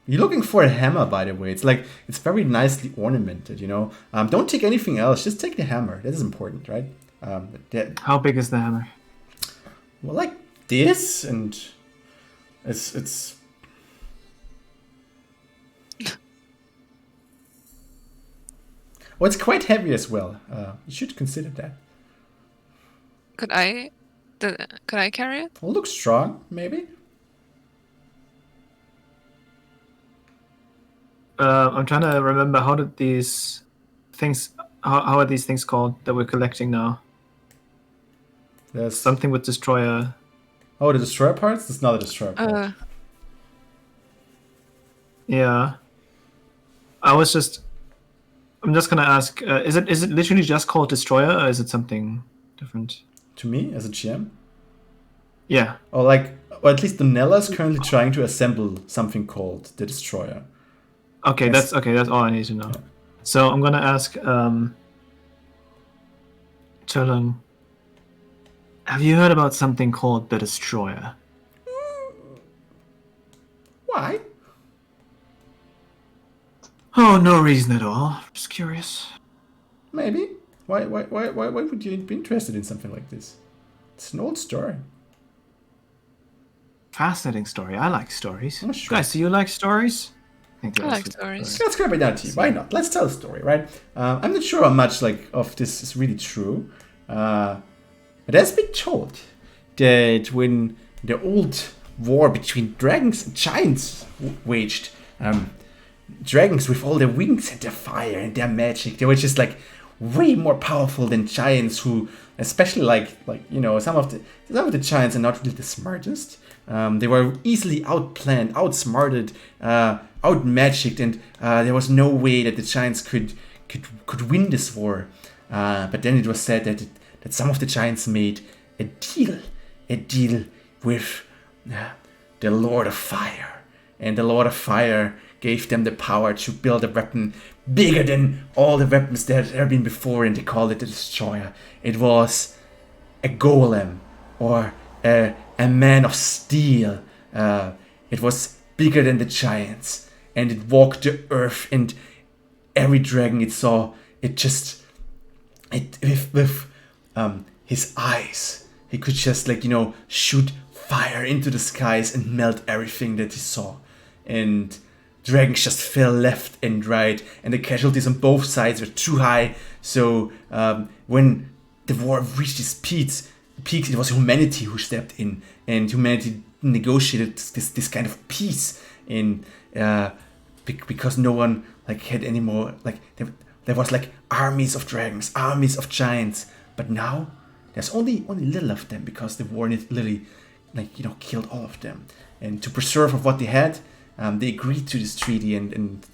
[SPEAKER 3] You're looking for a hammer, by the way. It's very nicely ornamented. Don't take anything else. Just take the hammer. That is important, right?
[SPEAKER 5] How big is the hammer?
[SPEAKER 3] Well, like this, and it's. Well, it's quite heavy as well. You should consider that.
[SPEAKER 1] Could I carry it?
[SPEAKER 3] Well, looks strong, maybe.
[SPEAKER 5] I'm trying to remember how did these things... How are these things called that we're collecting now?
[SPEAKER 3] There's
[SPEAKER 5] Something with destroyer.
[SPEAKER 3] Oh, the destroyer parts? It's not a destroyer part.
[SPEAKER 5] Yeah. I'm just gonna ask, is it literally just called destroyer, or is it something different?
[SPEAKER 3] To me, as a GM?
[SPEAKER 5] Yeah.
[SPEAKER 3] Or at least Donella's currently trying to assemble something called the destroyer.
[SPEAKER 5] Okay,
[SPEAKER 3] Yes.
[SPEAKER 5] that's all I need to know. So I'm gonna ask Turlung, have you heard about something called the destroyer?
[SPEAKER 3] Why?
[SPEAKER 5] Oh, no reason at all. Just curious.
[SPEAKER 3] Maybe. Why would you be interested in something like this? It's an old story.
[SPEAKER 5] Fascinating story. I like stories.
[SPEAKER 3] Oh, sure.
[SPEAKER 5] Guys, do you like stories? think
[SPEAKER 1] I
[SPEAKER 5] that's
[SPEAKER 1] like
[SPEAKER 5] the-
[SPEAKER 1] stories.
[SPEAKER 3] Let's grab it down to you. Why not? Let's tell a story, right? I'm not sure how much of this is really true. It has been told that when the old war between dragons and giants waged, dragons with all their wings and their fire and their magic, they were just way more powerful than giants who, especially some of the giants are not really the smartest. They were easily outplanned, outsmarted, outmagicked, and there was no way that the giants could win this war. But then it was said that some of the giants made a deal with the Lord of Fire, and the Lord of Fire gave them the power to build a weapon bigger than all the weapons that had ever been before, and they called it the Destroyer. It was a golem, or a man of steel. It was bigger than the giants, and it walked the earth, and every dragon it saw, with his eyes, he could just shoot fire into the skies and melt everything that he saw. And dragons just fell left and right, and the casualties on both sides were too high. So when the war reached its peaks, it was humanity who stepped in, and humanity negotiated this kind of peace. And because no one had any more, there was armies of dragons, armies of giants, but now there's only little of them, because the war literally killed all of them. And to preserve of what they had, they agreed to this treaty, and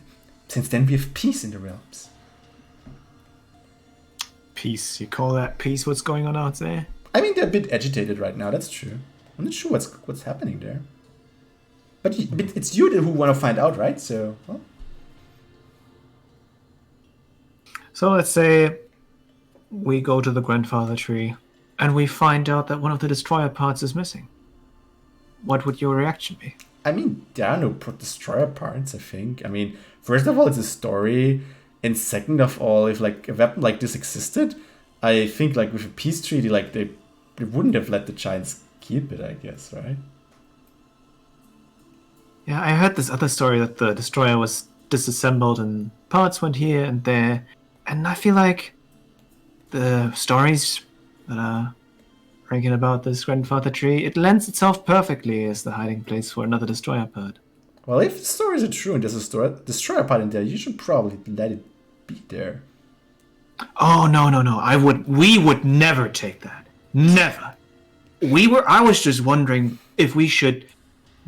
[SPEAKER 3] since then we have peace in the realms.
[SPEAKER 5] Peace? You call that peace? What's going on out there?
[SPEAKER 3] I mean, they're a bit agitated right now, that's true. I'm not sure what's happening there. But it's you who want to find out, right? So, well.
[SPEAKER 5] So let's say we go to the grandfather tree and we find out that one of the destroyer parts is missing. What would your reaction be?
[SPEAKER 3] I mean, there are no destroyer parts, I think. I mean, first of all, it's a story. And second of all, if like a weapon like this existed, I think like with a peace treaty, like they wouldn't have let the giants keep it, I guess, right?
[SPEAKER 5] Yeah, I heard this other story that the destroyer was disassembled and parts went here and there. And I feel like the stories that are ranking about this grandfather tree, it lends itself perfectly as the hiding place for another destroyer part.
[SPEAKER 3] Well, if the stories are true and there's a destroyer part in there, you should probably let it be there.
[SPEAKER 5] Oh, no. We would never take that. Never. I was just wondering if we should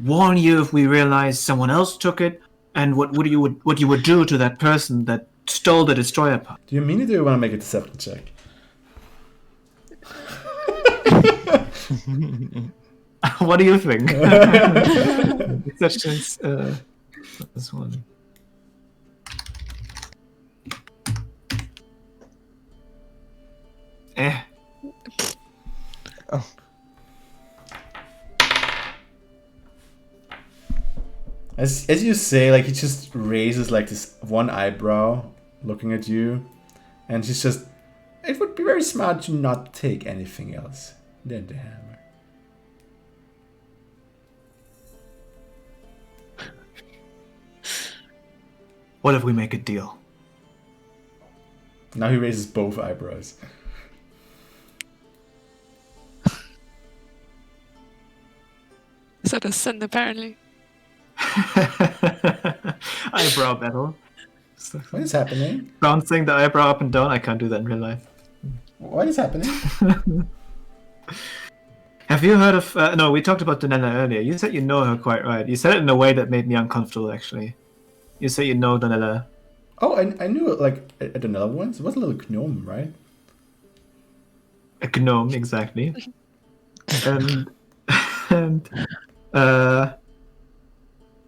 [SPEAKER 5] warn you if we realize someone else took it, and what you would do to that person that stole the destroyer part.
[SPEAKER 3] Do you mean it, or do you want to make a deception check?
[SPEAKER 5] What do you think? Such this one.
[SPEAKER 6] Oh.
[SPEAKER 3] As you say, like he just raises like this one eyebrow, looking at you, and she's just. It would be very smart to not take anything else than the hammer.
[SPEAKER 5] What if we make a deal?
[SPEAKER 3] Now he raises both eyebrows.
[SPEAKER 1] So does Sin, apparently.
[SPEAKER 5] Eyebrow battle.
[SPEAKER 3] What is happening?
[SPEAKER 5] Bouncing the eyebrow up and down. I can't do that in real life.
[SPEAKER 3] What is happening?
[SPEAKER 5] Have you heard of... no, we talked about Donella earlier. You said you know her quite right. You said it in a way that made me uncomfortable, actually. You said you know Donella.
[SPEAKER 3] Oh, I knew like a Donella once. It was a little gnome, right?
[SPEAKER 5] A gnome, exactly. and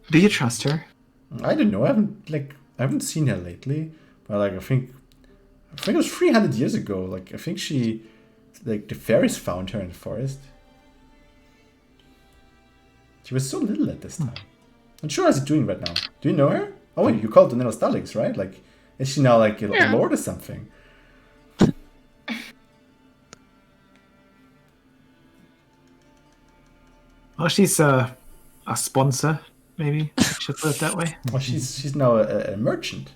[SPEAKER 5] do you trust her?
[SPEAKER 3] I don't know. I haven't seen her lately. But like I think it was 300 years ago. Like I think the fairies found her in the forest. She was so little at this time. I'm sure how's it doing right now. Do you know her? Oh wait, you called Donella Stallings, right? Like, is she now like a lord or something?
[SPEAKER 5] Well, she's a sponsor, maybe. Should put it that way.
[SPEAKER 3] Well, she's now a merchant.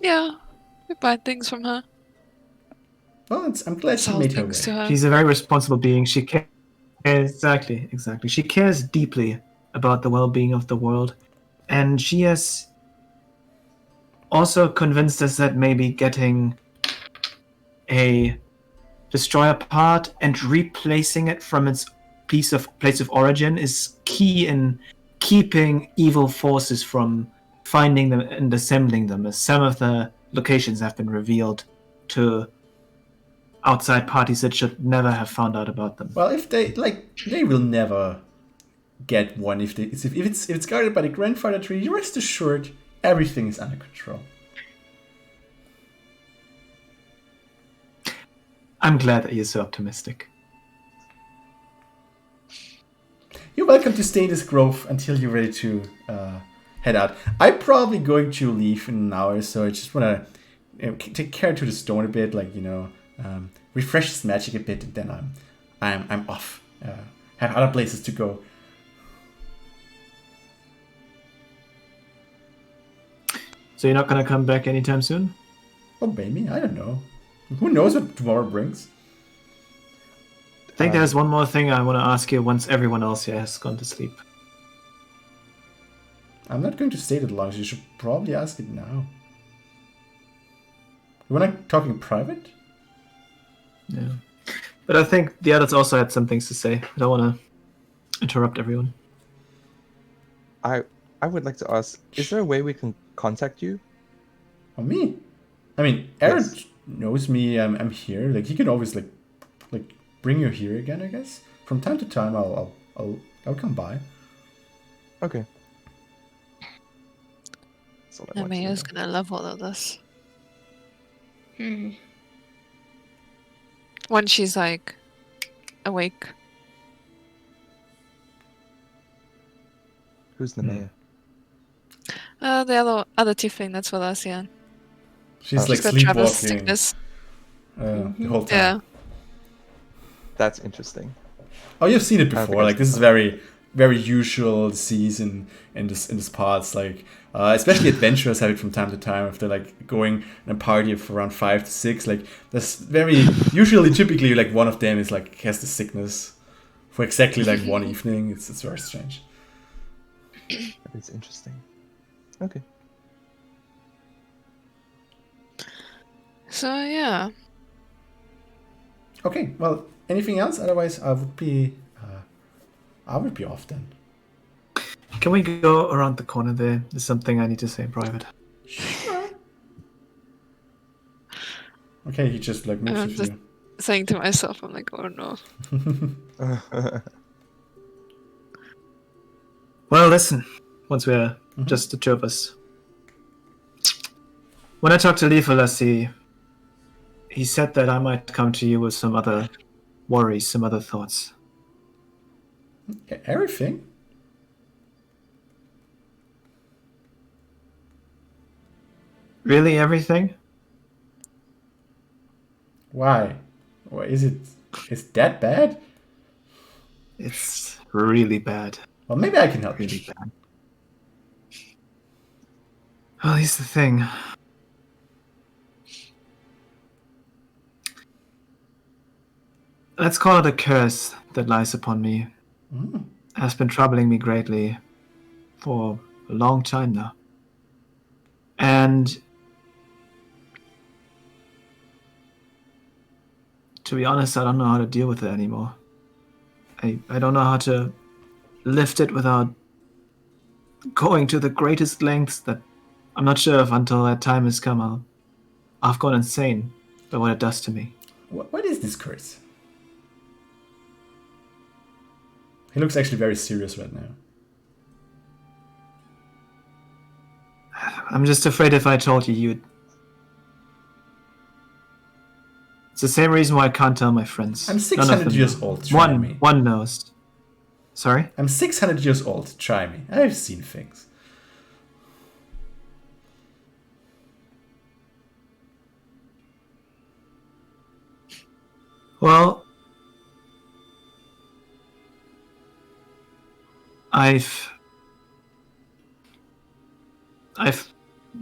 [SPEAKER 1] Yeah, we buy things from her.
[SPEAKER 3] Well, I'm glad she
[SPEAKER 1] Sell
[SPEAKER 3] made her
[SPEAKER 1] things
[SPEAKER 3] way.
[SPEAKER 1] to her.
[SPEAKER 5] She's a very responsible being. She cares. Exactly. She cares deeply about the well-being of the world. And she has also convinced us that maybe getting a destroyer part and replacing it from its place of origin is key in keeping evil forces from finding them and assembling them, as some of the locations have been revealed to outside parties that should never have found out about them.
[SPEAKER 3] Well, if they will never get one if it's guarded by the grandfather tree. Rest assured, everything is under control.
[SPEAKER 5] I'm glad that you're so optimistic.
[SPEAKER 3] You're welcome to stay in this grove until you're ready to head out. I'm probably going to leave in an hour, so I just want to take care to the stone a bit, refresh his magic a bit, and then I'm off. Have other places to go.
[SPEAKER 5] So you're not gonna come back anytime soon?
[SPEAKER 3] Well, maybe, I don't know. Who knows what tomorrow brings?
[SPEAKER 5] I think there's one more thing I want to ask you once everyone else here has gone to sleep.
[SPEAKER 3] I'm not going to stay that long, so you should probably ask it now. You want to talk in private?
[SPEAKER 5] Yeah. But I think the others also had some things to say. I don't want to interrupt everyone.
[SPEAKER 6] I would like to ask, is there a way we can contact you?
[SPEAKER 3] Or me? I mean, Aaron
[SPEAKER 6] Yes.
[SPEAKER 3] knows me. I'm here. Like he can always like bring you here again. I guess from time to time I'll come by.
[SPEAKER 6] Okay. That's all I want to
[SPEAKER 1] Amaya's
[SPEAKER 6] know.
[SPEAKER 1] gonna love all of this.
[SPEAKER 2] Hmm.
[SPEAKER 1] When she's like awake.
[SPEAKER 6] Who's the mayor?
[SPEAKER 1] The other tiefling that's with us, yeah.
[SPEAKER 3] She's
[SPEAKER 6] Oh.
[SPEAKER 3] like
[SPEAKER 1] She's got Travis
[SPEAKER 3] sleepwalking
[SPEAKER 1] sickness.
[SPEAKER 3] the whole
[SPEAKER 1] Yeah.
[SPEAKER 3] time.
[SPEAKER 6] That's interesting.
[SPEAKER 3] Oh, you've seen it
[SPEAKER 6] I don't think
[SPEAKER 3] before.
[SPEAKER 6] I've
[SPEAKER 3] Like this
[SPEAKER 6] seen
[SPEAKER 3] is very usual season in this parts. Like especially adventurers have it from time to time if they're like going in a party of around 5 to 6. Like there's very usually typically like one of them is like has the sickness for exactly like one evening. It's very strange.
[SPEAKER 6] That is interesting. Okay.
[SPEAKER 1] So yeah.
[SPEAKER 3] Okay, well, anything else? Otherwise, I would be off then.
[SPEAKER 5] Can we go around the corner there? There's something I need to say in private.
[SPEAKER 3] Sure. Okay, he just like moves
[SPEAKER 1] I'm
[SPEAKER 3] with
[SPEAKER 1] just
[SPEAKER 3] you.
[SPEAKER 1] saying to myself, I'm like, oh no.
[SPEAKER 5] Well, listen. Once we're just the two of us. When I talked to Leofolas, he said that I might come to you with some other worries, some other thoughts.
[SPEAKER 3] Everything?
[SPEAKER 5] Really, everything?
[SPEAKER 3] Why? Why is it? Is that bad?
[SPEAKER 5] It's really bad.
[SPEAKER 3] Well, maybe I can help you.
[SPEAKER 5] Really bad. Well, here's the thing. Let's call it a curse that lies upon me. Has been troubling me greatly for a long time now. And to be honest, I don't know how to deal with it anymore. I don't know how to lift it without going to the greatest lengths that I'm not sure if until that time has come I've gone insane by what it does to me.
[SPEAKER 3] What is this curse? He looks actually very serious right now.
[SPEAKER 5] I'm just afraid if I told you, you'd... It's the same reason why I can't tell my friends.
[SPEAKER 3] I'm
[SPEAKER 5] None of
[SPEAKER 3] 600
[SPEAKER 5] them
[SPEAKER 3] years
[SPEAKER 5] know.
[SPEAKER 3] old. Try me.
[SPEAKER 5] One knows. Sorry?
[SPEAKER 3] I'm 600 years old. Try me. I've seen things.
[SPEAKER 5] Well, I've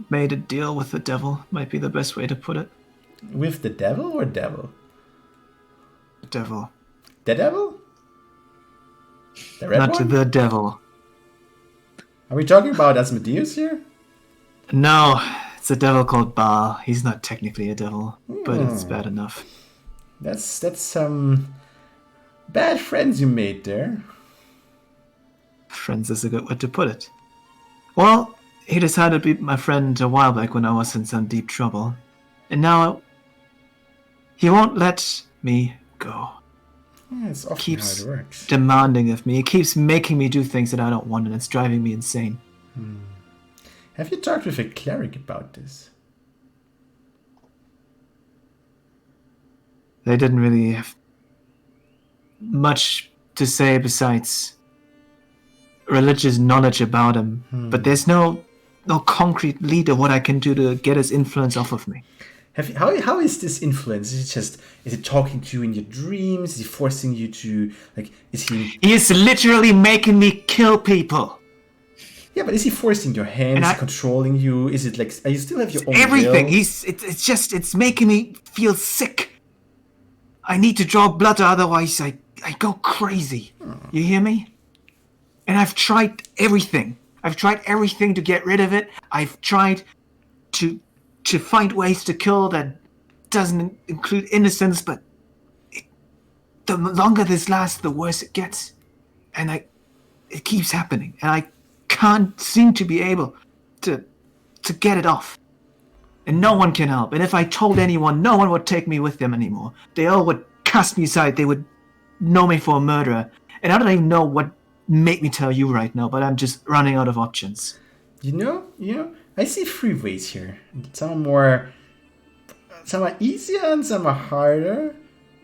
[SPEAKER 5] made a deal with the devil, might be the best way to put it.
[SPEAKER 3] With the devil or devil?
[SPEAKER 5] The devil.
[SPEAKER 3] The devil? The red
[SPEAKER 5] Not
[SPEAKER 3] one?
[SPEAKER 5] the devil.
[SPEAKER 3] Are we talking about Asmodeus here?
[SPEAKER 5] No, it's a devil called Baal. He's not technically a devil, but it's bad enough.
[SPEAKER 3] That's some bad friends you made there.
[SPEAKER 5] Friends is a good way to put it. Well, he decided to be my friend a while back when I was in some deep trouble. And now he won't let me go.
[SPEAKER 3] Yeah, it's often
[SPEAKER 5] Keeps
[SPEAKER 3] how it works.
[SPEAKER 5] demanding of me. He keeps making me do things that I don't want, and it's driving me insane.
[SPEAKER 3] Have you talked with a cleric about this?
[SPEAKER 5] They didn't really have much to say besides religious knowledge about him. But there's no concrete lead of what I can do to get his influence off of me.
[SPEAKER 3] How is this influence? Is it talking to you in your dreams? Is he forcing you to is he?
[SPEAKER 5] He is literally making me kill people.
[SPEAKER 3] Yeah, but is he forcing your hands, controlling you? Is it you still have your own
[SPEAKER 5] everything?
[SPEAKER 3] will?
[SPEAKER 5] It's making me feel sick. I need to draw blood, otherwise I go crazy. You hear me? And I've tried everything. I've tried everything to get rid of it. I've tried to find ways to kill that doesn't include innocence, but the longer this lasts, the worse it gets. And it keeps happening. And I can't seem to be able to get it off. And no one can help. And if I told anyone, no one would take me with them anymore. They all would cast me aside. They would know me for a murderer. And I don't even know what made me tell you right now, but I'm just running out of options.
[SPEAKER 3] You know, I see 3 ways here. Some are easier and some are harder,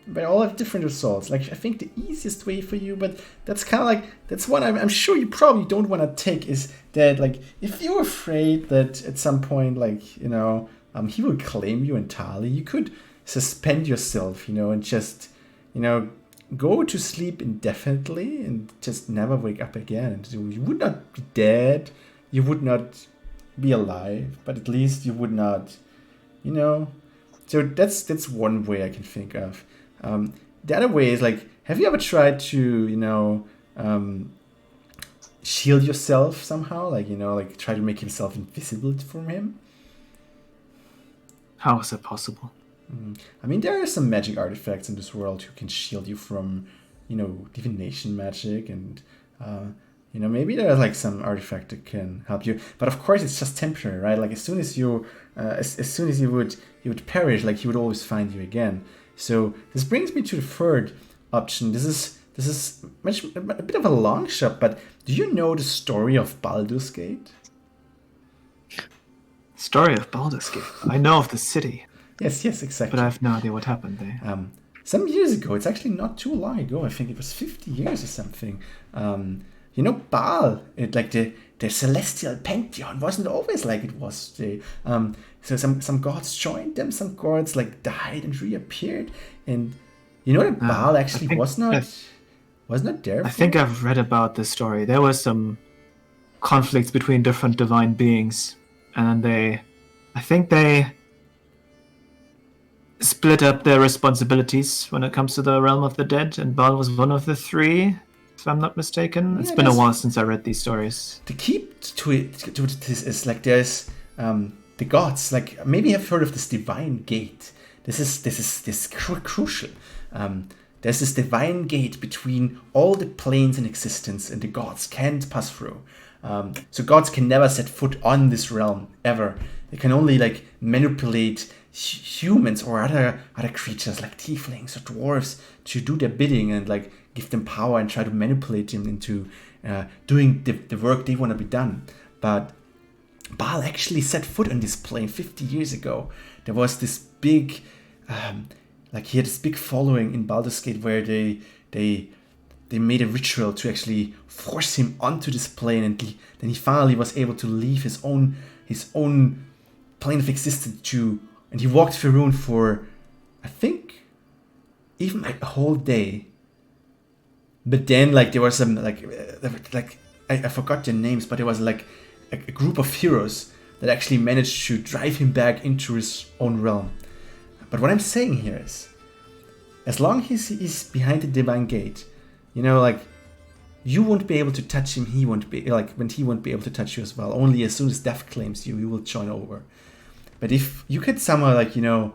[SPEAKER 3] but all have different results. Like, I think the easiest way for you, but that's kind of like, that's one I'm sure you probably don't want to take, is that, like, if you're afraid that at some point, like, you know, he will claim you entirely, you could suspend yourself, you know, and just, you know, go to sleep indefinitely and just never wake up again. And so you would not be dead, you would not be alive, but at least you would not, you know. So that's one way I can think of. The other way is, like, have you ever tried to, you know, shield yourself somehow? Like, you know, like try to make yourself invisible from him?
[SPEAKER 5] How is that possible?
[SPEAKER 3] I mean, there are some magic artifacts in this world who can shield you from, you know, divination magic, and you know, maybe there's like some artifact that can help you. But of course, it's just temporary, right? Like, as soon as you, as soon as you would perish, like, he would always find you again. So this brings me to the third option. This is a bit of a long shot, but do you know the story of Baldur's Gate?
[SPEAKER 5] Story of Baldur's Gate. I know of the city.
[SPEAKER 3] Yes, exactly.
[SPEAKER 5] But I have no idea what happened there.
[SPEAKER 3] Some years ago, it's actually not too long ago, I think it was 50 years or something. You know, Baal, like the celestial pantheon wasn't always like it was today. So some gods joined them, some gods like died and reappeared, and you know that Baal actually was not there.
[SPEAKER 5] I think I've read about this story. There was some conflicts between different divine beings, and I think they split up their responsibilities when it comes to the realm of the dead, and Baal was one of the 3, if I'm not mistaken. It's been a while since I read these stories.
[SPEAKER 3] The key to this is, like, there's the gods, like, maybe you've heard of this divine gate. This is crucial. There's this divine gate between all the planes in existence, and the gods can't pass through. So gods can never set foot on this realm ever. They can only, like, manipulate humans or other creatures like tieflings or dwarves to do their bidding and, like, give them power and try to manipulate them into doing the work they want to be done. But Baal actually set foot on this plane 50 years ago. There was this big, like, he had this big following in Baldur's Gate where they made a ritual to actually force him onto this plane, and then he finally was able to leave his own plane of existence and he walked Faerun for, I think, even like a whole day. But then, like, there was some, like I forgot their names, but there was like a group of heroes that actually managed to drive him back into his own realm. But what I'm saying here is, as long as he's behind the divine gate, you know, like, you won't be able to touch him, he won't be able to touch you as well. Only as soon as death claims you, he will join over. But if you could somehow, like, you know,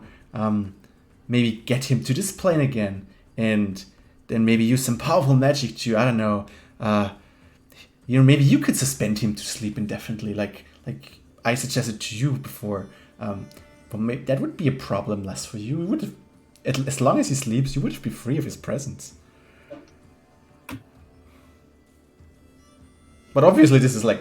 [SPEAKER 3] maybe get him to this plane again, and then maybe use some powerful magic to, I don't know, you know, maybe you could suspend him to sleep indefinitely, like I suggested to you before. But maybe that would be a problem less for you. You would, as long as he sleeps, you would be free of his presence. But obviously, this is like,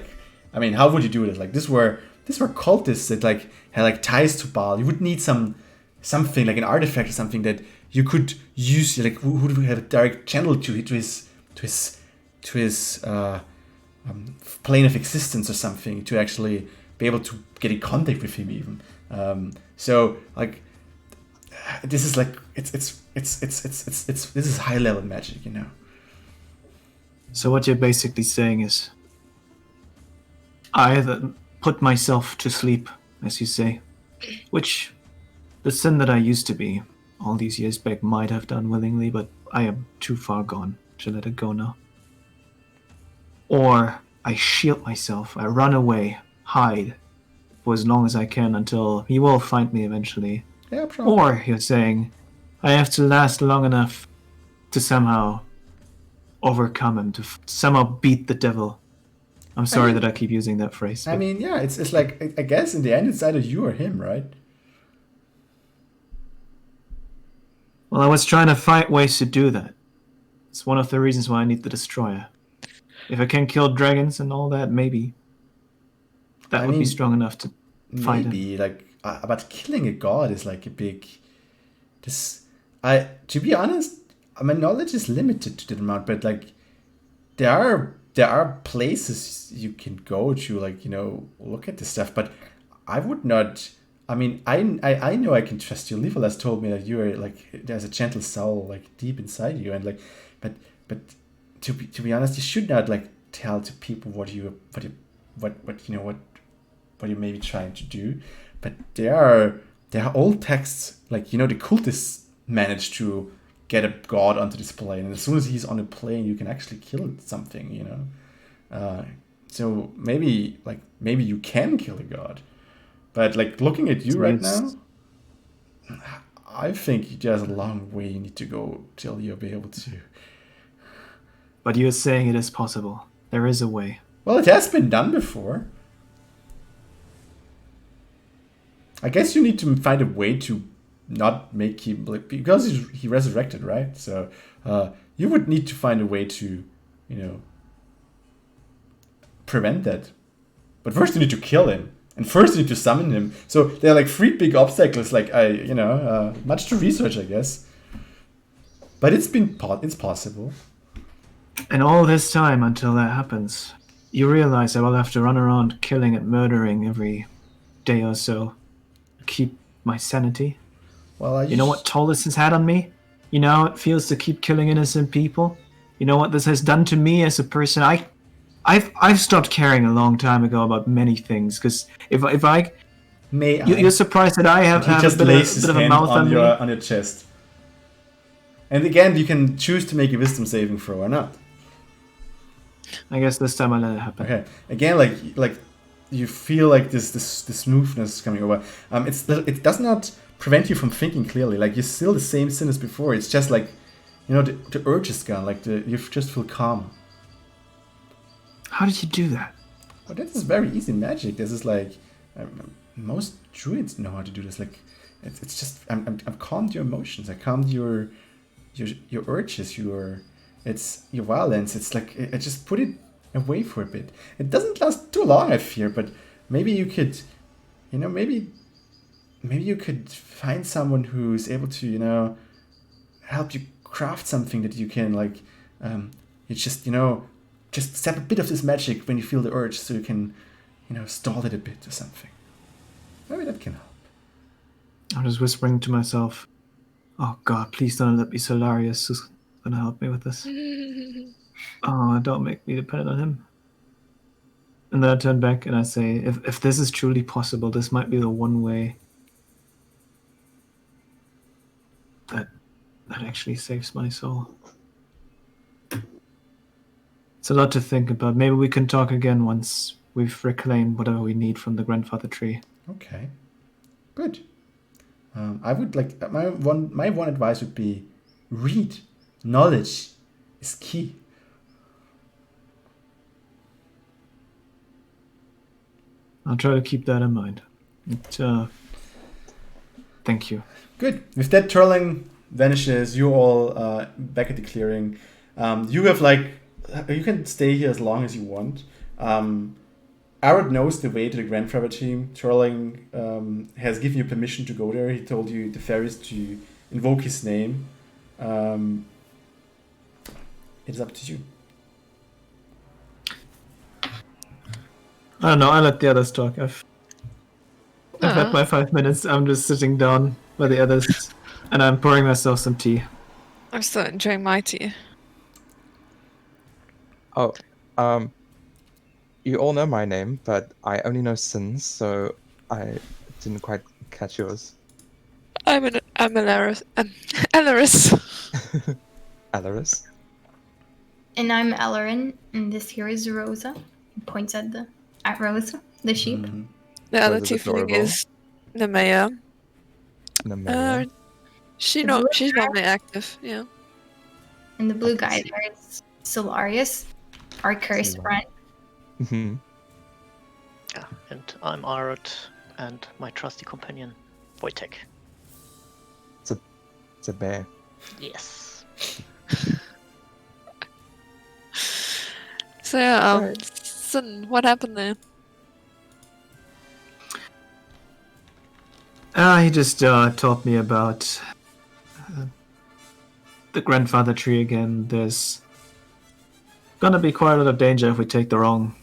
[SPEAKER 3] I mean, how would you do it? Like, these were cultists that, like, had, like, ties to Baal. You would need something like an artifact or something that you could use, like, who would have a direct channel to his plane of existence or something, to actually be able to get in contact with him even. So, like, this is like this is high level magic, you know.
[SPEAKER 5] So what you're basically saying is, I either put myself to sleep, as you say, which the sin that I used to be all these years back might have done willingly, but I am too far gone to let it go now. Or I shield myself, I run away, hide for as long as I can until he will find me eventually.
[SPEAKER 3] Yeah, probably.
[SPEAKER 5] Or you're saying, I have to last long enough to somehow overcome him, to somehow beat the devil. I'm sorry that I keep using that phrase.
[SPEAKER 3] I
[SPEAKER 5] But,
[SPEAKER 3] mean, yeah, it's like, I guess in the end it's either you or him, right?
[SPEAKER 5] well, I was trying to find ways to do that. It's one of the reasons why I need the destroyer. If I can kill dragons and all that, maybe that
[SPEAKER 3] I
[SPEAKER 5] would be
[SPEAKER 3] mean,
[SPEAKER 5] strong enough to fight him.
[SPEAKER 3] maybe like, but killing a god is like a big. To be honest, my knowledge is limited to the amount, but like, there are places you can go to, like, look at this stuff. But I would not. I mean, I know I can trust you. Leopold told me that you are like, there's a gentle soul like deep inside you, and like, but to be honest, you should not like tell to people what you may be trying to do. But there are old texts, like, the cultists managed to get a god onto this plane, and as soon as he's on a plane, you can actually kill something. So maybe you can kill a god, but like, looking at you right now, I think there's a long way you need to go till you'll be able to.
[SPEAKER 5] But you're saying it is possible. There is a way.
[SPEAKER 3] Well, it has been done before. I guess you need to find a way to not make him, like, because he resurrected, right? So you would need to find a way to, prevent that. But first you need to kill him, and first you need to summon him. So there are like 3 big obstacles. Like, much to research, I guess. But it's possible.
[SPEAKER 5] And all this time until that happens, you realize I will have to run around killing and murdering every day or so to keep my sanity.
[SPEAKER 3] Well,
[SPEAKER 5] you know what toll this has had on me? You know how it feels to keep killing innocent people? You know what this has done to me as a person? I've stopped caring a long time ago about many things, because if I you're surprised that I have
[SPEAKER 3] just
[SPEAKER 5] a
[SPEAKER 3] lays
[SPEAKER 5] bit of a
[SPEAKER 3] hand
[SPEAKER 5] mouth
[SPEAKER 3] on
[SPEAKER 5] on
[SPEAKER 3] your
[SPEAKER 5] me.
[SPEAKER 3] chest. And again, you can choose to make a wisdom saving throw or not.
[SPEAKER 5] I guess this time I let it happen.
[SPEAKER 3] Okay. Again, like you feel like this smoothness coming over. It does not prevent you from thinking clearly. Like, you're still the same sin as before. It's just like, the urge is gone. Like, you just feel calm.
[SPEAKER 5] How did you do that?
[SPEAKER 3] Well, this is very easy magic. This is like, most druids know how to do this. Like, it's just, I've calmed your emotions. I calmed your urges, your violence. It's like, I just put it away for a bit. It doesn't last too long, I fear, but maybe you could, maybe you could find someone who's able to, help you craft something that you can, like, you just set a bit of this magic when you feel the urge, so you can, stall it a bit or something. Maybe that can help.
[SPEAKER 5] I'm just whispering to myself, oh God, please don't let me Solarius who's gonna help me with this. Oh, don't make me dependent on him. And then I turn back and I say, if this is truly possible, this might be the one way that actually saves my soul. It's a lot to think about. Maybe we can talk again once we've reclaimed whatever we need from the grandfather tree.
[SPEAKER 3] Okay, good. I would like, my one advice would be, read. Knowledge is key.
[SPEAKER 5] I'll try to keep that in mind. Thank you.
[SPEAKER 3] Good. With that, Turling vanishes. You all back at the clearing. You have you can stay here as long as you want. Arad knows the way to the grandfather team. Turling has given you permission to go there. He told you the fairies to invoke his name. It's up to you.
[SPEAKER 5] I don't know. I let the others talk. I've had my 5 minutes. I'm just sitting down by the others, and I'm pouring myself some tea.
[SPEAKER 1] I'm still enjoying my tea.
[SPEAKER 6] Oh, you all know my name, but I only know Sin's, so I didn't quite catch yours.
[SPEAKER 1] I'm Alaris. Alaris.
[SPEAKER 6] Alaris.
[SPEAKER 2] And I'm Ellerin, and this here is Rosa. He points at Rosa, the sheep.
[SPEAKER 3] Mm-hmm.
[SPEAKER 1] The other
[SPEAKER 6] Rosa's
[SPEAKER 1] tiefling
[SPEAKER 6] adorable.
[SPEAKER 1] is Nemea.
[SPEAKER 6] Nemea.
[SPEAKER 1] She's normally active, yeah.
[SPEAKER 2] And the blue
[SPEAKER 6] I can
[SPEAKER 2] guy
[SPEAKER 6] see.
[SPEAKER 2] there is Solarius, our cursed
[SPEAKER 6] Solarius.
[SPEAKER 2] friend.
[SPEAKER 6] Hmm.
[SPEAKER 4] Yeah, and I'm Arad, and my trusty companion, Wojtek.
[SPEAKER 6] It's a bear.
[SPEAKER 4] Yes.
[SPEAKER 1] So yeah,
[SPEAKER 6] Alright.
[SPEAKER 1] Sin, what happened there?
[SPEAKER 5] He just taught me about the grandfather tree again. There's gonna be quite a lot of danger if we take the wrong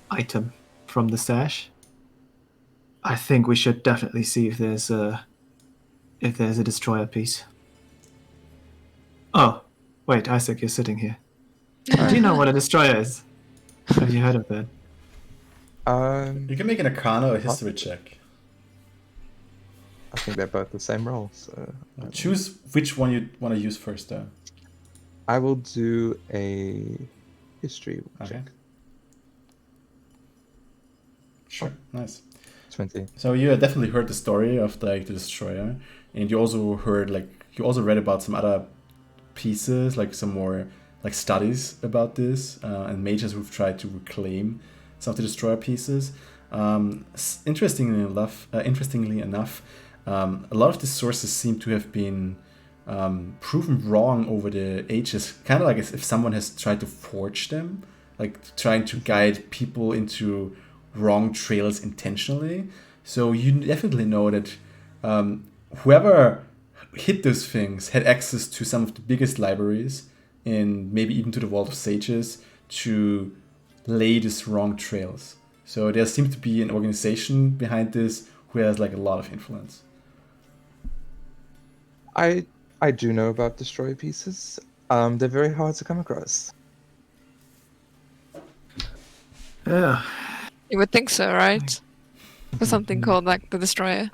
[SPEAKER 5] item from the stash. I think we should definitely see if there's a destroyer piece. Oh, wait, Isaac, you're sitting here. Do you know what a destroyer is? Have you heard of that?
[SPEAKER 3] You can make an Arcana or
[SPEAKER 6] What?
[SPEAKER 3] History check.
[SPEAKER 6] I think they're both the same roll, so
[SPEAKER 3] Choose which one you want to use first, though.
[SPEAKER 6] I will do a history
[SPEAKER 3] Okay.
[SPEAKER 6] check.
[SPEAKER 3] Sure, nice.
[SPEAKER 6] 20.
[SPEAKER 3] So you definitely heard the story of the destroyer, and you also heard you also read about some other pieces, like some more studies about this, and mages who've tried to reclaim some of the destroyer pieces. Interestingly enough, a lot of these sources seem to have been proven wrong over the ages, kind of like as if someone has tried to forge them, like trying to guide people into wrong trails intentionally. So you definitely know that whoever hid those things had access to some of the biggest libraries and maybe even to the Vault of Sages to lay these wrong trails. So there seems to be an organization behind this who has a lot of influence.
[SPEAKER 6] I do know about destroyer pieces. They're very hard to come across.
[SPEAKER 5] Yeah.
[SPEAKER 1] You would think so, right? For something called the Destroyer.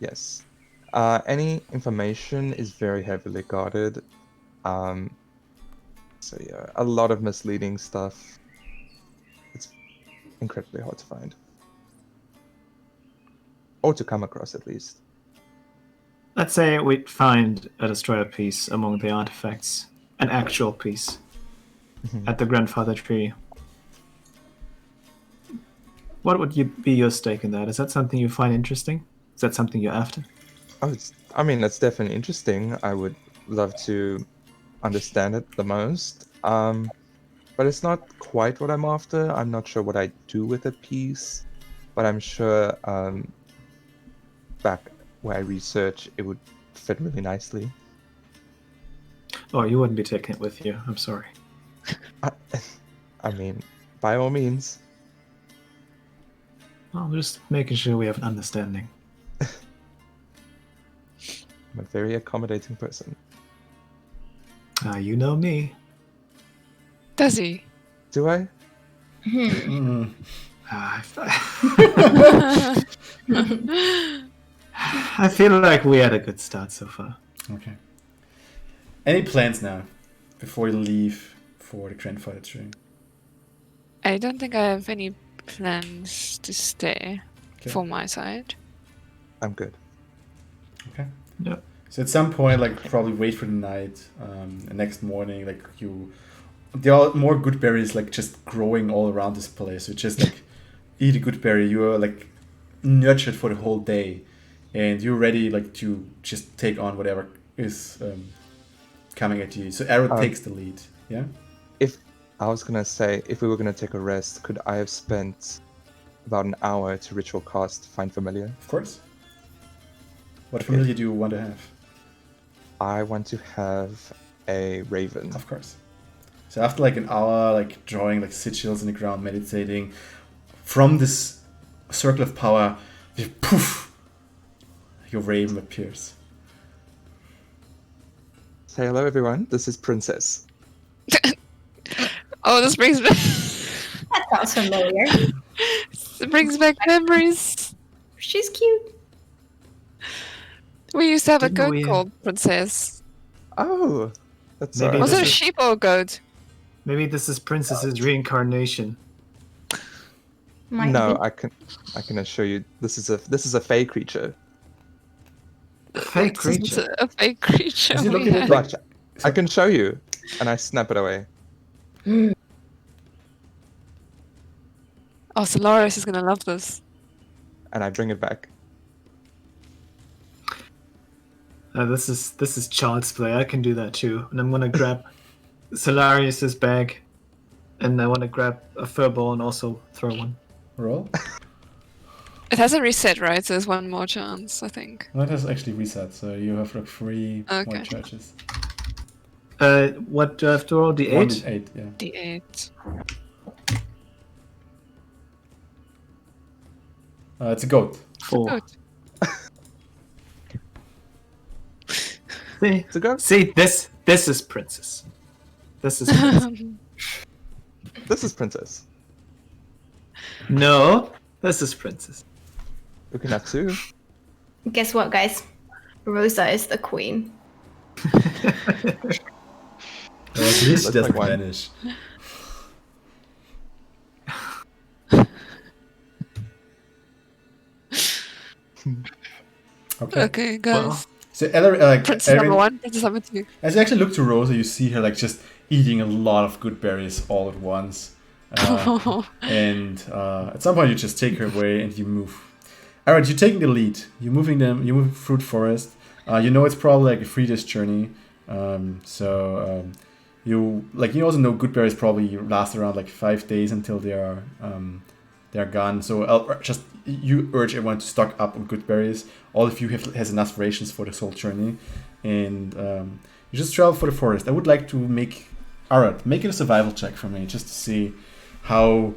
[SPEAKER 6] Yes. Any information is very heavily guarded. So yeah, a lot of misleading stuff. It's incredibly hard to find. Or to come across, at least.
[SPEAKER 5] Let's say we find a destroyer piece among the artifacts, an actual piece, at the grandfather tree. What would be your stake in that? Is that something you find interesting? Is that something you're after?
[SPEAKER 6] Oh, that's definitely interesting. I would love to understand it the most. But it's not quite what I'm after. I'm not sure what I do with a piece, but I'm sure back where I research, it would fit really nicely.
[SPEAKER 5] Oh, you wouldn't be taking it with you. I'm sorry.
[SPEAKER 6] I mean, by all means.
[SPEAKER 5] Well, I'm just making sure we have an understanding.
[SPEAKER 6] I'm a very accommodating person.
[SPEAKER 5] You know me.
[SPEAKER 1] Does he?
[SPEAKER 6] Do I?
[SPEAKER 5] I feel like we had a good start so far.
[SPEAKER 3] Okay. Any plans now before you leave for the grandfather tree?
[SPEAKER 1] I don't think I have any plans to stay for my side.
[SPEAKER 6] I'm good.
[SPEAKER 3] Okay.
[SPEAKER 5] Yep.
[SPEAKER 3] So at some point, probably wait for the night, and next morning, there are more good berries just growing all around this place. So just eat a good berry, you are nurtured for the whole day, and you're ready to just take on whatever is coming at you. So Arrow takes the lead. Yeah.
[SPEAKER 6] If I was gonna say, if we were gonna take a rest, could I have spent about an hour to ritual cast Find Familiar?
[SPEAKER 3] Of course. What familiar do you want to have?
[SPEAKER 6] I want to have a raven.
[SPEAKER 3] Of course. So after an hour, drawing sigils in the ground, meditating, from this circle of power, poof, your raven appears.
[SPEAKER 6] Say hello, everyone. This is Princess.
[SPEAKER 1] Oh, this brings back
[SPEAKER 2] That sounds familiar.
[SPEAKER 1] it brings back memories.
[SPEAKER 2] She's cute.
[SPEAKER 1] We used to have a
[SPEAKER 5] Didn't
[SPEAKER 1] goat
[SPEAKER 5] we-
[SPEAKER 1] called Princess.
[SPEAKER 6] Oh, that's
[SPEAKER 5] Maybe
[SPEAKER 6] alright.
[SPEAKER 1] Was it a
[SPEAKER 5] this is-
[SPEAKER 1] sheep or a goat?
[SPEAKER 5] Maybe this is Princess's reincarnation.
[SPEAKER 2] Might
[SPEAKER 6] No,
[SPEAKER 2] be.
[SPEAKER 6] I can assure you, this is a fey creature.
[SPEAKER 5] Fake
[SPEAKER 1] This is
[SPEAKER 5] creature.
[SPEAKER 1] a fake creature.
[SPEAKER 3] Is he
[SPEAKER 1] we
[SPEAKER 3] looking
[SPEAKER 1] had.
[SPEAKER 3] at
[SPEAKER 6] But I can show you. And I snap it away.
[SPEAKER 1] Oh, Solaris is gonna love this.
[SPEAKER 6] And I bring it back.
[SPEAKER 5] This is child's play. I can do that too. And I'm gonna grab Solarius's bag, and I want to grab a furball and also throw one.
[SPEAKER 3] Roll.
[SPEAKER 1] It has a reset, right? So there's one more chance, I think.
[SPEAKER 3] No, it has actually reset, so you have like 3
[SPEAKER 1] Okay.
[SPEAKER 3] more charges.
[SPEAKER 5] What do I have to roll? The
[SPEAKER 3] 1
[SPEAKER 5] 8?
[SPEAKER 3] is 8, yeah.
[SPEAKER 1] D8.
[SPEAKER 3] It's a goat.
[SPEAKER 5] 4.
[SPEAKER 1] Good.
[SPEAKER 5] See,
[SPEAKER 6] It's a go.
[SPEAKER 5] see, this is princess. This is princess.
[SPEAKER 6] This is Princess.
[SPEAKER 5] No, this is princess.
[SPEAKER 6] You can have 2.
[SPEAKER 2] Guess what, guys? Rosa is the queen.
[SPEAKER 3] At least she
[SPEAKER 6] Looks
[SPEAKER 3] doesn't
[SPEAKER 6] like one.
[SPEAKER 3] vanish. Okay.
[SPEAKER 1] Okay, guys.
[SPEAKER 5] Well,
[SPEAKER 3] So, like,
[SPEAKER 1] Princess number
[SPEAKER 3] Erin,
[SPEAKER 1] 1, princess number 2.
[SPEAKER 3] as you actually look to Rosa, you see her like just eating a lot of good berries all at once. And at some point, you just take her away and you move. Alright, you're taking the lead. You're moving them. You move through the forest. You know it's probably like a 3 days journey. You also know good berries probably last around like 5 days until they're gone. So you urge everyone to stock up on good berries. All of you has enough rations for this whole journey, and you just travel for the forest. I would like to make it a survival check for me, just to see how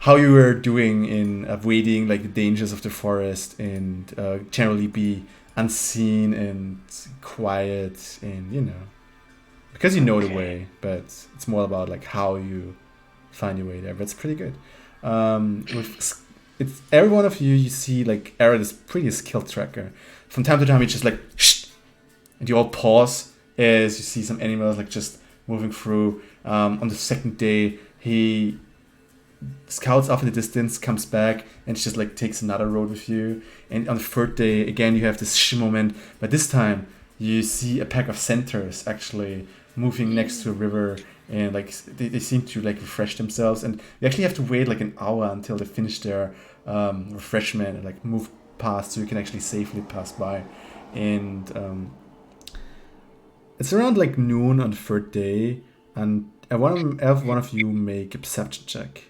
[SPEAKER 3] you are doing in avoiding like the dangers of the forest and generally be unseen and quiet, and because you know the way, but it's more about like how you find your way there. But it's pretty good. It's every one of you see like Aaron is pretty skilled tracker. From time to time, he's just like shh, and you all pause as you see some animals like just moving through. On the second day, he scouts off in the distance, comes back, and just like takes another road with you. And on the third day, again, you have this shh moment, but this time you see a pack of centaurs actually moving next to a river, and like they seem to like refresh themselves, and you actually have to wait like an hour until they finish their refreshment and like move past, so you can actually safely pass by. And it's around like noon on the third day, and I want to have one of you make a perception check.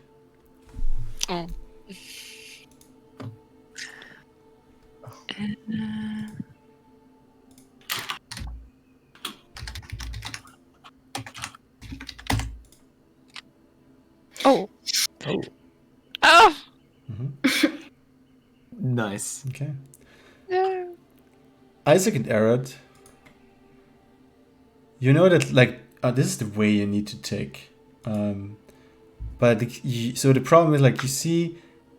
[SPEAKER 1] Oh. Oh.
[SPEAKER 6] Oh.
[SPEAKER 1] Oh!
[SPEAKER 5] nice.
[SPEAKER 3] Okay.
[SPEAKER 1] Yeah.
[SPEAKER 3] Isaac and Arad, you know that like this is the way you need to take, but so the problem is like you see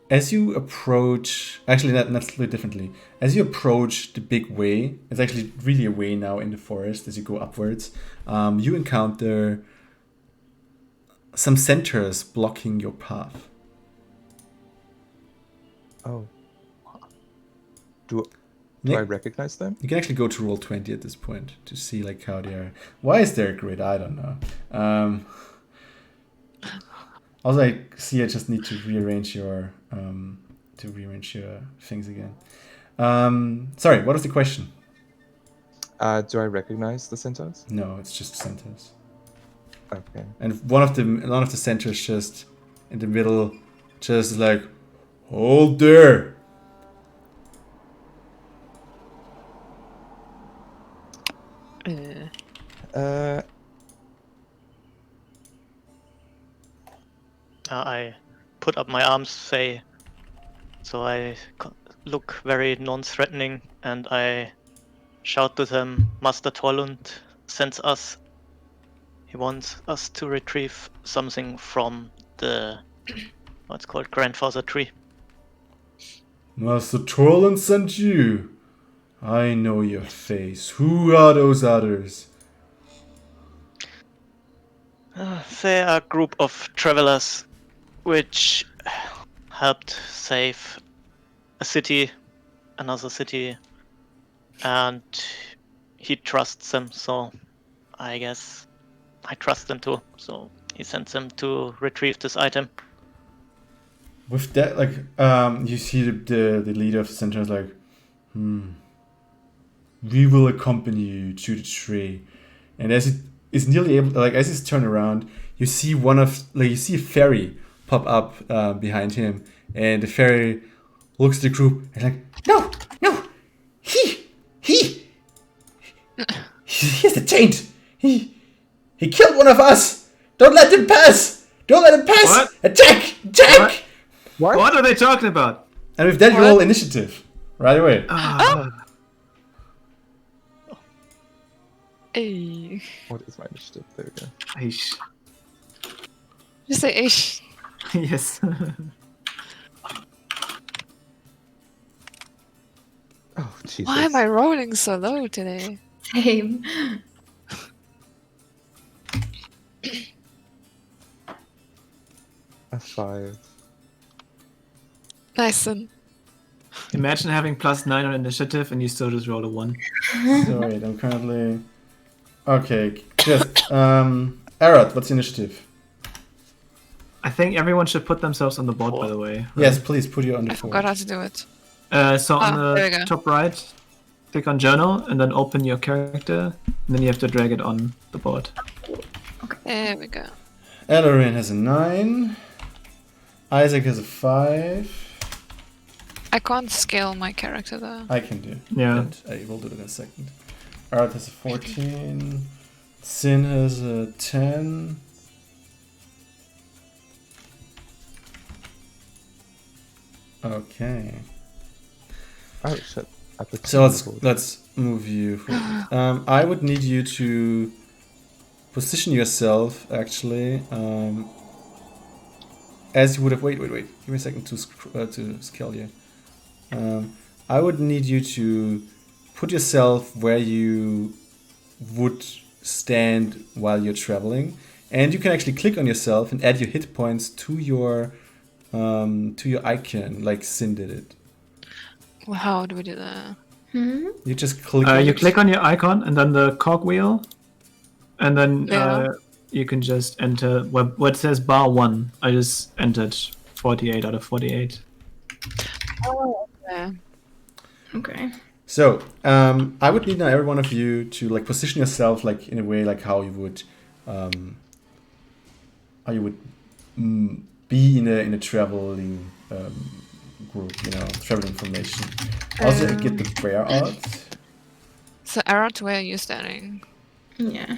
[SPEAKER 3] as you approach, actually not slightly differently, as you approach the big way, it's actually really a way now in the forest as you go upwards, you encounter some centaurs blocking your path.
[SPEAKER 6] Oh. Do I recognize them?
[SPEAKER 3] You can actually go to roll 20 at this point to see like how they are. Why is there a grid? I don't know. Also, I see I just need to rearrange your things again. Sorry, what was the question?
[SPEAKER 6] Do I recognize the centaurs?
[SPEAKER 3] No, it's just centers.
[SPEAKER 6] Okay.
[SPEAKER 3] And one of the centers just in the middle, just like, hold there.
[SPEAKER 4] I put up my arms, so I look very non-threatening, and I shout to them, Master Tollund sends us. He wants us to retrieve something from the, what's called, grandfather tree.
[SPEAKER 3] Master Torland sent you. I know your face. Who are those others?
[SPEAKER 4] They are a group of travelers which helped save a city, another city, and he trusts them, so I guess I trust them too. So he sends them to retrieve this item.
[SPEAKER 3] With that, like, you see the leader of the center is like, we will accompany you to the tree. And as it is nearly able, like, as he's turned around, you see you see a fairy pop up behind him, and the fairy looks at the group and like, no, he's the taint. He killed one of us. Don't let him pass. Don't let him pass.
[SPEAKER 5] What?
[SPEAKER 3] Attack.
[SPEAKER 5] What are they talking about?
[SPEAKER 3] And with that, you roll initiative right away.
[SPEAKER 1] Hey.
[SPEAKER 6] What is my initiative? There we go.
[SPEAKER 5] Aish.
[SPEAKER 1] Just say ish.
[SPEAKER 5] Yes.
[SPEAKER 6] Oh, Jesus.
[SPEAKER 1] Why am I rolling so low today?
[SPEAKER 2] Same.
[SPEAKER 6] A 5.
[SPEAKER 1] Nice son.
[SPEAKER 5] Imagine having +9 on initiative and you still just roll a 1.
[SPEAKER 3] So wait, I'm currently... Okay, just, Arad, what's your initiative?
[SPEAKER 5] I think everyone should put themselves on the board, by the way.
[SPEAKER 3] Yes, please put you on the
[SPEAKER 1] I
[SPEAKER 3] board.
[SPEAKER 1] forgot how to do it.
[SPEAKER 5] So on
[SPEAKER 1] there we
[SPEAKER 5] the
[SPEAKER 1] go.
[SPEAKER 5] top right, click on journal and then open your character. And then you have to drag it on the board.
[SPEAKER 1] There we go.
[SPEAKER 3] Ellerin has a 9. Isaac has a 5.
[SPEAKER 1] I can't scale my character though.
[SPEAKER 3] I can do.
[SPEAKER 5] Yeah.
[SPEAKER 3] But I will do it in a second. Arad has a 14. Sin has a 10. Okay.
[SPEAKER 6] Oh, shit. I put
[SPEAKER 3] So
[SPEAKER 6] two on the board.
[SPEAKER 3] let's move you forward. I would need you to position yourself actually as you would have. Wait. Give me a second to scale you. I would need you to put yourself where you would stand while you're traveling, and you can actually click on yourself and add your hit points to your icon, like Sin did it.
[SPEAKER 1] Well, how do we do that?
[SPEAKER 3] You just click. on
[SPEAKER 5] You
[SPEAKER 3] it.
[SPEAKER 5] click on your icon and then the cogwheel. And then
[SPEAKER 1] Yeah.
[SPEAKER 5] you can just enter what says bar 1. I just entered 48 out of 48.
[SPEAKER 1] Oh, yeah.
[SPEAKER 2] Okay.
[SPEAKER 3] So, I would need now every one of you to like position yourself like in a way like how you would be in a traveling group, traveling formation. Also, get the bear out.
[SPEAKER 1] So, Arad, where are you standing?
[SPEAKER 2] Yeah.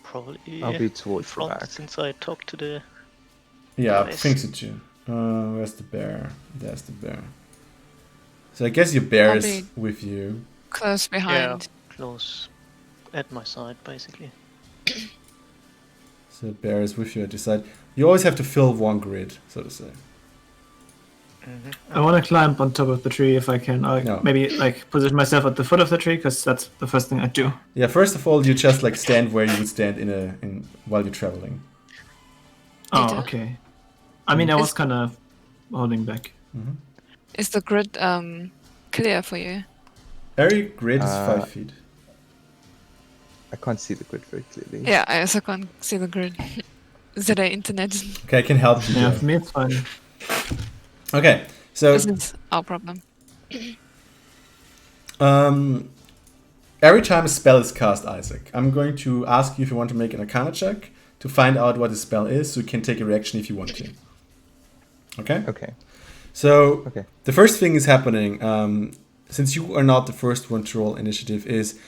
[SPEAKER 4] Probably
[SPEAKER 6] I'll be towards the
[SPEAKER 4] front
[SPEAKER 6] back.
[SPEAKER 4] since I talked to the.
[SPEAKER 3] Yeah,
[SPEAKER 4] Nice.
[SPEAKER 3] thinks it you. Where's the bear? There's the bear. So I guess your bear
[SPEAKER 1] I'll
[SPEAKER 3] is
[SPEAKER 1] be-
[SPEAKER 3] with you.
[SPEAKER 1] Close behind.
[SPEAKER 4] Close at my side, basically.
[SPEAKER 3] So the bear is with you at your side. You always have to fill one grid, so to say.
[SPEAKER 5] I want to climb on top of the tree if I can.
[SPEAKER 3] No.
[SPEAKER 5] Maybe like position myself at the foot of the tree because that's the first thing I do.
[SPEAKER 3] Yeah, first of all, you just like stand where you would stand while you're traveling.
[SPEAKER 5] Oh,
[SPEAKER 1] do?
[SPEAKER 5] okay. I mean, I was
[SPEAKER 1] Is-
[SPEAKER 5] kind of holding back.
[SPEAKER 1] Is the grid clear for you?
[SPEAKER 3] Every grid is
[SPEAKER 6] Uh,
[SPEAKER 3] 5 feet.
[SPEAKER 6] I can't see the grid very clearly.
[SPEAKER 1] Yeah, I also can't see the grid. Is it the internet?
[SPEAKER 3] Okay, I can help you.
[SPEAKER 5] Yeah,
[SPEAKER 3] there.
[SPEAKER 5] for me it's fine.
[SPEAKER 3] Okay, so
[SPEAKER 1] This is our problem.
[SPEAKER 3] every time a spell is cast, Isaac, I'm going to ask you if you want to make an Arcana check to find out what the spell is, so you can take a reaction if you want to. Okay?
[SPEAKER 6] Okay.
[SPEAKER 3] So,
[SPEAKER 6] Okay.
[SPEAKER 3] the first thing is happening, since you are not the first one to roll initiative, is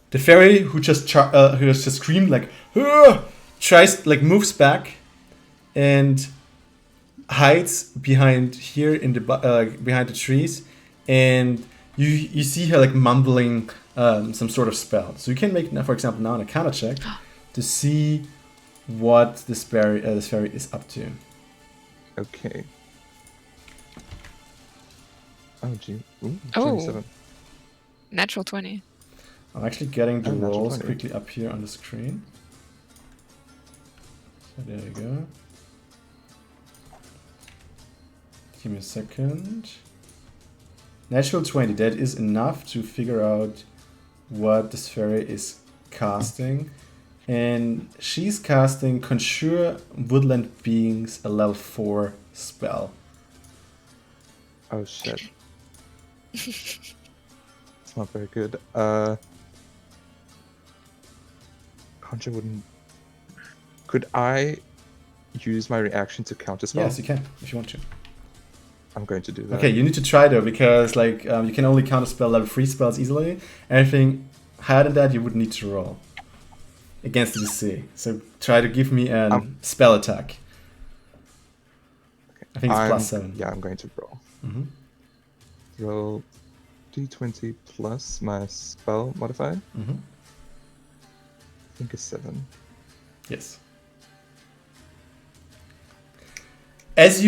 [SPEAKER 3] the fairy who has just screamed like, "Ugh!" moves back and hides behind here in the behind the trees, and you see her like mumbling some sort of spell. So you can make, for example, now an Arcana check to see what this fairy is up to.
[SPEAKER 6] Okay. Oh, gee. Ooh,
[SPEAKER 1] Oh.
[SPEAKER 6] 27.
[SPEAKER 1] Natural 20.
[SPEAKER 3] I'm actually getting the
[SPEAKER 6] Oh, natural
[SPEAKER 3] rolls
[SPEAKER 6] 20.
[SPEAKER 3] quickly up here on the screen. So there you go. Give me a second. Natural 20, that is enough to figure out what this fairy is casting. And she's casting Conjure Woodland Beings, a level 4 spell.
[SPEAKER 6] Oh shit. It's not very good. Conjure wouldn't. Could I use my reaction to counter spell?
[SPEAKER 3] Yes, you can, if you want to.
[SPEAKER 6] I'm going to do that.
[SPEAKER 3] Okay, you need to try though, because like you can only counterspell level 3 spells easily. Anything higher than that, you would need to roll against the DC. So try to give me a spell attack.
[SPEAKER 6] Okay.
[SPEAKER 3] I think it's +7.
[SPEAKER 6] Yeah, I'm going to roll.
[SPEAKER 3] Mm-hmm.
[SPEAKER 6] Roll d20 plus my spell modifier.
[SPEAKER 3] Mm-hmm.
[SPEAKER 6] I think it's 7.
[SPEAKER 3] Yes. As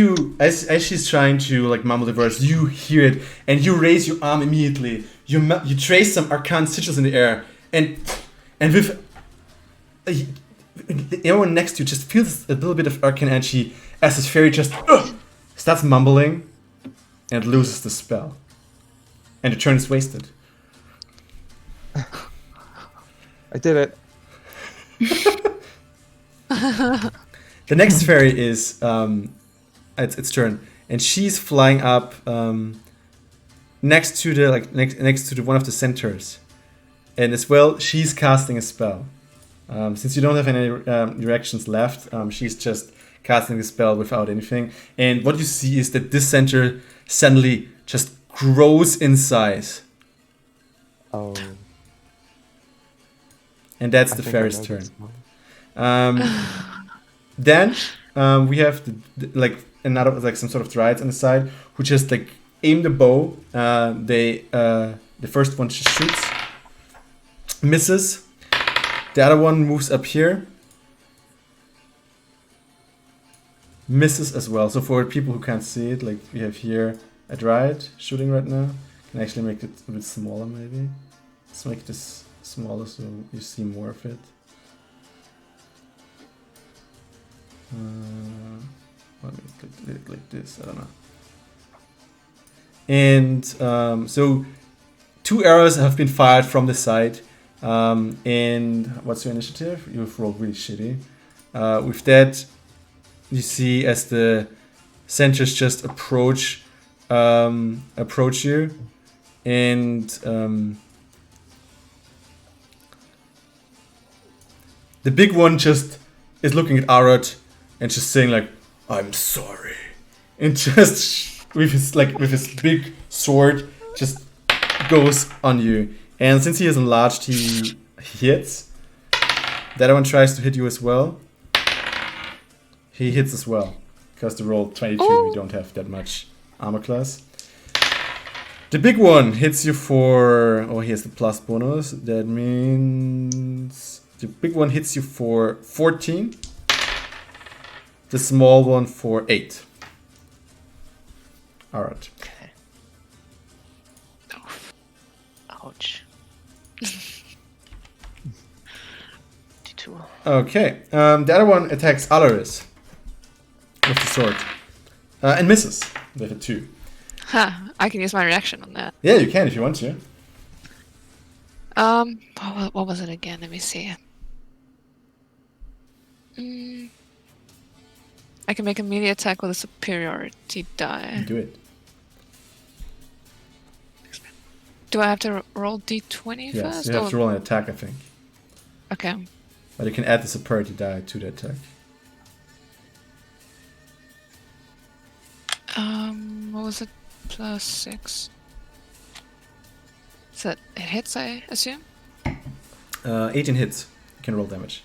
[SPEAKER 3] she's trying to like mumble the words, you hear it and you raise your arm immediately. You trace some arcane sigils in the air, and with everyone next to you just feels a little bit of arcane energy as this fairy just starts mumbling and loses the spell, and the turn is wasted.
[SPEAKER 6] I did it.
[SPEAKER 3] The next fairy is its turn, and she's flying up next to the one of the centers, and as well she's casting a spell. Since you don't have any reactions left, she's just casting the spell without anything. And what you see is that this center suddenly just grows in size,
[SPEAKER 6] Oh.
[SPEAKER 3] and that's
[SPEAKER 6] I
[SPEAKER 3] the
[SPEAKER 6] think I
[SPEAKER 3] fairy's
[SPEAKER 6] know
[SPEAKER 3] turn.
[SPEAKER 6] this one.
[SPEAKER 3] Then we have like another like some sort of druids on the side who just like aim the bow. The first one just shoots, misses. The other one moves up here, misses as well. So for people who can't see it, like we have here a druid shooting right now. Can actually make it a bit smaller maybe. Let's make this smaller so you see more of it. Let me click it like this, I don't know. And so 2 arrows have been fired from the side. And what's your initiative? You've rolled really shitty. With that, you see as the centers just approach you, and the big one just is looking at Arad and just saying like, "I'm sorry," and just with his big sword just goes on you. And since he is enlarged, he hits. The other one tries to hit you as well. He hits as well, because the roll 22, we don't have that much armor class. The big one hits you for... Oh, he has the plus bonus. That means... The big one hits you for 14. The small one for 8. Alright.
[SPEAKER 4] Okay. Ouch. D2.
[SPEAKER 3] Okay. The other one attacks Alaris with the sword. And misses with a 2.
[SPEAKER 1] Ha! I can use my reaction on that.
[SPEAKER 3] Yeah, you can if you want to.
[SPEAKER 1] What was it again? Let me see. I can make a melee attack with a superiority die.
[SPEAKER 3] Do it.
[SPEAKER 1] Do I have to roll d20
[SPEAKER 3] Yes,
[SPEAKER 1] first?
[SPEAKER 3] you have to roll an attack, I think.
[SPEAKER 1] Okay.
[SPEAKER 3] But you can add the superiority die to the attack.
[SPEAKER 1] What was it? +6. So it hits, I assume?
[SPEAKER 3] 18 hits. You can roll damage.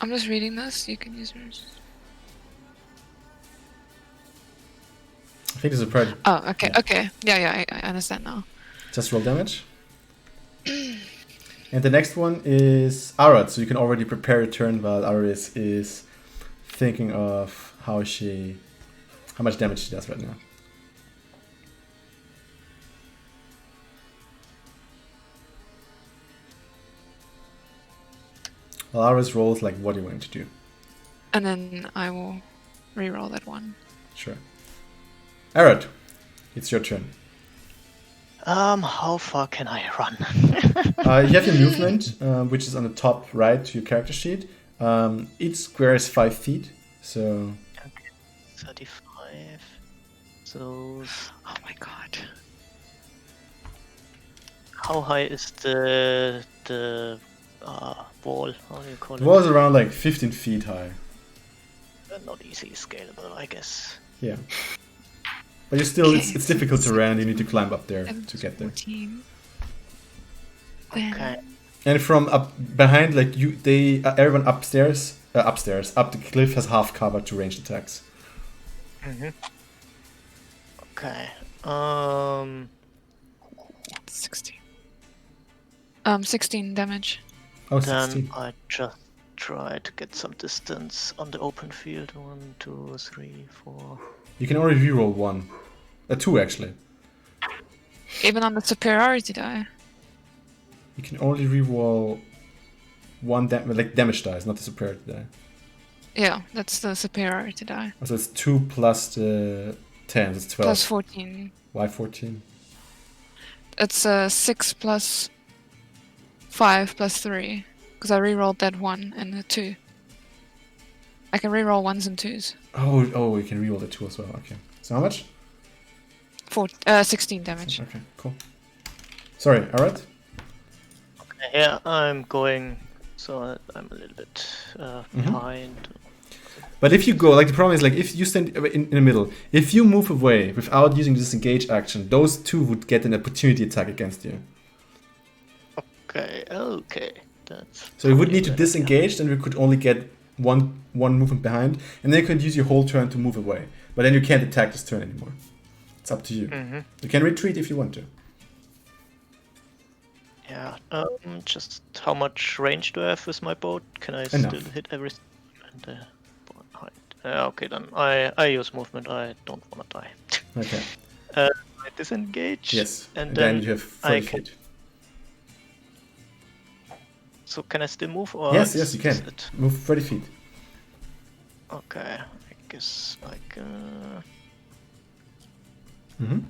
[SPEAKER 1] I'm just reading this. You can use yours.
[SPEAKER 3] I think the superiority...
[SPEAKER 1] Oh, okay,
[SPEAKER 3] Yeah.
[SPEAKER 1] okay. Yeah, I understand now.
[SPEAKER 3] Just roll damage. And the next one is Arad, so you can already prepare a turn while Aris is thinking of how much damage she does right now. Well, Aris rolls like what are you going to do?
[SPEAKER 1] And then I will re-roll that one.
[SPEAKER 3] Sure. Arad. It's your turn.
[SPEAKER 4] How far can I run?
[SPEAKER 3] You have your movement, which is on the top right to your character sheet. Each square is 5 feet, so...
[SPEAKER 4] 35. So,
[SPEAKER 1] Oh my god.
[SPEAKER 4] how high is the wall? How do you call
[SPEAKER 3] the
[SPEAKER 4] it?
[SPEAKER 3] wall is around like 15 feet high.
[SPEAKER 4] Not easily scalable, I guess.
[SPEAKER 3] Yeah. But you still, it's
[SPEAKER 1] Okay,
[SPEAKER 3] difficult to
[SPEAKER 1] so
[SPEAKER 3] run, you need to climb up there
[SPEAKER 1] And
[SPEAKER 3] to get there.
[SPEAKER 1] 14. Then
[SPEAKER 4] Okay.
[SPEAKER 3] And from up behind, like everyone upstairs, up the cliff has half cover to ranged attacks.
[SPEAKER 4] Okay.
[SPEAKER 1] 16. 16 damage.
[SPEAKER 3] Oh,
[SPEAKER 4] Then
[SPEAKER 3] 16.
[SPEAKER 4] I just try to get some distance on the open field. 1, 2, 3, 4.
[SPEAKER 3] You can only reroll 1. 2 actually.
[SPEAKER 1] Even on the superiority die.
[SPEAKER 3] You can only reroll 1 damage dice, not the superiority die.
[SPEAKER 1] Yeah, that's the superiority die.
[SPEAKER 3] So it's 2 plus the 10, it's 12.
[SPEAKER 1] Plus 14.
[SPEAKER 3] Why 14?
[SPEAKER 1] It's 6 plus 5 plus 3. Because I rerolled that 1 and the 2. I can reroll 1s and 2s.
[SPEAKER 3] Oh, you can reroll the 2 as well. Okay. So how much?
[SPEAKER 1] 16 damage.
[SPEAKER 3] Okay, cool. Sorry, alright?
[SPEAKER 4] Yeah, I'm going. So I'm a little bit behind.
[SPEAKER 3] But if you go, like the problem is, like if you stand in the middle, if you move away without using the disengage action, those 2 would get an opportunity attack against you.
[SPEAKER 4] Okay. That's.
[SPEAKER 3] So you would need to
[SPEAKER 4] probably a good idea.
[SPEAKER 3] disengage, then we could only get one movement behind, and then you could use your whole turn to move away. But then you can't attack this turn anymore. It's up to you. You can retreat if you want to.
[SPEAKER 4] Yeah. Just how much range do I have with my boat? Can I
[SPEAKER 3] Enough.
[SPEAKER 4] still hit everything? And okay, then I use movement. I don't want to die.
[SPEAKER 3] Okay.
[SPEAKER 4] I disengage.
[SPEAKER 3] Yes.
[SPEAKER 4] And
[SPEAKER 3] then
[SPEAKER 4] then
[SPEAKER 3] you have
[SPEAKER 4] I
[SPEAKER 3] 30
[SPEAKER 4] can.
[SPEAKER 3] feet.
[SPEAKER 4] So can I still move? Or
[SPEAKER 3] Yes,
[SPEAKER 4] is
[SPEAKER 3] you can.
[SPEAKER 4] it-
[SPEAKER 3] Move 30 feet.
[SPEAKER 4] Okay. I guess I can.
[SPEAKER 3] Mm-hmm.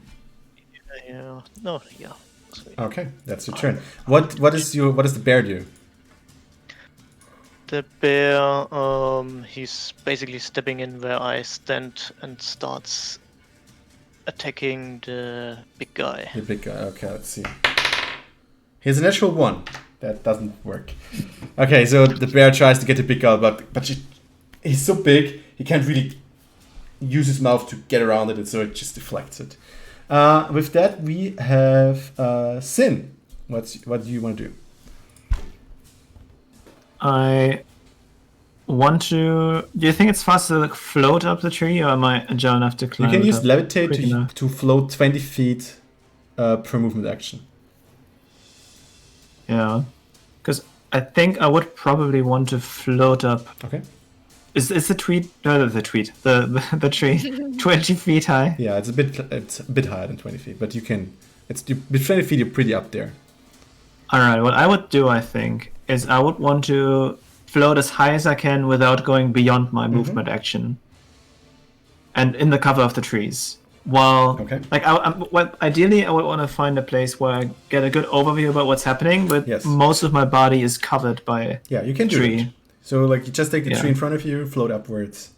[SPEAKER 4] Yeah. No. Yeah. Sweet.
[SPEAKER 3] Okay, that's your turn. What does the bear do?
[SPEAKER 4] The bear, he's basically stepping in where I stand and starts attacking the big guy.
[SPEAKER 3] The big guy. Okay, let's see. Here's a natural 1. That doesn't work. Okay, so the bear tries to get the big guy, but he's so big he can't really use his mouth to get around it, and so it just deflects it. With that, we have Sin. What do you want to do?
[SPEAKER 5] I want to. Do you think it's faster to like, float up the tree, or am I agile enough to
[SPEAKER 3] You
[SPEAKER 5] climb?
[SPEAKER 3] can
[SPEAKER 5] it
[SPEAKER 3] use
[SPEAKER 5] up
[SPEAKER 3] levitate
[SPEAKER 5] quick enough?
[SPEAKER 3] to float 20 feet per movement action.
[SPEAKER 5] Yeah, because I think I would probably want to float up.
[SPEAKER 3] Okay.
[SPEAKER 5] Is the tree? No, the tree 20 feet high.
[SPEAKER 3] Yeah, it's a bit higher than 20 feet, but you can. With 20 feet, you're pretty up there.
[SPEAKER 5] All right. What I would do, I think, is I would want to float as high as I can without going beyond my movement action, and in the cover of the trees. While, like, ideally, I would want to find a place where I get a good overview about what's happening, but most of my body is covered by
[SPEAKER 3] you can do
[SPEAKER 5] tree.
[SPEAKER 3] it. So, like, you just take the tree in front of you, float upwards.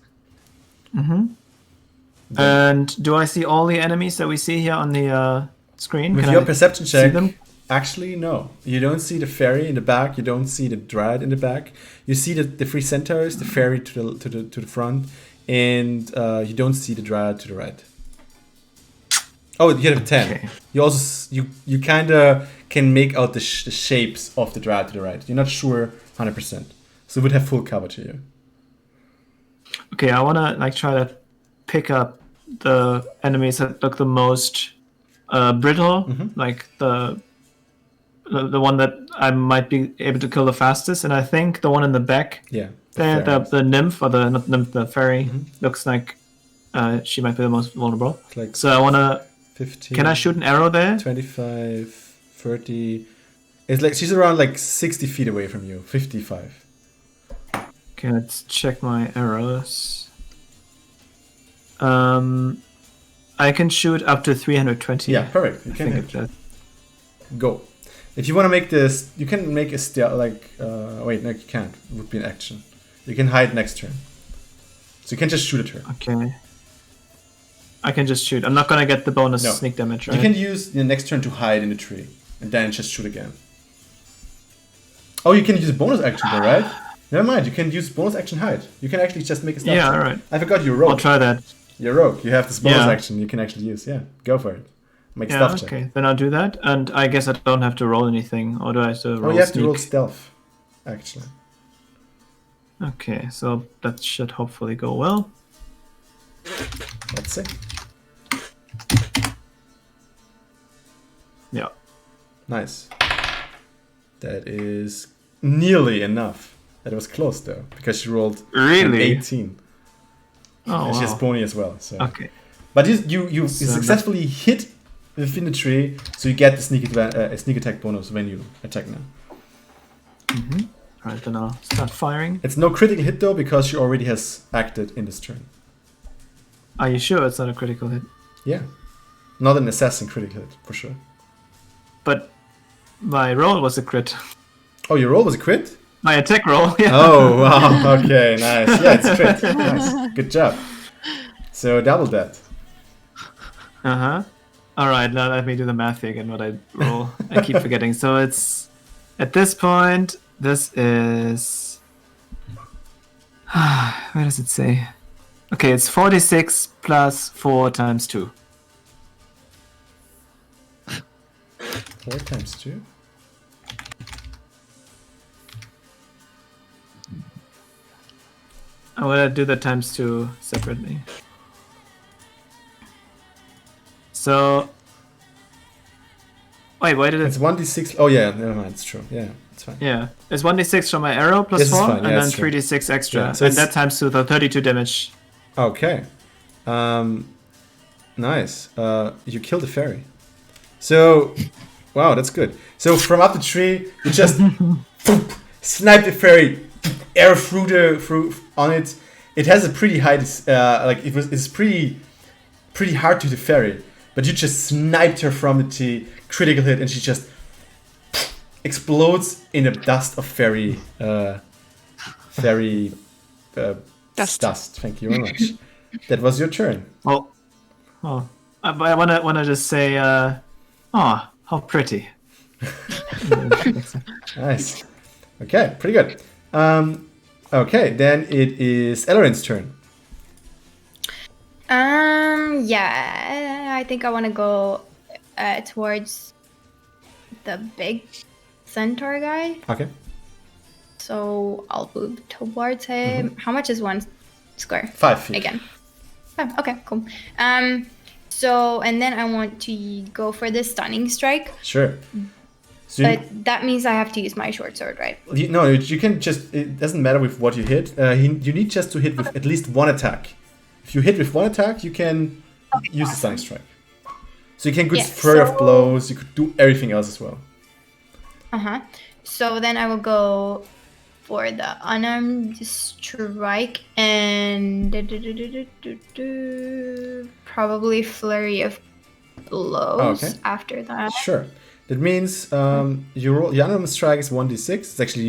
[SPEAKER 5] And do I see all the enemies that we see here on the screen?
[SPEAKER 3] With
[SPEAKER 5] Can
[SPEAKER 3] your
[SPEAKER 5] I
[SPEAKER 3] perception
[SPEAKER 5] see
[SPEAKER 3] check,
[SPEAKER 5] them?
[SPEAKER 3] actually, no. You don't see the fairy in the back. You don't see the dryad in the back. You see the 3 centaurs, the fairy to the front, and you don't see the dryad to the right. Oh, you have a 10.
[SPEAKER 5] Okay.
[SPEAKER 3] You also you kind of can make out the shapes of the dryad to the right. You're not sure 100%, so it would have full cover to you.
[SPEAKER 5] Okay, I want to like try to pick up the enemies that look the most brittle, like the one that I might be able to kill the fastest, and I think the one in the back, the nymph or not nymph, the fairy looks like she might be the most vulnerable.
[SPEAKER 3] Like
[SPEAKER 5] so I want to.
[SPEAKER 3] 15.
[SPEAKER 5] Can I shoot an arrow there?
[SPEAKER 3] 25, 30. It's like she's around like 60 feet away from you. 55.
[SPEAKER 5] Okay, let's check my arrows. I can shoot up to 320.
[SPEAKER 3] Yeah, perfect. You
[SPEAKER 5] I
[SPEAKER 3] can
[SPEAKER 5] think
[SPEAKER 3] hit.
[SPEAKER 5] it does.
[SPEAKER 3] Go. If you want to make this, you can make a stealth, like, wait, no, you can't. It would be an action. You can hide next turn. So you can just shoot at her.
[SPEAKER 5] Okay. I can just shoot. I'm not gonna get the bonus
[SPEAKER 3] No.
[SPEAKER 5] sneak damage, right?
[SPEAKER 3] You can use the next turn to hide in the tree, and then just shoot again. Oh, you can use bonus action though, right? Never mind, you can use bonus action hide. You can actually just make a stealth
[SPEAKER 5] Yeah,
[SPEAKER 3] check.
[SPEAKER 5] alright.
[SPEAKER 3] I forgot you're rogue.
[SPEAKER 5] I'll try that.
[SPEAKER 3] You're rogue. You have this bonus
[SPEAKER 5] Yeah.
[SPEAKER 3] action you can actually use. Yeah, go for it. Make
[SPEAKER 5] Yeah,
[SPEAKER 3] stealth check.
[SPEAKER 5] okay. Then I'll do that. And I guess I don't have to roll anything. Or do I have to roll
[SPEAKER 3] Oh, you have
[SPEAKER 5] sneak?
[SPEAKER 3] to roll stealth, actually.
[SPEAKER 5] Okay, so that should hopefully go well.
[SPEAKER 3] Let's see.
[SPEAKER 5] Yeah.
[SPEAKER 3] Nice. That is nearly enough. That was close though, because she rolled an
[SPEAKER 5] Really?
[SPEAKER 3] 18.
[SPEAKER 5] Oh,
[SPEAKER 3] And she has
[SPEAKER 5] wow.
[SPEAKER 3] pony as well. So.
[SPEAKER 5] Okay.
[SPEAKER 3] But you
[SPEAKER 5] So
[SPEAKER 3] successfully hit within the tree, so you get the sneak attack bonus when you attack now.
[SPEAKER 5] Mm-hmm. Alright, then I'll start firing.
[SPEAKER 3] It's no critical hit though, because she already has acted in this turn.
[SPEAKER 5] Are you sure it's not a critical hit?
[SPEAKER 3] Yeah. Not an assassin critical hit, for sure.
[SPEAKER 5] But my roll was a crit.
[SPEAKER 3] Oh, your roll was a crit?
[SPEAKER 5] My attack roll, yeah.
[SPEAKER 3] Oh, wow. Okay, nice. Yeah, it's crit. Nice. Good job. So double that.
[SPEAKER 5] Uh-huh. Alright, now let me do the math here again, what I roll. I keep forgetting. So it's... At this point, this is... Where does it say? Okay, it's 46 plus 4 times 2.
[SPEAKER 3] 4 times 2?
[SPEAKER 5] I want to do the times 2 separately. So... Wait, why did
[SPEAKER 3] It's
[SPEAKER 5] it...
[SPEAKER 3] 1d6. Oh, yeah, never mind. It's true. Yeah, it's fine.
[SPEAKER 5] Yeah, it's 1d6 from my arrow plus
[SPEAKER 3] This is
[SPEAKER 5] 4,
[SPEAKER 3] fine,
[SPEAKER 5] and
[SPEAKER 3] yeah,
[SPEAKER 5] then
[SPEAKER 3] that's true.
[SPEAKER 5] 3d6 extra.
[SPEAKER 3] Yeah, so
[SPEAKER 5] and
[SPEAKER 3] it's-
[SPEAKER 5] that times 2, so 32 damage.
[SPEAKER 3] Okay. Nice. You killed the fairy. So, wow, that's good. So from up the tree, you just snipe the fairy, air through on it. It has a pretty high, it's pretty hard to the fairy, but you just sniped her from the tree, critical hit, and she just explodes in a dust of fairy dust. Thank you very much. That was your turn.
[SPEAKER 5] But I wanna just say, how pretty.
[SPEAKER 3] Nice. Okay, pretty good. Okay, then it is Elrin's turn.
[SPEAKER 2] Yeah, I think I want to go towards the big centaur guy.
[SPEAKER 3] Okay.
[SPEAKER 2] So I'll move towards him. How much is one square?
[SPEAKER 3] 5 feet.
[SPEAKER 2] Again. Oh, okay, cool. So, and then I want to go for the stunning strike.
[SPEAKER 3] Sure. So
[SPEAKER 2] But that means I have to use my short sword, right?
[SPEAKER 3] you can just, it doesn't matter with what you hit. You need just to hit with at least one attack. If you hit with one attack, you can use the stunning strike. So you can good flurry of blows, you could do everything else as well.
[SPEAKER 2] So then I will go for the unarmed strike and probably flurry of blows after that.
[SPEAKER 3] Sure. That means your unarmed strike is 1d6. It's actually,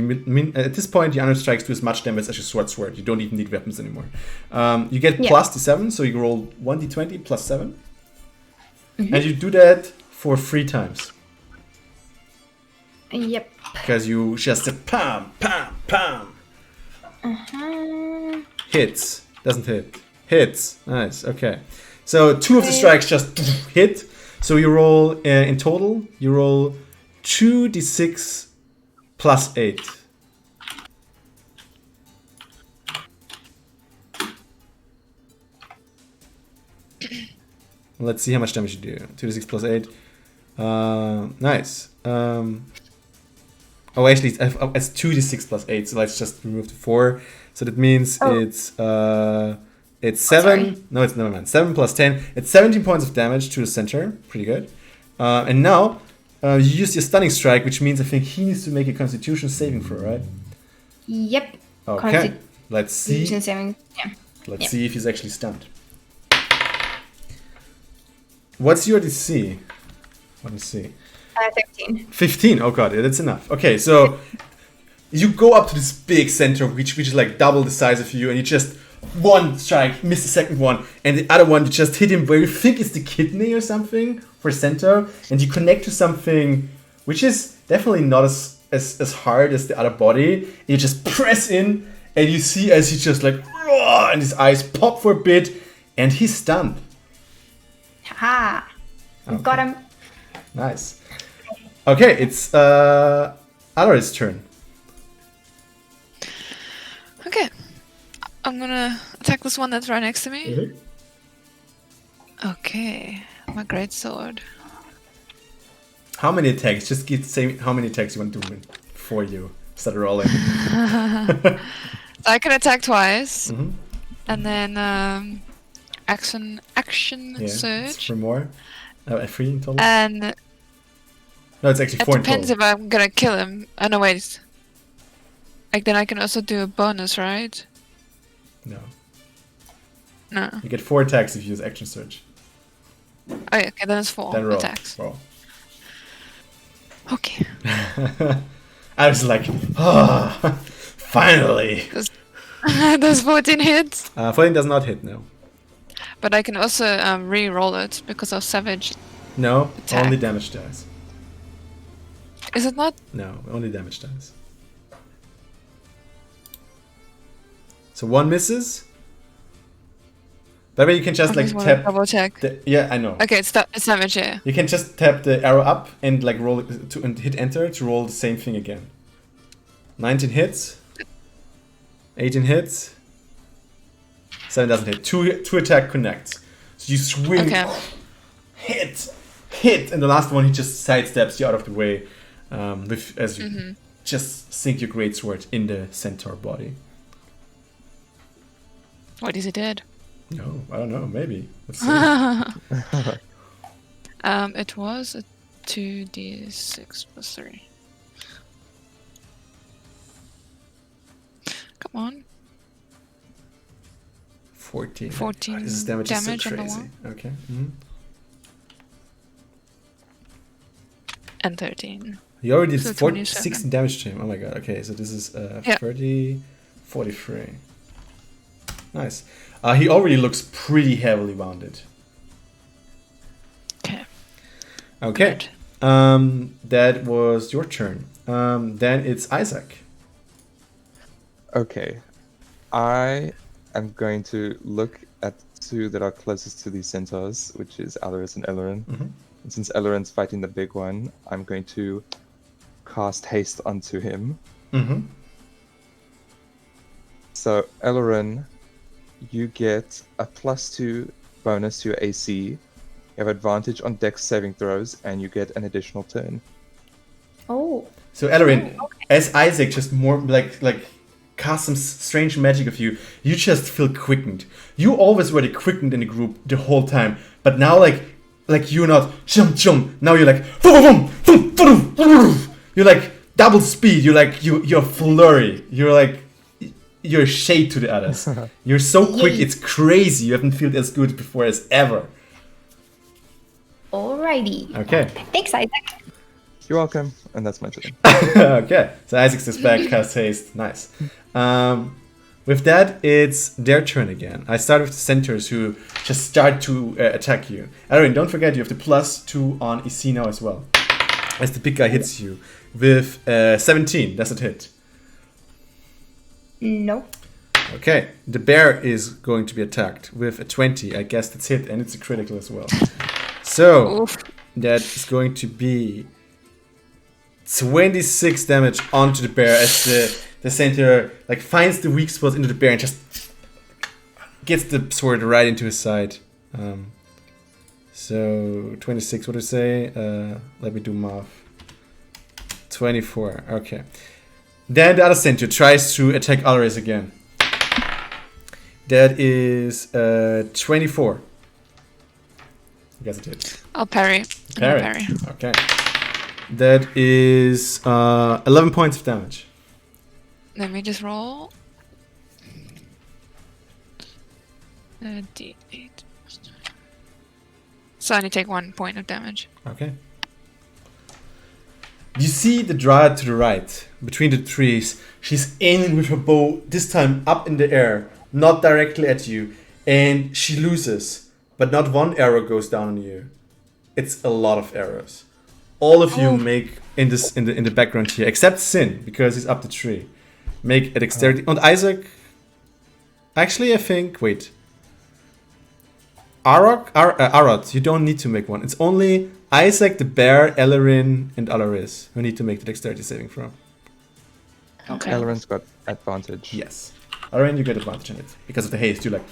[SPEAKER 3] at this point, the unarmed strikes do as much damage as your sword. You don't even need weapons anymore. You get plus d7, so you roll 1d20 plus 7. And you do that for 3 times.
[SPEAKER 2] Yep.
[SPEAKER 3] Because you just said pam, pam, pam. Hits. Doesn't hit. Hits. Nice. Okay. So 2 of the strikes just hit. So you roll, in total, you roll 2d6 plus 8. Let's see how much damage you do. 2d6 plus 8. Nice. Oh, actually, it's 2d6 plus 8, so let's just remove the 4. So that means it's 7. No, it's never mind. 7 plus 10. It's 17 points of damage to the center. Pretty good. And now you use your stunning strike, which means I think he needs to make a Constitution saving throw, right?
[SPEAKER 2] Yep.
[SPEAKER 3] Okay. Let's see.
[SPEAKER 2] Saving. Yeah.
[SPEAKER 3] Let's see if he's actually stunned. What's your DC? Let me see.
[SPEAKER 2] 15.
[SPEAKER 3] 15. Oh god, yeah, that's enough. Okay, so you go up to this big center, which is like double the size of you, and you just one strike, miss the second one, and the other one you just hit him where you think it's the kidney or something for center, and you connect to something which is definitely not as hard as the other body. You just press in, and you see as he just like, and his eyes pop for a bit, and he's stunned.
[SPEAKER 2] Haha.
[SPEAKER 3] Okay.
[SPEAKER 2] Got him.
[SPEAKER 3] Nice. Okay, it's Alari's turn.
[SPEAKER 1] Okay. I'm gonna attack this one that's right next to me. Okay. My great sword.
[SPEAKER 3] How many attacks? Just say how many attacks you want to do before you start rolling.
[SPEAKER 1] I can attack twice.
[SPEAKER 3] Mm-hmm.
[SPEAKER 1] And then action
[SPEAKER 3] It's
[SPEAKER 1] surge.
[SPEAKER 3] 3 more. 3 in total.
[SPEAKER 1] And
[SPEAKER 3] No, it's actually
[SPEAKER 1] it
[SPEAKER 3] 4 in
[SPEAKER 1] depends
[SPEAKER 3] total.
[SPEAKER 1] if I'm gonna kill him. Oh no, wait. Like then I can also do a bonus, right?
[SPEAKER 3] No,
[SPEAKER 1] No.
[SPEAKER 3] you get 4 attacks if you use action surge.
[SPEAKER 1] Oh yeah, okay, then it's 4
[SPEAKER 3] Then roll.
[SPEAKER 1] attacks.
[SPEAKER 3] Roll.
[SPEAKER 1] Okay.
[SPEAKER 3] I was like, finally.
[SPEAKER 1] Does 14 hits?
[SPEAKER 3] 14 does not hit, no.
[SPEAKER 1] But I can also re-roll it because of savage.
[SPEAKER 3] No,
[SPEAKER 1] Attack.
[SPEAKER 3] only damage dice.
[SPEAKER 1] Is it not?
[SPEAKER 3] No, only damage dice. So 1 misses. That way you can just
[SPEAKER 1] I
[SPEAKER 3] like
[SPEAKER 1] just wanna
[SPEAKER 3] tap.
[SPEAKER 1] double check.
[SPEAKER 3] Yeah, I know.
[SPEAKER 1] Okay, it's damage, yeah.
[SPEAKER 3] You can just tap the arrow up and like roll it and hit enter to roll the same thing again. 19 hits. 18 hits. 7 doesn't hit. 2 attack connects. So you swing,
[SPEAKER 1] Okay.
[SPEAKER 3] hit, and the last one he just sidesteps you out of the way, as you just sink your greatsword in the centaur body.
[SPEAKER 1] What is it dead?
[SPEAKER 3] No, I don't know. Maybe. Let's see.
[SPEAKER 1] It was a 2d6 plus 3. Come on.
[SPEAKER 3] 14.
[SPEAKER 1] 14
[SPEAKER 3] This is damage is so
[SPEAKER 1] damage on the
[SPEAKER 3] crazy.
[SPEAKER 1] wall.
[SPEAKER 3] Okay. Mm-hmm.
[SPEAKER 1] And 13.
[SPEAKER 3] You already did
[SPEAKER 1] So
[SPEAKER 3] 16
[SPEAKER 1] 27.
[SPEAKER 3] damage to him. Oh my god. Okay, so this is
[SPEAKER 1] Yeah.
[SPEAKER 3] 30, 43. Nice. He already looks pretty heavily wounded.
[SPEAKER 1] Okay.
[SPEAKER 3] Okay.
[SPEAKER 1] Good.
[SPEAKER 3] That was your turn. Then it's Isaac.
[SPEAKER 6] Okay. I am going to look at the 2 that are closest to these centaurs, which is Alaris and Ellerin.
[SPEAKER 3] Mhm.
[SPEAKER 6] And since Ellerin's fighting the big one, I'm going to cast haste onto him.
[SPEAKER 3] Mm-hmm.
[SPEAKER 6] So, Ellerin, you get a +2 bonus to your AC. You have advantage on dex saving throws, and you get an additional turn.
[SPEAKER 2] Oh.
[SPEAKER 3] So Ellerin, as Isaac just more like casts some strange magic of you, you just feel quickened. You always were the quickened in the group the whole time, but now like you're not jump. Now you're like boom, boom, boom, boom. You're like double speed. You're flurry. You're a shade to the others. You're so quick,
[SPEAKER 2] Yay.
[SPEAKER 3] it's crazy. You haven't felt as good before as ever.
[SPEAKER 2] Alrighty.
[SPEAKER 3] Okay.
[SPEAKER 2] Thanks, Isaac.
[SPEAKER 6] You're welcome, and that's my turn.
[SPEAKER 3] Okay. So Isaac's is back, cast haste. Nice. With that, it's their turn again. I start with the centaurs who just start to attack you. Aaron, don't forget you have the +2 on EC now as well. As the big guy hits you with 17. Does it hit?
[SPEAKER 2] No.
[SPEAKER 3] Okay. The bear is going to be attacked with a 20. I guess that's hit, and it's a critical as well. So
[SPEAKER 1] Oof.
[SPEAKER 3] that is going to be 26 damage onto the bear as the centaur like finds the weak spot into the bear and just gets the sword right into his side. So 26, what do you say? Let me do math. 24, okay. Then the other centaur tries to attack Alaris again. That is 24. I guess it hits.
[SPEAKER 1] I'll parry.
[SPEAKER 3] Parry.
[SPEAKER 1] I'll parry.
[SPEAKER 3] Okay. That is 11 points of damage.
[SPEAKER 1] Let me just roll. D8. So I only take 1 point of damage.
[SPEAKER 3] Okay. You see the dryad to the right, between the trees. She's aiming with her bow, this time up in the air, not directly at you, and she loses. But not one arrow goes down on you. It's a lot of arrows. All of you make in the background here, except Sin, because he's up the tree. Make a dexterity. And Isaac. Actually, I think. Wait. Arad, you don't need to make one. It's only Isaac, the bear, Ellerin, and Alaris who need to make the dexterity saving throw.
[SPEAKER 1] Okay.
[SPEAKER 6] Elrond's got advantage.
[SPEAKER 3] Yes. Ellerin, you get advantage on it. Because of the haste, you're like.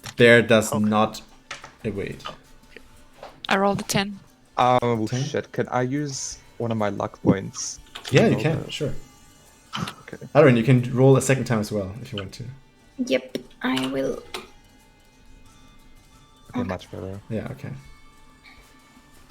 [SPEAKER 3] The bear does not evade.
[SPEAKER 1] I rolled a 10.
[SPEAKER 6] Oh,
[SPEAKER 3] 10?
[SPEAKER 6] shit. Can I use one of my luck points? to
[SPEAKER 3] Yeah, you
[SPEAKER 6] roll
[SPEAKER 3] can,
[SPEAKER 6] the-
[SPEAKER 3] sure.
[SPEAKER 6] Okay.
[SPEAKER 3] Ellerin, you can roll a second time as well, if you want to.
[SPEAKER 2] Yep, I will.
[SPEAKER 6] Okay, much better.
[SPEAKER 3] Yeah, okay.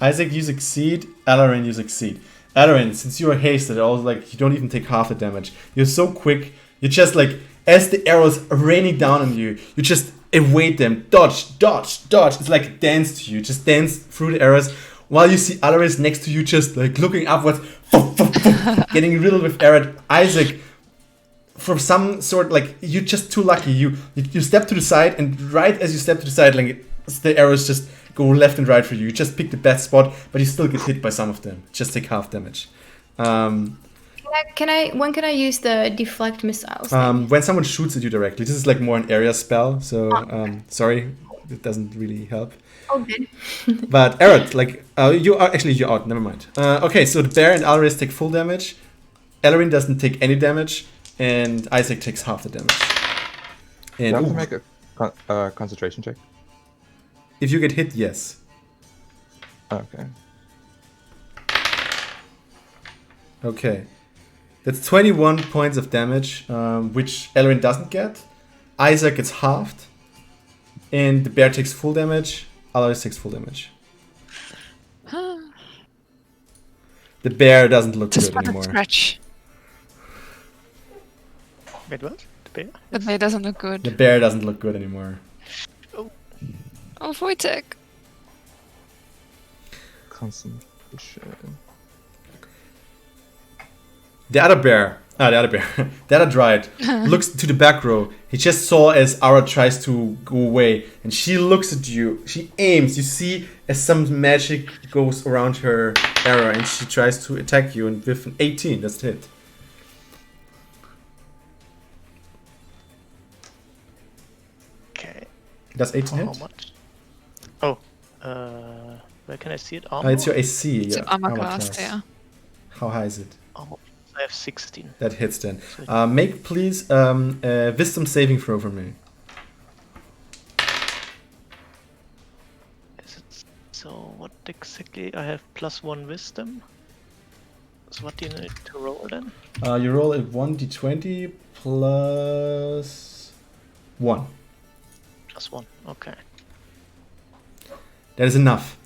[SPEAKER 3] Isaac, you succeed. Ellerin, you succeed. Ellerin, since you are hasted, also like you don't even take half the damage. You're so quick. You just like as the arrows are raining down on you, you just evade them, dodge, dodge, dodge. It's like a dance to you. Just dance through the arrows while you see Alaris next to you, just like looking upwards, getting riddled with arrows. Isaac, from some sort, like you're just too lucky. You step to the side, and right as you step to the side, like the arrows just go left and right for you. You just pick the best spot, but you still get hit by some of them. Just take half damage.
[SPEAKER 2] When can I use the deflect missiles?
[SPEAKER 3] When someone shoots at you directly, this is like more an area spell. So sorry, it doesn't really help.
[SPEAKER 2] Oh, good.
[SPEAKER 3] But Eric, like you're out. Never mind. Okay, so the bear and Alaris take full damage. Ellerin doesn't take any damage, and Isaac takes half the damage.
[SPEAKER 6] Do
[SPEAKER 3] And
[SPEAKER 6] I have to make a concentration check?
[SPEAKER 3] if you get hit, yes.
[SPEAKER 6] Okay.
[SPEAKER 3] Okay. That's 21 points of damage, which Ellerin doesn't get. Isaac gets halved. And the bear takes full damage. Alaris takes full damage. The bear doesn't look
[SPEAKER 1] Just
[SPEAKER 3] good
[SPEAKER 1] want a
[SPEAKER 3] anymore.
[SPEAKER 1] scratch.
[SPEAKER 4] Wait, what? The bear?
[SPEAKER 1] But they doesn't look
[SPEAKER 3] The
[SPEAKER 1] good.
[SPEAKER 3] bear doesn't look good anymore.
[SPEAKER 1] Oh, Wojtek.
[SPEAKER 6] Concentration.
[SPEAKER 3] The other dryad, looks to the back row. He just saw as Ara tries to go away, and she looks at you. She aims. You see as some magic goes around her arrow, and she tries to attack you. And with an 18, that's the hit.
[SPEAKER 4] Okay.
[SPEAKER 3] That's 18
[SPEAKER 4] How
[SPEAKER 3] hit.
[SPEAKER 4] much? Oh, where can I see it? Armor?
[SPEAKER 3] It's your AC.
[SPEAKER 1] It's
[SPEAKER 3] Yeah,
[SPEAKER 1] an armor class, yeah.
[SPEAKER 3] How high is it?
[SPEAKER 4] Oh, I have 16.
[SPEAKER 3] That hits then.
[SPEAKER 4] So
[SPEAKER 3] Make please a wisdom saving throw for me.
[SPEAKER 4] is it, so what exactly? I have +1 wisdom. So what do you need to roll then?
[SPEAKER 3] You roll a 1d20 plus 1.
[SPEAKER 4] +1. Okay.
[SPEAKER 3] That is enough.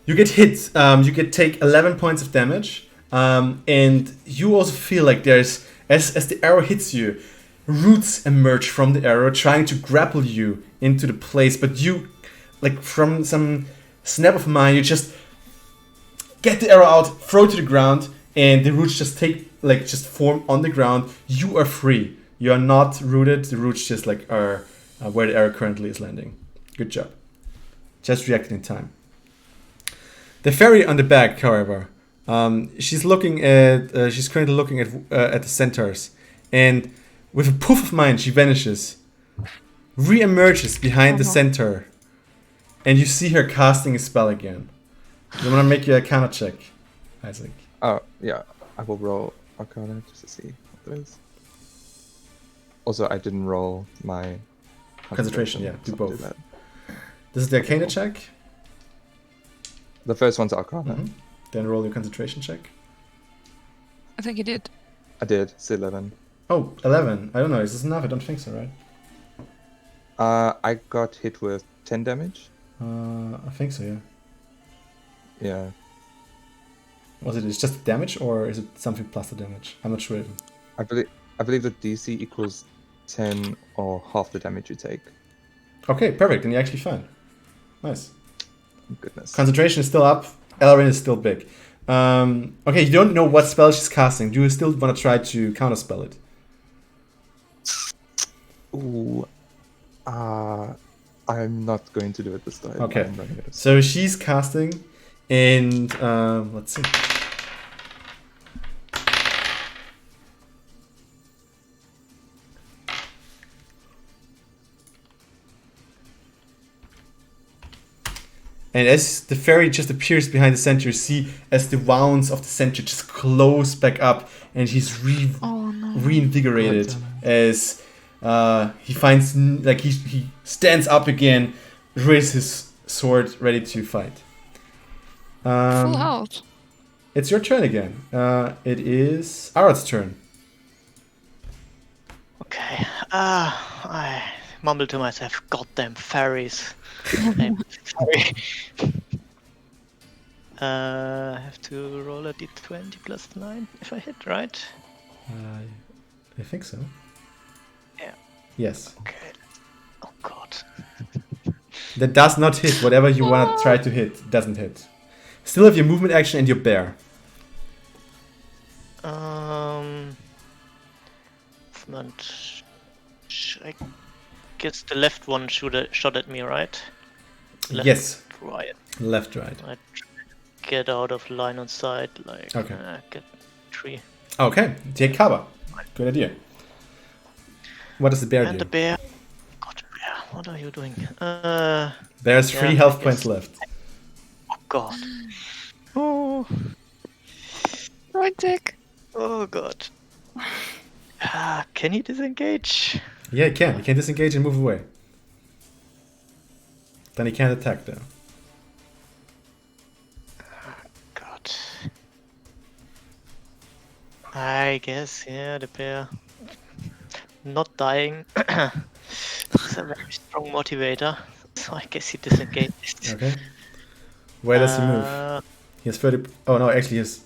[SPEAKER 3] You get hit. You take 11 points of damage. And you also feel like there's, as the arrow hits you, roots emerge from the arrow trying to grapple you into the place. But you, like from some snap of mind, you just get the arrow out, throw it to the ground, and the roots just form on the ground. You are free. You are not rooted. The roots just like are where the arrow currently is landing. Good job. Just reacted in time. The fairy on the back, however, she's currently looking at the centaurs, and with a poof of mind, she vanishes, re-emerges behind the centaur, and you see her casting a spell again. You want to make your Arcana check, Isaac?
[SPEAKER 6] Oh, yeah. I will roll Arcana just to see what it is. Also, I didn't roll my
[SPEAKER 3] Concentration, yeah, do
[SPEAKER 6] so I'll
[SPEAKER 3] both.
[SPEAKER 6] that.
[SPEAKER 3] This is the Arcana check.
[SPEAKER 6] The first one's Arcana.
[SPEAKER 3] Mhm. Then roll your concentration check.
[SPEAKER 1] I think you did.
[SPEAKER 6] I did. It's 11.
[SPEAKER 3] Oh, 11. I don't know. Is this enough? I don't think so, right?
[SPEAKER 6] I got hit with 10 damage.
[SPEAKER 3] I think so, yeah.
[SPEAKER 6] Yeah.
[SPEAKER 3] Was it just damage, or is it something plus the damage? I'm not sure even.
[SPEAKER 6] I believe the DC equals 10 or half the damage you take.
[SPEAKER 3] Okay, perfect. Then you're actually fine. Nice.
[SPEAKER 6] Goodness.
[SPEAKER 3] Concentration is still up. Elrin is still big. Okay, you don't know what spell she's casting. Do you still want to try to counterspell it?
[SPEAKER 6] Ooh. I'm not going to do it this time.
[SPEAKER 3] Okay.
[SPEAKER 6] I'm running out of
[SPEAKER 3] So she's casting, and let's see. And as the fairy just appears behind the center, you see as the wounds of the center just close back up, and he's
[SPEAKER 1] Oh no.
[SPEAKER 3] reinvigorated as he finds he stands up again, raises his sword, ready to fight.
[SPEAKER 1] Full health.
[SPEAKER 3] It's your turn again. It is Arad's turn.
[SPEAKER 4] Okay. I mumble to myself, goddamn fairies. I'm sorry. I have to roll a d20 plus 9 if I hit, right?
[SPEAKER 3] I think so.
[SPEAKER 4] Yeah.
[SPEAKER 3] Yes.
[SPEAKER 4] Okay. Oh god.
[SPEAKER 3] That does not hit. Whatever you want to try to hit doesn't hit. Still have your movement action and your bear.
[SPEAKER 4] Movement. I guess the left one shot at me, right? Left,
[SPEAKER 3] Yes.
[SPEAKER 4] Right.
[SPEAKER 3] Left, right.
[SPEAKER 4] I get out of line on sight, like
[SPEAKER 3] Okay.
[SPEAKER 4] get tree.
[SPEAKER 3] Okay, take cover. Good idea. What does the bear
[SPEAKER 4] And
[SPEAKER 3] do?
[SPEAKER 4] the bear. God, bear, what are you doing?
[SPEAKER 3] There's 3
[SPEAKER 4] yeah,
[SPEAKER 3] health
[SPEAKER 4] I
[SPEAKER 3] points
[SPEAKER 4] guess-
[SPEAKER 3] left.
[SPEAKER 4] Oh god. Oh.
[SPEAKER 1] Right tick.
[SPEAKER 4] Oh god. Can he disengage?
[SPEAKER 3] Yeah, he can. He can disengage and move away. Then he can't attack though.
[SPEAKER 4] God. I guess, yeah, the bear. Not dying. It's a very strong motivator. So I guess he disengaged.
[SPEAKER 3] Okay. Where does he move? He has 30. Oh no, actually he has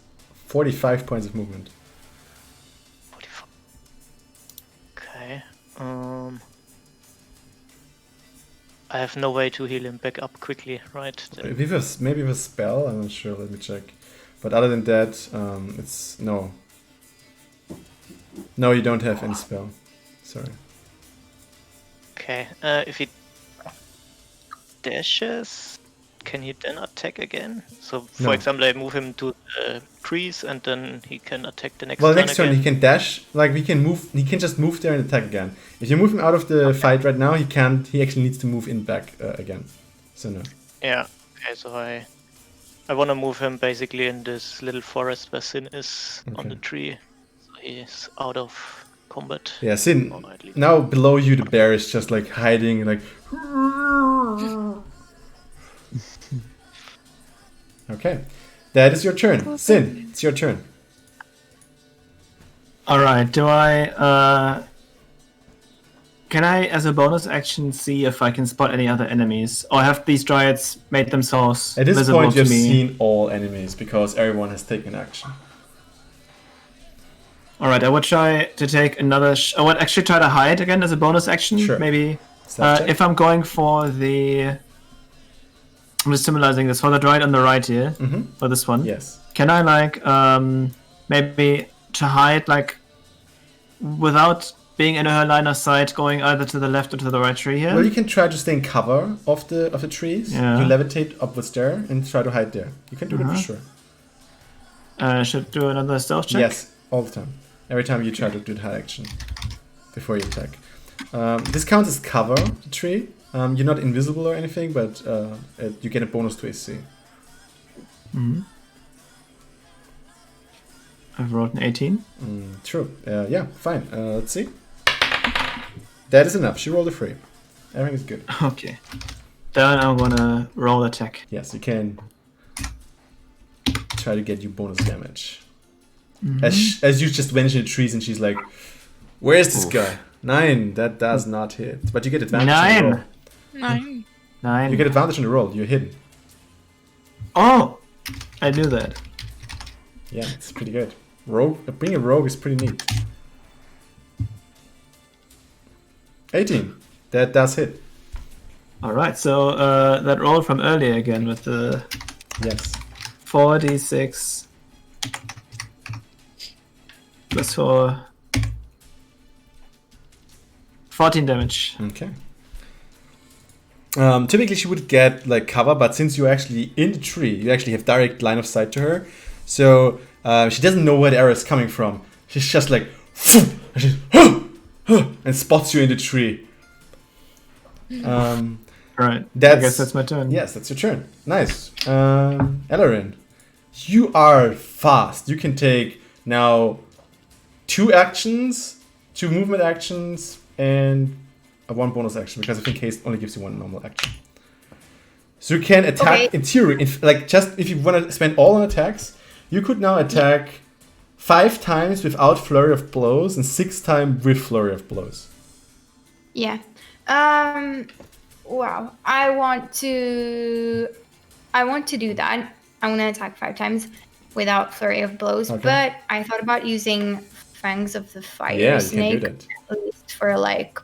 [SPEAKER 3] 45 points of movement.
[SPEAKER 4] 45. Okay. I have no way to heal him back up quickly, right?
[SPEAKER 3] Maybe with a spell. I'm not sure. Let me check. But other than that, it's no. No, you don't have any spell. Sorry.
[SPEAKER 4] Okay. If he dashes, can he then attack again? So, for
[SPEAKER 3] No.
[SPEAKER 4] example, I move him to the trees, and then he can attack the next
[SPEAKER 3] Well,
[SPEAKER 4] turn
[SPEAKER 3] next turn
[SPEAKER 4] again.
[SPEAKER 3] he can dash. Like he can move. He can just move there and attack again. If you move him out of the fight right now, he can't. He actually needs to move in back again. So no.
[SPEAKER 4] Yeah. Okay. So I want to move him basically in this little forest where Sin is on
[SPEAKER 3] Okay.
[SPEAKER 4] the tree. So he's out of combat.
[SPEAKER 3] Yeah, Sin.
[SPEAKER 4] Or at least-
[SPEAKER 3] Now below you, the bear is just like hiding, like. Okay, that is your turn. Sin, it's your turn.
[SPEAKER 5] Alright, do I, can I, as a bonus action, see if I can spot any other enemies? Or have these dryads made themselves
[SPEAKER 3] At this
[SPEAKER 5] visible
[SPEAKER 3] point,
[SPEAKER 5] to
[SPEAKER 3] you've
[SPEAKER 5] me?
[SPEAKER 3] seen all enemies because everyone has taken action.
[SPEAKER 5] Alright, I would try to take another... I would actually try to hide again as a bonus action,
[SPEAKER 3] Sure.
[SPEAKER 5] maybe.
[SPEAKER 3] Stealth check.
[SPEAKER 5] If I'm going for the... I'm just symbolizing this, for the dryad on the right here, for this one.
[SPEAKER 3] Yes.
[SPEAKER 5] Can I, like, maybe to hide, like, without being in her line of sight, going either to the left or to the right tree here?
[SPEAKER 3] Well, you can try to stay in cover of the trees.
[SPEAKER 5] Yeah.
[SPEAKER 3] You levitate upwards there and try to hide there. You can do that for sure.
[SPEAKER 5] I should do another stealth check?
[SPEAKER 3] Yes, all the time. Every time you try to do the high action before you attack. This counts as cover, the tree. You're not invisible or anything, but you get a bonus to AC.
[SPEAKER 5] I've rolled an 18.
[SPEAKER 3] True. Yeah, fine. Let's see. That is enough. She rolled a 3. Everything is good.
[SPEAKER 5] Okay. Then I'm gonna roll attack.
[SPEAKER 3] Yes, you can try to get you bonus damage. As you just went into the trees and she's like, where's this guy? 9. That does not hit. But you get advantage on the roll.
[SPEAKER 1] 9.
[SPEAKER 5] 9.
[SPEAKER 3] You get advantage on the roll. You're hidden.
[SPEAKER 5] Oh! I knew that.
[SPEAKER 3] Yeah, it's pretty good. Rogue, being a rogue is pretty neat. 18. That does hit.
[SPEAKER 5] All right, so that roll from earlier again with the
[SPEAKER 3] Yes.
[SPEAKER 5] 4d6 plus 4, 14 damage.
[SPEAKER 3] Okay. Typically she would get like cover, but since you're actually in the tree, you actually have direct line of sight to her. So she doesn't know where the arrow is coming from. She's just like, and spots you in the tree.
[SPEAKER 5] Right.
[SPEAKER 3] That's,
[SPEAKER 5] I guess that's my turn.
[SPEAKER 3] Yes, that's your turn. Nice. Ellerin, you are fast. You can take now 2 actions, 2 movement actions, and a 1 bonus action, because I think haste only gives you 1 normal action. So you can attack in theory, like just if you want to spend all on attacks, you could now attack 5 times without flurry of blows and 6 times with flurry of blows.
[SPEAKER 2] Yeah. Wow. I want to do that. I want to attack 5 times without flurry of blows, but I thought about using Fangs of the Fire Snake at least for like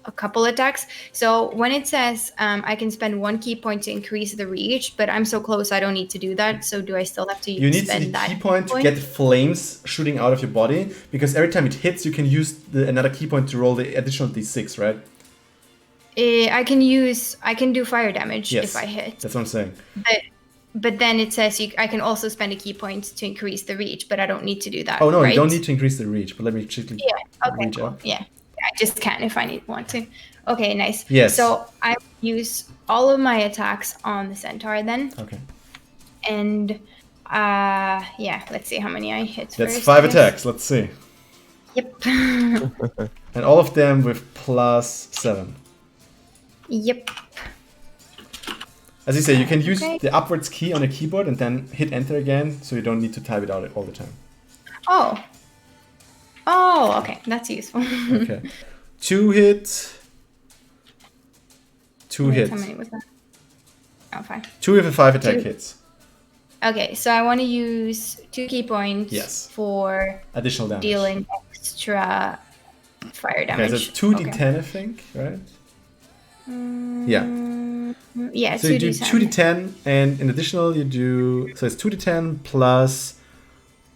[SPEAKER 2] a couple attacks. So when it says I can spend 1 key point to increase the reach, but I'm so close I don't need to do that. So do I still have to
[SPEAKER 3] you need
[SPEAKER 2] spend
[SPEAKER 3] the
[SPEAKER 2] that
[SPEAKER 3] key point to get flames shooting out of your body, because every time it hits you can use another key point to roll the additional d6, right?
[SPEAKER 2] I can do fire damage if I hit.
[SPEAKER 3] That's what I'm saying.
[SPEAKER 2] But then it says I can also spend a key point to increase the reach, but I don't need to do that.
[SPEAKER 3] Oh no,
[SPEAKER 2] right?
[SPEAKER 3] you don't need to increase the reach, but let me quickly reach
[SPEAKER 2] cool.
[SPEAKER 3] up.
[SPEAKER 2] Yeah, I just can if I want to. Okay, nice.
[SPEAKER 3] Yes.
[SPEAKER 2] So I use all of my attacks on the centaur then.
[SPEAKER 3] Okay.
[SPEAKER 2] And let's see how many I hit.
[SPEAKER 3] That's
[SPEAKER 2] first,
[SPEAKER 3] 5 attacks. Let's see.
[SPEAKER 2] Yep.
[SPEAKER 3] And all of them with +7.
[SPEAKER 2] Yep.
[SPEAKER 3] As you say, you can use the upwards key on your keyboard and then hit enter again, so you don't need to type it out all the time.
[SPEAKER 2] Oh, okay. That's useful.
[SPEAKER 3] Okay. 2 hit. 2 hit.
[SPEAKER 2] How many was that? Oh, 5.
[SPEAKER 3] 2 with a 5 attack hits.
[SPEAKER 2] Okay, so I want to use 2 key points for
[SPEAKER 3] additional damage.
[SPEAKER 2] Dealing extra fire damage.
[SPEAKER 3] Okay, so it's 2d10, I think, right? Yeah.
[SPEAKER 2] Yeah,
[SPEAKER 3] so you do 2d10, and in additional you do, so it's 2d10 plus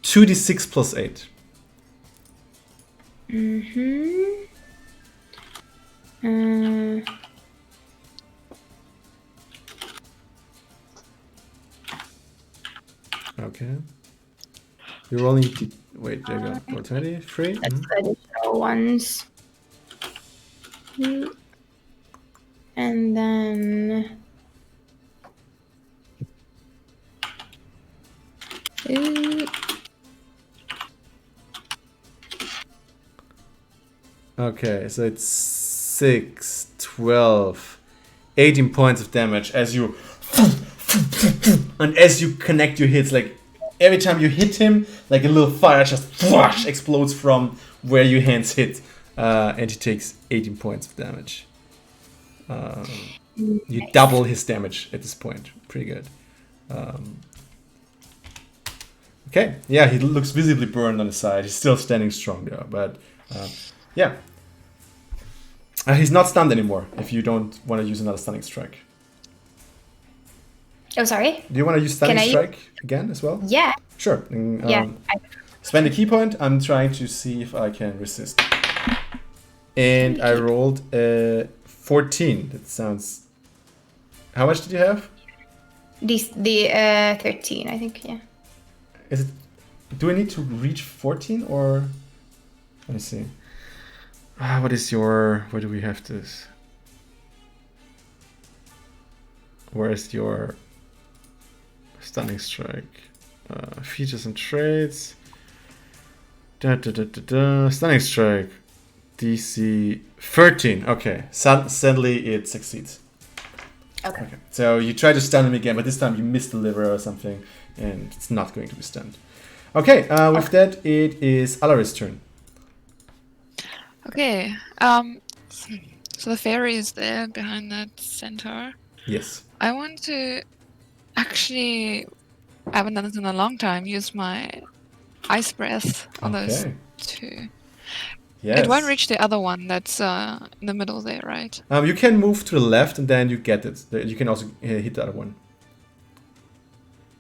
[SPEAKER 3] 2d6 plus 8. Okay. You're rolling. Wait, there you go. 23.
[SPEAKER 2] That's the additional ones. And then.
[SPEAKER 3] Okay, so it's 6, 12, 18 points of damage as you. And as you connect your hits, like every time you hit him, like a little fire just explodes from where your hands hit, and he takes 18 points of damage. You double his damage at this point. Pretty good. Okay, yeah, he looks visibly burned on the side. He's still standing strong though, but yeah. He's not stunned anymore if you don't want to use another stunning strike.
[SPEAKER 2] Oh, sorry?
[SPEAKER 3] Do you want to use stunning strike again as well?
[SPEAKER 2] Yeah.
[SPEAKER 3] Sure. Spend a key point. I'm trying to see if I can resist. And I rolled a 14. That sounds... How much did you have?
[SPEAKER 2] The 13, I think, yeah.
[SPEAKER 3] Is it... Do I need to reach 14 or... Let me see. What is your... Where do we have this? Where is your... Stunning strike. Features and traits. Stunning strike. DC 13. Okay. Suddenly it succeeds.
[SPEAKER 2] Okay.
[SPEAKER 3] So you try to stun him again, but this time you miss the liver or something, and it's not going to be stunned. Okay. With that, it is Alari's turn.
[SPEAKER 1] Okay. So the fairy is there behind that centaur.
[SPEAKER 3] Yes.
[SPEAKER 1] I want to actually, I haven't done this in a long time, use my ice breath on those two.
[SPEAKER 3] Yes.
[SPEAKER 1] It won't reach the other one that's in the middle there, right?
[SPEAKER 3] You can move to the left and then you get it. You can also hit the other one.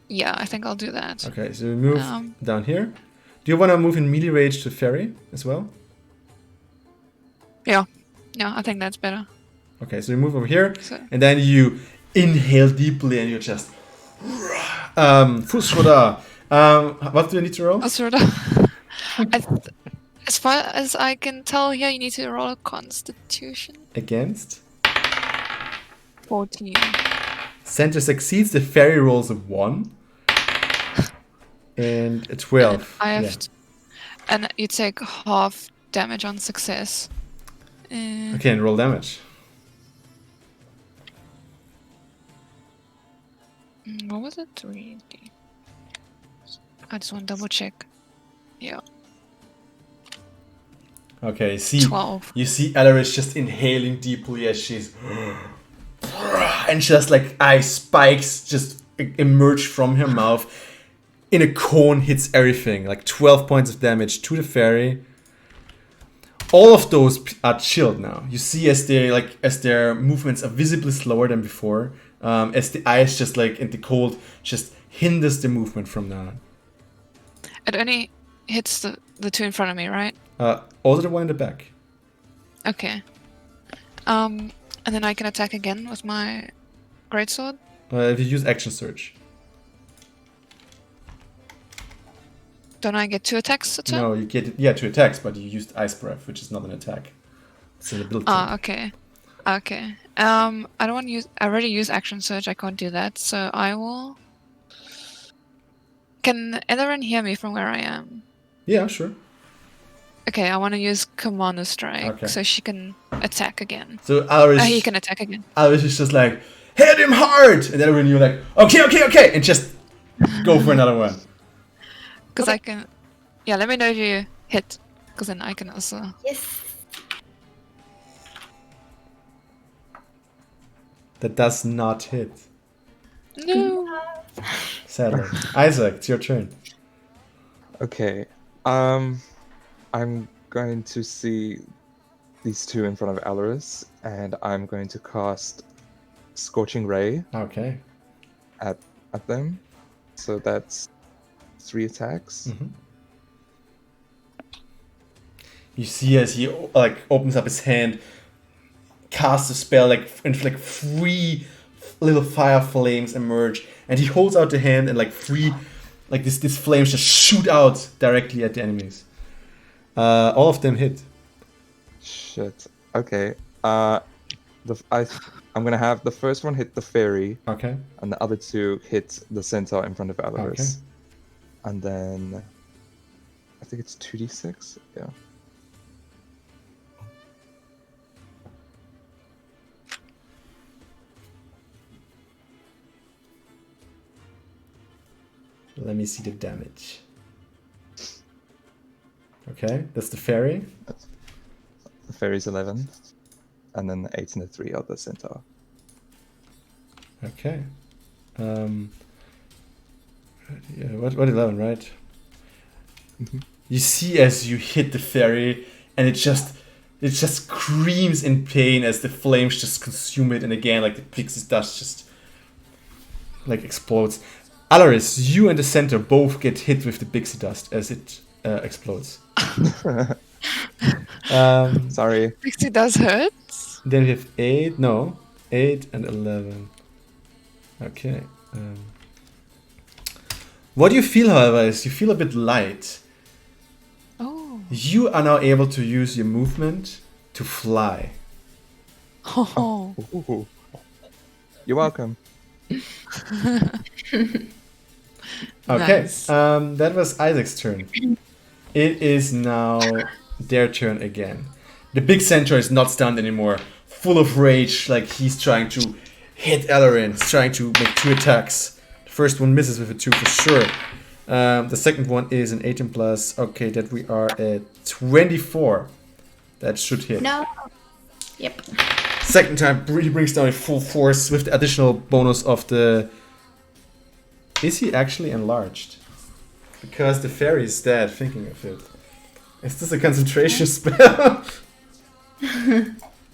[SPEAKER 1] Yeah, I think I'll do that.
[SPEAKER 3] Okay, so we move down here. Do you want to move in melee range to ferry as well?
[SPEAKER 1] Yeah, I think that's better.
[SPEAKER 3] Okay, so you move over here,
[SPEAKER 1] So.
[SPEAKER 3] and then you inhale deeply, and you just Fußroda. What do you need to roll?
[SPEAKER 1] Sort of. As far as I can tell here, you need to roll a Constitution.
[SPEAKER 3] Against?
[SPEAKER 1] 14.
[SPEAKER 3] Center succeeds. The fairy rolls a 1 and a 12.
[SPEAKER 1] I have and you take half damage on success.
[SPEAKER 3] Okay, and roll damage.
[SPEAKER 1] What was it? 3D. I just want to double check. Yeah.
[SPEAKER 3] Okay, see.
[SPEAKER 1] 12.
[SPEAKER 3] You see Alaris just inhaling deeply as she's and just like ice spikes just emerge from her mouth in a cone, hits everything, like 12 points of damage to the fairy. All of those are chilled now. You see as their movements are visibly slower than before, as the ice just like in the cold just hinders the movement from now on.
[SPEAKER 1] It only hits the two in front of me, right?
[SPEAKER 3] Also the one in the back.
[SPEAKER 1] Okay. And then I can attack again with my greatsword.
[SPEAKER 3] If you use action surge.
[SPEAKER 1] Don't I get 2 attacks a turn?
[SPEAKER 3] No, you get 2 attacks, but you used ice breath, which is not an attack. It's an ability.
[SPEAKER 1] Okay. Okay. I don't want to use. I already use action surge. I can't do that, so I will. Can anyone hear me from where I am?
[SPEAKER 3] Yeah, sure.
[SPEAKER 1] Okay, I want to use Commander Strike, so she can attack again.
[SPEAKER 3] So Alaris,
[SPEAKER 1] he can attack again.
[SPEAKER 3] Alaris is just like, hit him hard! And then when you're like, okay, and just go for another one.
[SPEAKER 1] Because I can... Yeah, let me know if you hit, because then I can also...
[SPEAKER 2] Yes.
[SPEAKER 3] That does not hit.
[SPEAKER 1] No!
[SPEAKER 3] Sadly. Isaac, it's your turn.
[SPEAKER 6] Okay. I'm going to see these two in front of Alaris, and I'm going to cast Scorching Ray.
[SPEAKER 3] Okay.
[SPEAKER 6] At them. So that's 3 attacks.
[SPEAKER 3] Mm-hmm. You see as he like opens up his hand, casts a spell, and 3 little fire flames emerge, and he holds out the hand, and this flames just shoot out directly at the enemies. All of them hit.
[SPEAKER 6] Shit. Okay. I'm gonna have the first one hit the fairy.
[SPEAKER 3] Okay.
[SPEAKER 6] And the other 2 hit the centaur in front of Alaris.
[SPEAKER 3] Okay.
[SPEAKER 6] And then I think it's 2d6. Yeah.
[SPEAKER 3] Let me see the damage. Okay, that's the fairy.
[SPEAKER 6] The fairy's 11. And then the 8 and the 3 are the centaur.
[SPEAKER 3] Okay. Yeah, what 11, right?
[SPEAKER 6] Mm-hmm.
[SPEAKER 3] You see as you hit the fairy, and it just screams in pain as the flames just consume it, and again, like the pixie dust just like explodes. Alaris, you and the center both get hit with the pixie dust as it explodes.
[SPEAKER 6] Sorry.
[SPEAKER 1] Pixie dust hurt?
[SPEAKER 3] Then we have 8 and 11. Okay. What do you feel, however, is you feel a bit light.
[SPEAKER 1] Oh.
[SPEAKER 3] You are now able to use your movement to fly.
[SPEAKER 1] Oh.
[SPEAKER 6] Ooh. You're welcome.
[SPEAKER 3] Okay,
[SPEAKER 1] Nice.
[SPEAKER 3] that was Isaac's turn. It is now their turn again. The big centaur is not stunned anymore, full of rage, like he's trying to hit Ellerin, he's trying to make 2 attacks. The first one misses with a 2 for sure. The second one is an 18 plus. Okay, that we are at 24. That should hit.
[SPEAKER 2] No. Yep.
[SPEAKER 3] Second time, he brings down a full force with the additional bonus of the... Is he actually enlarged? Because the fairy is dead, thinking of it. Is this a concentration spell?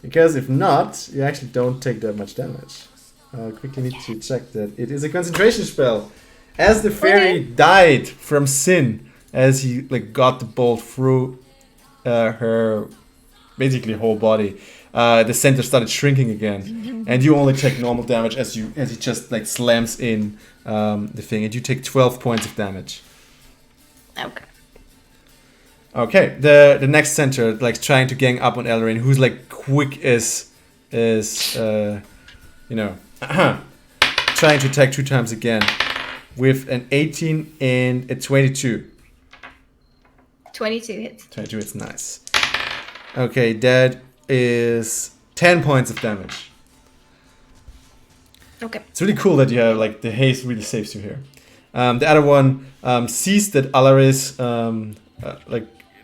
[SPEAKER 3] Because if not, you actually don't take that much damage. I quickly need to check that it is a concentration spell. As the fairy died from Sin, as he like got the bolt through her basically whole body, the center started shrinking again, and you only take normal damage as he just like slams in the thing, and you take 12 points of damage.
[SPEAKER 2] Okay.
[SPEAKER 3] Okay, the next center like trying to gang up on Ellerin, who's like quick as trying to attack 2 times again with an 18 and a 22.
[SPEAKER 2] 22 hits.
[SPEAKER 3] 22, it's nice. Okay, that is 10 points of damage.
[SPEAKER 2] Okay.
[SPEAKER 3] It's really cool that you have like the haste really saves you here. The other one sees that Alaris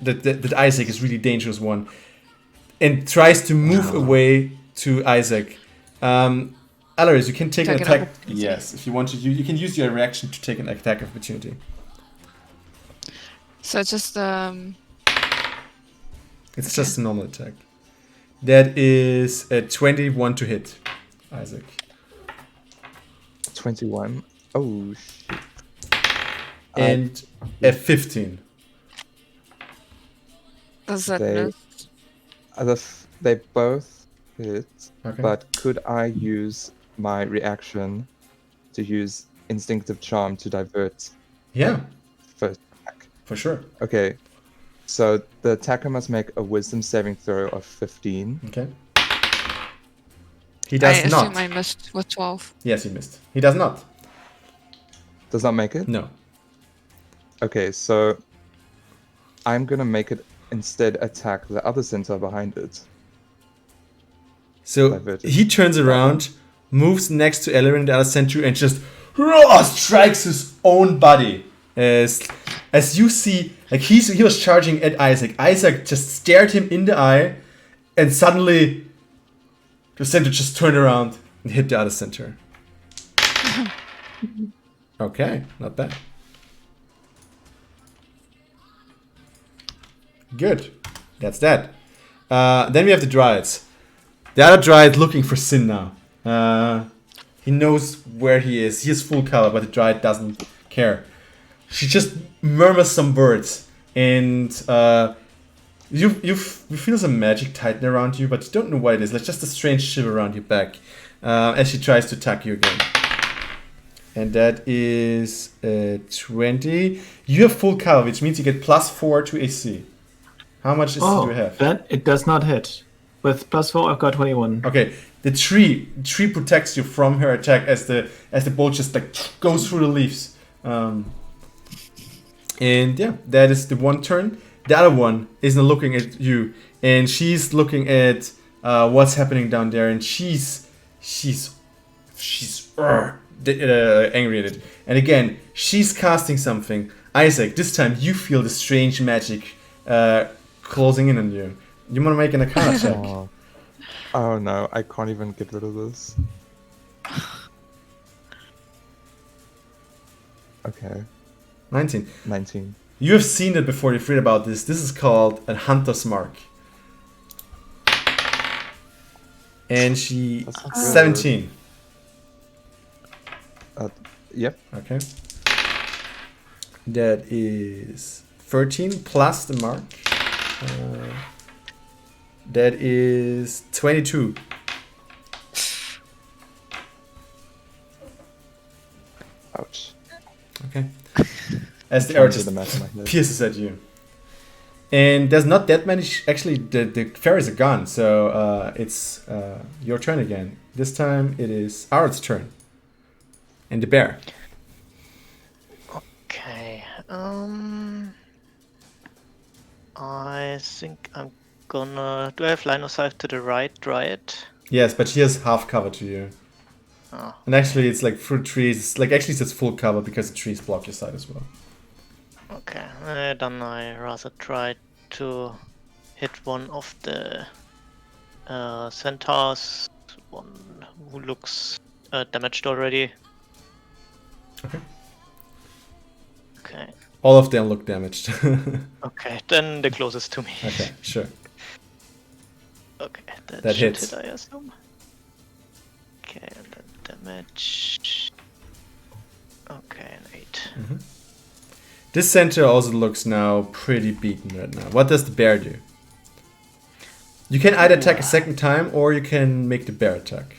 [SPEAKER 3] that Isaac is really dangerous one, and tries to move away to Isaac. Alaris, you can take an attack. Yes, if you want to, you can use your reaction to take an attack of opportunity.
[SPEAKER 1] So just
[SPEAKER 3] It's just a normal attack. That is a 21 to hit, Isaac.
[SPEAKER 6] 21. Oh shit.
[SPEAKER 3] And a 15.
[SPEAKER 1] does that
[SPEAKER 6] They-
[SPEAKER 1] miss?
[SPEAKER 6] They both hit,
[SPEAKER 3] Okay.
[SPEAKER 6] but could I use my reaction to use Instinctive Charm to divert
[SPEAKER 3] Yeah,
[SPEAKER 6] first attack?
[SPEAKER 3] for sure.
[SPEAKER 6] Okay, so the attacker must make a Wisdom saving throw of 15.
[SPEAKER 3] Okay. He does
[SPEAKER 1] I
[SPEAKER 3] not.
[SPEAKER 1] assume I missed with 12.
[SPEAKER 3] Yes, he missed. He does not.
[SPEAKER 6] Does not make it?
[SPEAKER 3] No.
[SPEAKER 6] Okay, so I'm gonna make it instead attack the other center behind it.
[SPEAKER 3] So
[SPEAKER 6] Diverted.
[SPEAKER 3] he turns around, moves next to Ellerin, the other centaur, and just strikes his own body. As you see, like he was charging at Isaac. Isaac just stared him in the eye, and suddenly the centaur just turned around and hit the other centaur. Okay, not bad. Good. That's that. Then we have the Dryads. The other Dryad looking for Sin now. He knows where he is. He has full cover, but the Dryad doesn't care. She just murmurs some words, and you feel some magic tighten around you, but you don't know what it is. Like just a strange shiver around your back as she tries to attack you again. And that is 20. You have full cover, which means you get +4 to AC. How much do you have?
[SPEAKER 5] Then it does not hit. With +4, I've got 21.
[SPEAKER 3] Okay, the tree protects you from her attack as the bolt just like goes through the leaves. And yeah, that is the one turn. The other one isn't looking at you, and she's looking at what's happening down there, and she's angry at it. And again, she's casting something. Isaac, this time you feel the strange magic closing in on you. You want to make an Arcana check?
[SPEAKER 6] Oh no, I can't even get rid of this. Okay,
[SPEAKER 3] 19.
[SPEAKER 6] 19.
[SPEAKER 3] You have seen it before. You've read about this. This is called a Hunter's Mark. And she...
[SPEAKER 6] That's good.
[SPEAKER 3] 17.
[SPEAKER 6] Yep.
[SPEAKER 3] Okay. That is 13 plus the mark. That is 22.
[SPEAKER 6] Ouch.
[SPEAKER 3] Okay. As the
[SPEAKER 6] Can't
[SPEAKER 3] arrow
[SPEAKER 6] do
[SPEAKER 3] just
[SPEAKER 6] the math in my head.
[SPEAKER 3] pierces at you. And there's not that many... Actually, the fairies are gone. So it's your turn again. This time it is Arad's turn. And the bear.
[SPEAKER 4] Okay. I think I'm gonna. Do I have line of sight to the right Dryad?
[SPEAKER 3] Yes, but she has half cover to you.
[SPEAKER 4] Oh.
[SPEAKER 3] And actually it's like through trees. It's like actually it's full cover because the trees block your sight as well.
[SPEAKER 4] Okay. Then I rather try to hit one of the centaurs, one who looks damaged already.
[SPEAKER 3] Okay.
[SPEAKER 4] Okay.
[SPEAKER 3] All of them look damaged.
[SPEAKER 4] Okay, then the closest to me.
[SPEAKER 3] Okay, sure.
[SPEAKER 4] Okay, that
[SPEAKER 3] That
[SPEAKER 4] should
[SPEAKER 3] hits.
[SPEAKER 4] hit, I assume. Okay, and then damage. Okay, an 8.
[SPEAKER 3] This center also looks now pretty beaten right now. What does the bear do? You can either attack a second time or you can make the bear attack.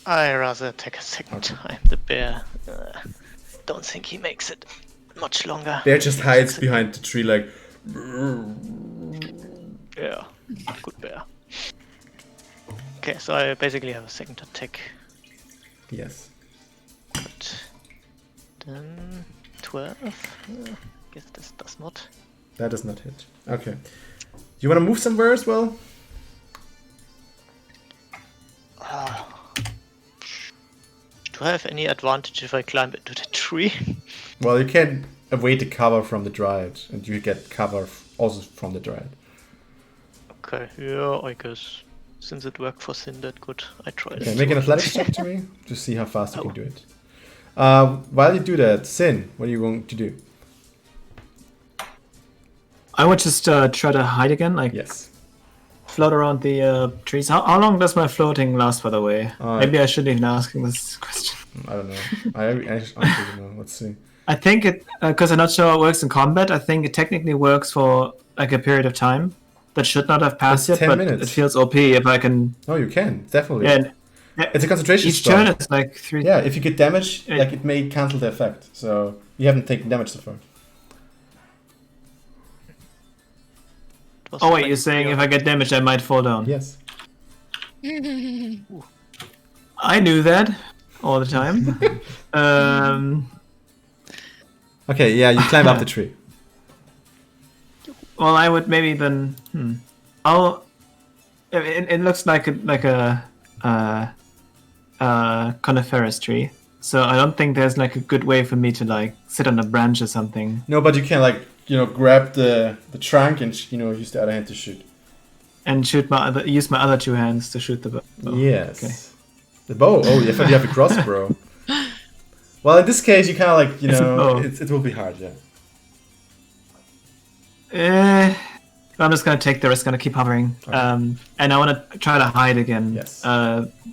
[SPEAKER 4] I rather attack a second time. The bear. Don't think he makes it much longer.
[SPEAKER 3] Bear just hides behind the tree like.
[SPEAKER 4] Yeah, good bear. Okay, so I basically have a second attack.
[SPEAKER 3] Yes.
[SPEAKER 4] But then 12. Guess this does not.
[SPEAKER 3] That does not hit. Okay. You want to move somewhere as well?
[SPEAKER 4] Do I have any advantage if I climb into the tree?
[SPEAKER 3] Well, you can await the cover from the Dryad, and you get cover also from the Dryad.
[SPEAKER 4] Okay, yeah, I guess. Since it worked for Sin that good, I tried
[SPEAKER 3] Okay,
[SPEAKER 4] it.
[SPEAKER 3] make an athletics check to me to see how fast you can do it. While you do that, Sin, what are you going to do?
[SPEAKER 5] I would just try to hide again, like
[SPEAKER 3] Yes.
[SPEAKER 5] float around the trees. How long does my floating last, by the way? Maybe I shouldn't even asking this question.
[SPEAKER 3] I don't know. I honestly don't know. Let's see.
[SPEAKER 5] I think it, because I'm not sure how it works in combat, I think it technically works for like a period of time. That should not have passed
[SPEAKER 3] It's
[SPEAKER 5] yet,
[SPEAKER 3] 10
[SPEAKER 5] but
[SPEAKER 3] minutes.
[SPEAKER 5] it feels OP if I can...
[SPEAKER 3] No, you can. Definitely.
[SPEAKER 5] Yeah,
[SPEAKER 3] It's a concentration
[SPEAKER 5] each
[SPEAKER 3] spell.
[SPEAKER 5] turn is like 3...
[SPEAKER 3] Yeah, if you get damage, like it may cancel the effect. So you haven't taken damage so far.
[SPEAKER 5] Oh wait, you're saying if I get damaged I might fall down?
[SPEAKER 3] Yes.
[SPEAKER 5] I knew that all the time.
[SPEAKER 3] Okay, yeah, you climb up the tree.
[SPEAKER 5] Well, I would maybe then... I'll... It looks like a coniferous tree. So I don't think there's like a good way for me to like sit on a branch or something.
[SPEAKER 3] No, but you can like, grab the trunk and, use the other hand to shoot.
[SPEAKER 5] And use my other two hands to shoot the bow.
[SPEAKER 3] Yes.
[SPEAKER 5] Okay.
[SPEAKER 3] The bow. Oh, you have a crossbow. Well, in this case, you kind of like,
[SPEAKER 5] It's a bow.
[SPEAKER 3] it will be hard, yeah.
[SPEAKER 5] I'm just gonna take the risk, gonna keep hovering.
[SPEAKER 3] Okay.
[SPEAKER 5] And I wanna try to hide again.
[SPEAKER 3] Yes.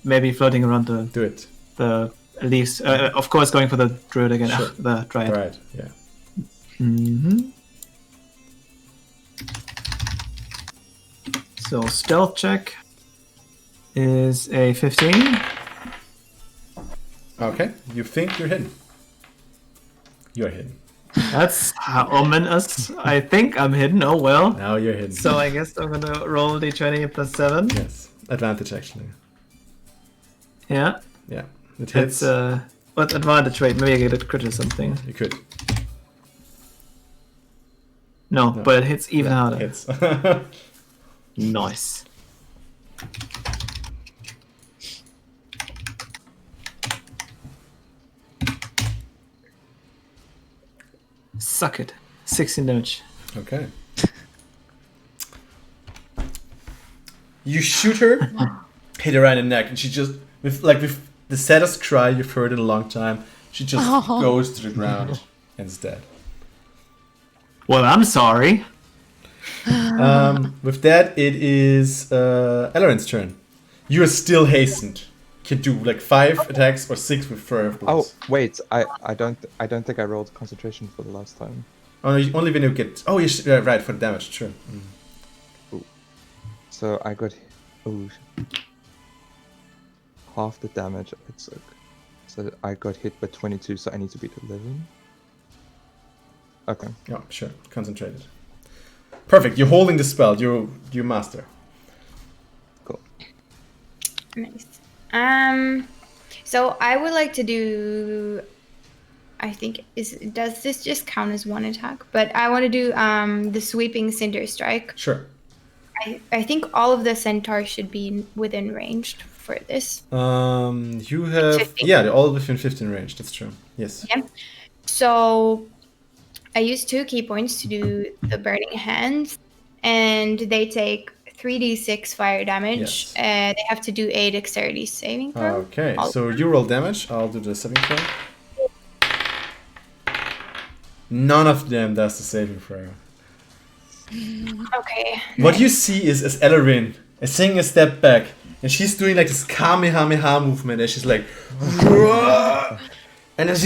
[SPEAKER 5] Maybe floating around
[SPEAKER 3] Do it.
[SPEAKER 5] the leaves. Of course, going for the druid again.
[SPEAKER 3] Sure.
[SPEAKER 5] The dryad.
[SPEAKER 3] Right, yeah.
[SPEAKER 5] So stealth check is a 15.
[SPEAKER 3] Okay, you think you're hidden. You're hidden.
[SPEAKER 5] That's ominous. I think I'm hidden. Oh well.
[SPEAKER 3] Now you're hidden.
[SPEAKER 5] So I guess I'm gonna roll d20 plus 7.
[SPEAKER 3] Yes. Advantage, actually.
[SPEAKER 5] Yeah.
[SPEAKER 3] Yeah. It hits.
[SPEAKER 5] It's what advantage? Wait, maybe I get a crit or something.
[SPEAKER 3] You could.
[SPEAKER 5] No, but it hits even harder.
[SPEAKER 3] Hits.
[SPEAKER 5] Nice. Suck it. 16 damage.
[SPEAKER 3] Okay. You shoot her, hit her right in the neck, and she just, with the saddest cry you've heard in a long time, she just goes to the ground and is dead.
[SPEAKER 5] Well, I'm sorry.
[SPEAKER 3] With that, it is Ellerin's turn. You are still hastened. Can do like 5 attacks or 6 with Flurry of Blows.
[SPEAKER 6] Oh wait, I don't think I rolled concentration for the last time.
[SPEAKER 3] Only when you get. Oh, you're right for the damage. Sure.
[SPEAKER 6] So I got half the damage I took. So I got hit by 22, so I need to beat 11. Okay.
[SPEAKER 3] Yeah, sure. Concentrated. Perfect. You're holding the spell. You master.
[SPEAKER 6] Cool.
[SPEAKER 2] Nice. So I would like to do. I think does this just count as one attack? But I want to do the sweeping cinder strike.
[SPEAKER 3] Sure.
[SPEAKER 2] I think all of the centaurs should be within range for this.
[SPEAKER 3] You have
[SPEAKER 2] 15.
[SPEAKER 3] they're all within 15 range. That's true. Yes.
[SPEAKER 2] Yeah. So I use 2 key points to do the burning hands, and they take 3d6 fire damage.
[SPEAKER 3] Yes.
[SPEAKER 2] They have to do a dexterity saving throw.
[SPEAKER 3] Okay. So you roll damage. I'll do the saving throw. None of them does the saving throw.
[SPEAKER 2] Okay.
[SPEAKER 3] What you see is Ellerin is taking a step back, and she's doing like this Kamehameha movement, and she's like, and then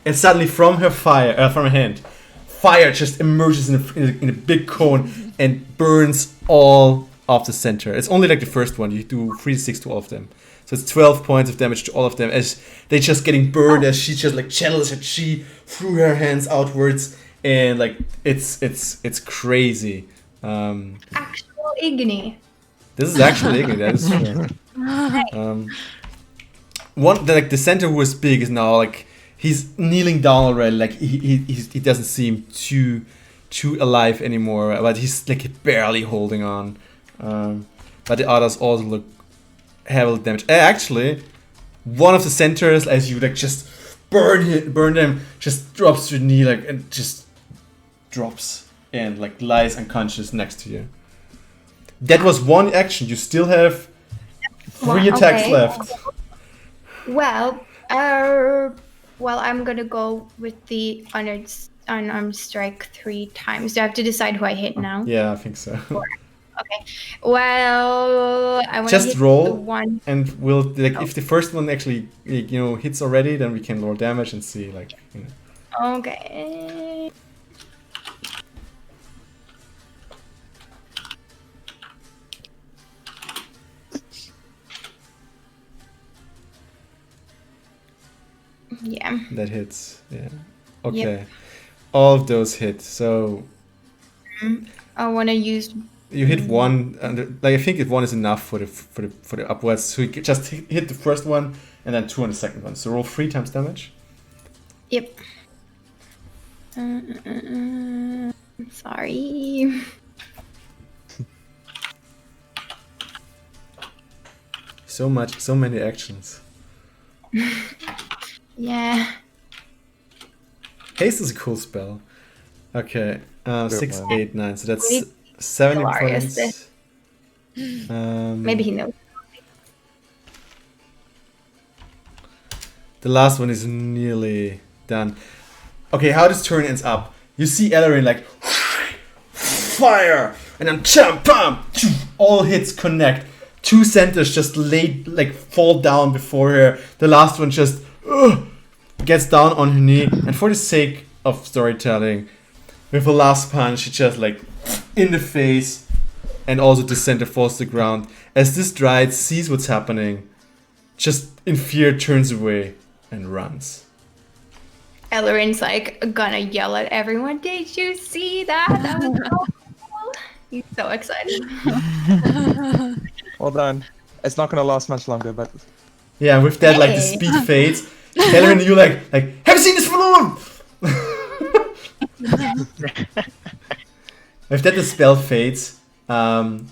[SPEAKER 3] and suddenly from her hand, fire just emerges in a big cone and burns all of the center. It's only like the first one. You do 3d6 to all of them. So it's 12 points of damage to all of them as they just getting burned as she just like channels her chi through her hands outwards, and like it's crazy.
[SPEAKER 2] Actual Igni.
[SPEAKER 3] This is actually Igni, that is true. The center who was big is now like he's kneeling down already, like he doesn't seem too alive anymore, but he's like barely holding on. But the others also look heavily damaged. Actually, one of the centers, as you like just burn them, just drops to your knee, like, and just drops and like lies unconscious next to you. That was one action. You still have 3 attacks left.
[SPEAKER 2] Well, I'm gonna go with the unarmed strike 3 times. Do I have to decide who I hit now?
[SPEAKER 3] Yeah, I think so.
[SPEAKER 2] Okay. Well, I want to
[SPEAKER 3] just
[SPEAKER 2] hit
[SPEAKER 3] roll
[SPEAKER 2] the one.
[SPEAKER 3] and we'll like if the first one actually hits already, then we can roll damage and see like.
[SPEAKER 2] Okay. Yeah.
[SPEAKER 3] That hits. Yeah. Okay.
[SPEAKER 2] Yep.
[SPEAKER 3] All of those hit. So.
[SPEAKER 2] I want to use.
[SPEAKER 3] You hit one, and like I think if one is enough for the upwards. So you just hit the first one, and then 2 on the second one. So roll 3 times damage.
[SPEAKER 2] Yep. Sorry.
[SPEAKER 3] So many actions.
[SPEAKER 2] Yeah.
[SPEAKER 3] Haste is a cool spell. Okay, 6,
[SPEAKER 6] one.
[SPEAKER 3] 8, 9. So that's 70
[SPEAKER 2] Hilarious.
[SPEAKER 3] points.
[SPEAKER 2] Maybe he knows.
[SPEAKER 3] The last one is nearly done. Okay, how this turn ends up. You see Ellerin like fire, and then jump, bam, all hits connect. 2 centers just fall down before her. The last one just gets down on her knee, and for the sake of storytelling, with the last punch, she just like in the face, and also the center falls to the ground. As this Dryad sees what's happening, just in fear turns away and runs.
[SPEAKER 2] Ellerin's like gonna yell at everyone. Did you see that? That was so cool. He's so excited.
[SPEAKER 6] Well done. It's not gonna last much longer, but
[SPEAKER 3] Yeah, with that, like the speed fades. Ellerin, you like have you seen this balloon? With that, the spell fades. And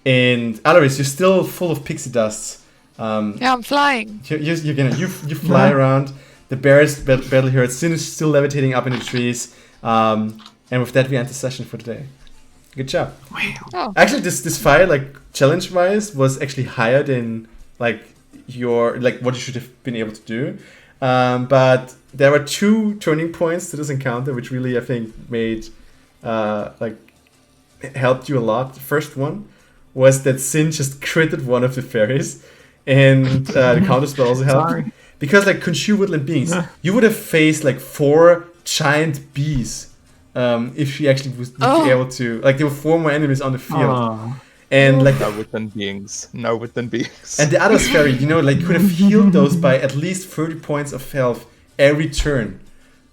[SPEAKER 3] Alaris, you're still full of pixie dust.
[SPEAKER 1] Yeah, I'm flying.
[SPEAKER 3] You fly around. The bear is badly hurt. Sin is still levitating up in the trees. And with that, we end the session for today. Good job.
[SPEAKER 1] Oh.
[SPEAKER 3] Actually, this fight, like challenge wise, was actually higher than like what you should have been able to do. But there were 2 turning points to this encounter, which really I think made helped you a lot. The first one was that Sin just critted one of the fairies, and the counterspell also helped.
[SPEAKER 5] Sorry.
[SPEAKER 3] Because like Khonshu woodland beings, you would have faced like 4 giant bees if she actually was able to. Like there were 4 more enemies on the field, and like
[SPEAKER 6] no woodland beings.
[SPEAKER 3] and the other fairy, you could have healed those by at least 30 points of health every turn,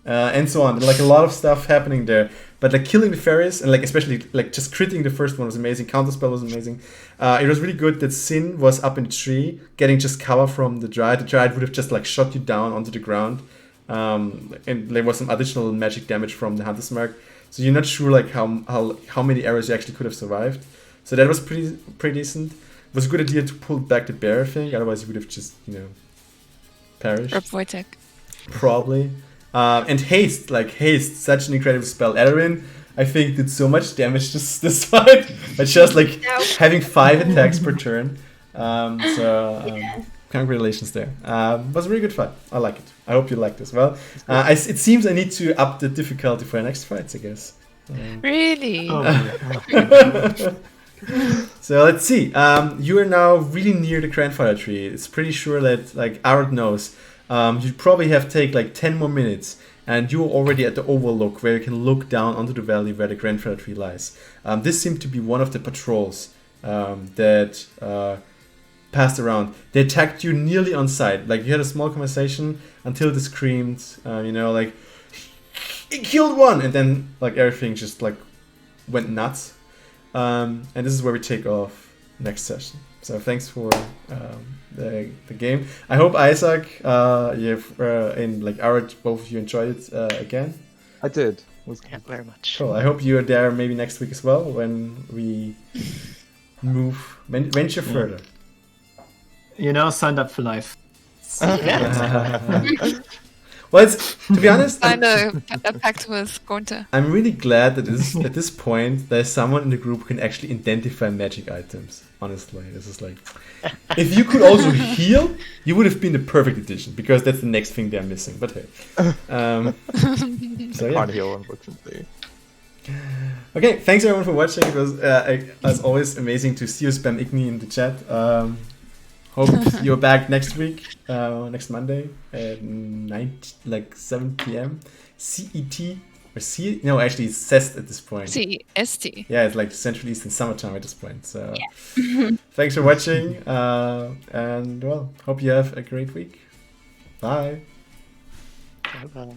[SPEAKER 3] and so on. Like a lot of stuff happening there. But like killing the fairies and like especially like just critting the first one was amazing. Counterspell was amazing. It was really good that Sin was up in the tree, getting just cover from the Dryad. The Dryad would have just like shot you down onto the ground, and there was some additional magic damage from the Hunter's Mark. So you're not sure like how many arrows you actually could have survived. So that was pretty decent. It was a good idea to pull back the bear, I think. Otherwise you would have just perished.
[SPEAKER 1] Or Wojtek.
[SPEAKER 3] Probably. And haste, such an incredible spell. Ellerin, I think, did so much damage this fight. But just having 5 attacks per turn. Congrats congratulations there. It was a really good fight. I like it. I hope you liked it as well. It seems I need to up the difficulty for our next fights, I guess.
[SPEAKER 1] Really?
[SPEAKER 3] So let's see. You are now really near the grandfather tree. It's pretty sure that like Arad knows. You probably have take like 10 more minutes, and you're already at the overlook where you can look down onto the valley where the grandfather tree lies. This seemed to be one of the patrols that passed around. They attacked you nearly on sight. Like you had a small conversation until they screamed, like he killed one, and then like everything just like went nuts. And this is where we take off next session. So thanks for the game. I hope Isaac, and like Arad, both of you enjoyed it again.
[SPEAKER 6] I did.
[SPEAKER 4] Yeah, very much.
[SPEAKER 3] Cool. I hope you are there maybe next week as well when we venture further.
[SPEAKER 5] Signed up for life.
[SPEAKER 3] Well, to be honest,
[SPEAKER 1] Signed a pact with Gunther.
[SPEAKER 3] I'm really glad that at this point there's someone in the group who can actually identify magic items. Honestly, this is like, if you could also heal, you would have been the perfect addition, because that's the next thing they're missing. But hey, so yeah.
[SPEAKER 6] Can't heal, unfortunately.
[SPEAKER 3] Okay, thanks everyone for watching. It was as always amazing to see you spam Igni in the chat. Hope you're back next week, next Monday at 7 p.m. CET or C? No, actually it's CEST at this point.
[SPEAKER 1] CEST.
[SPEAKER 3] Yeah, it's like Central Eastern Summertime at this point. So thanks for watching, and well, hope you have a great week. Bye.
[SPEAKER 4] Bye-bye.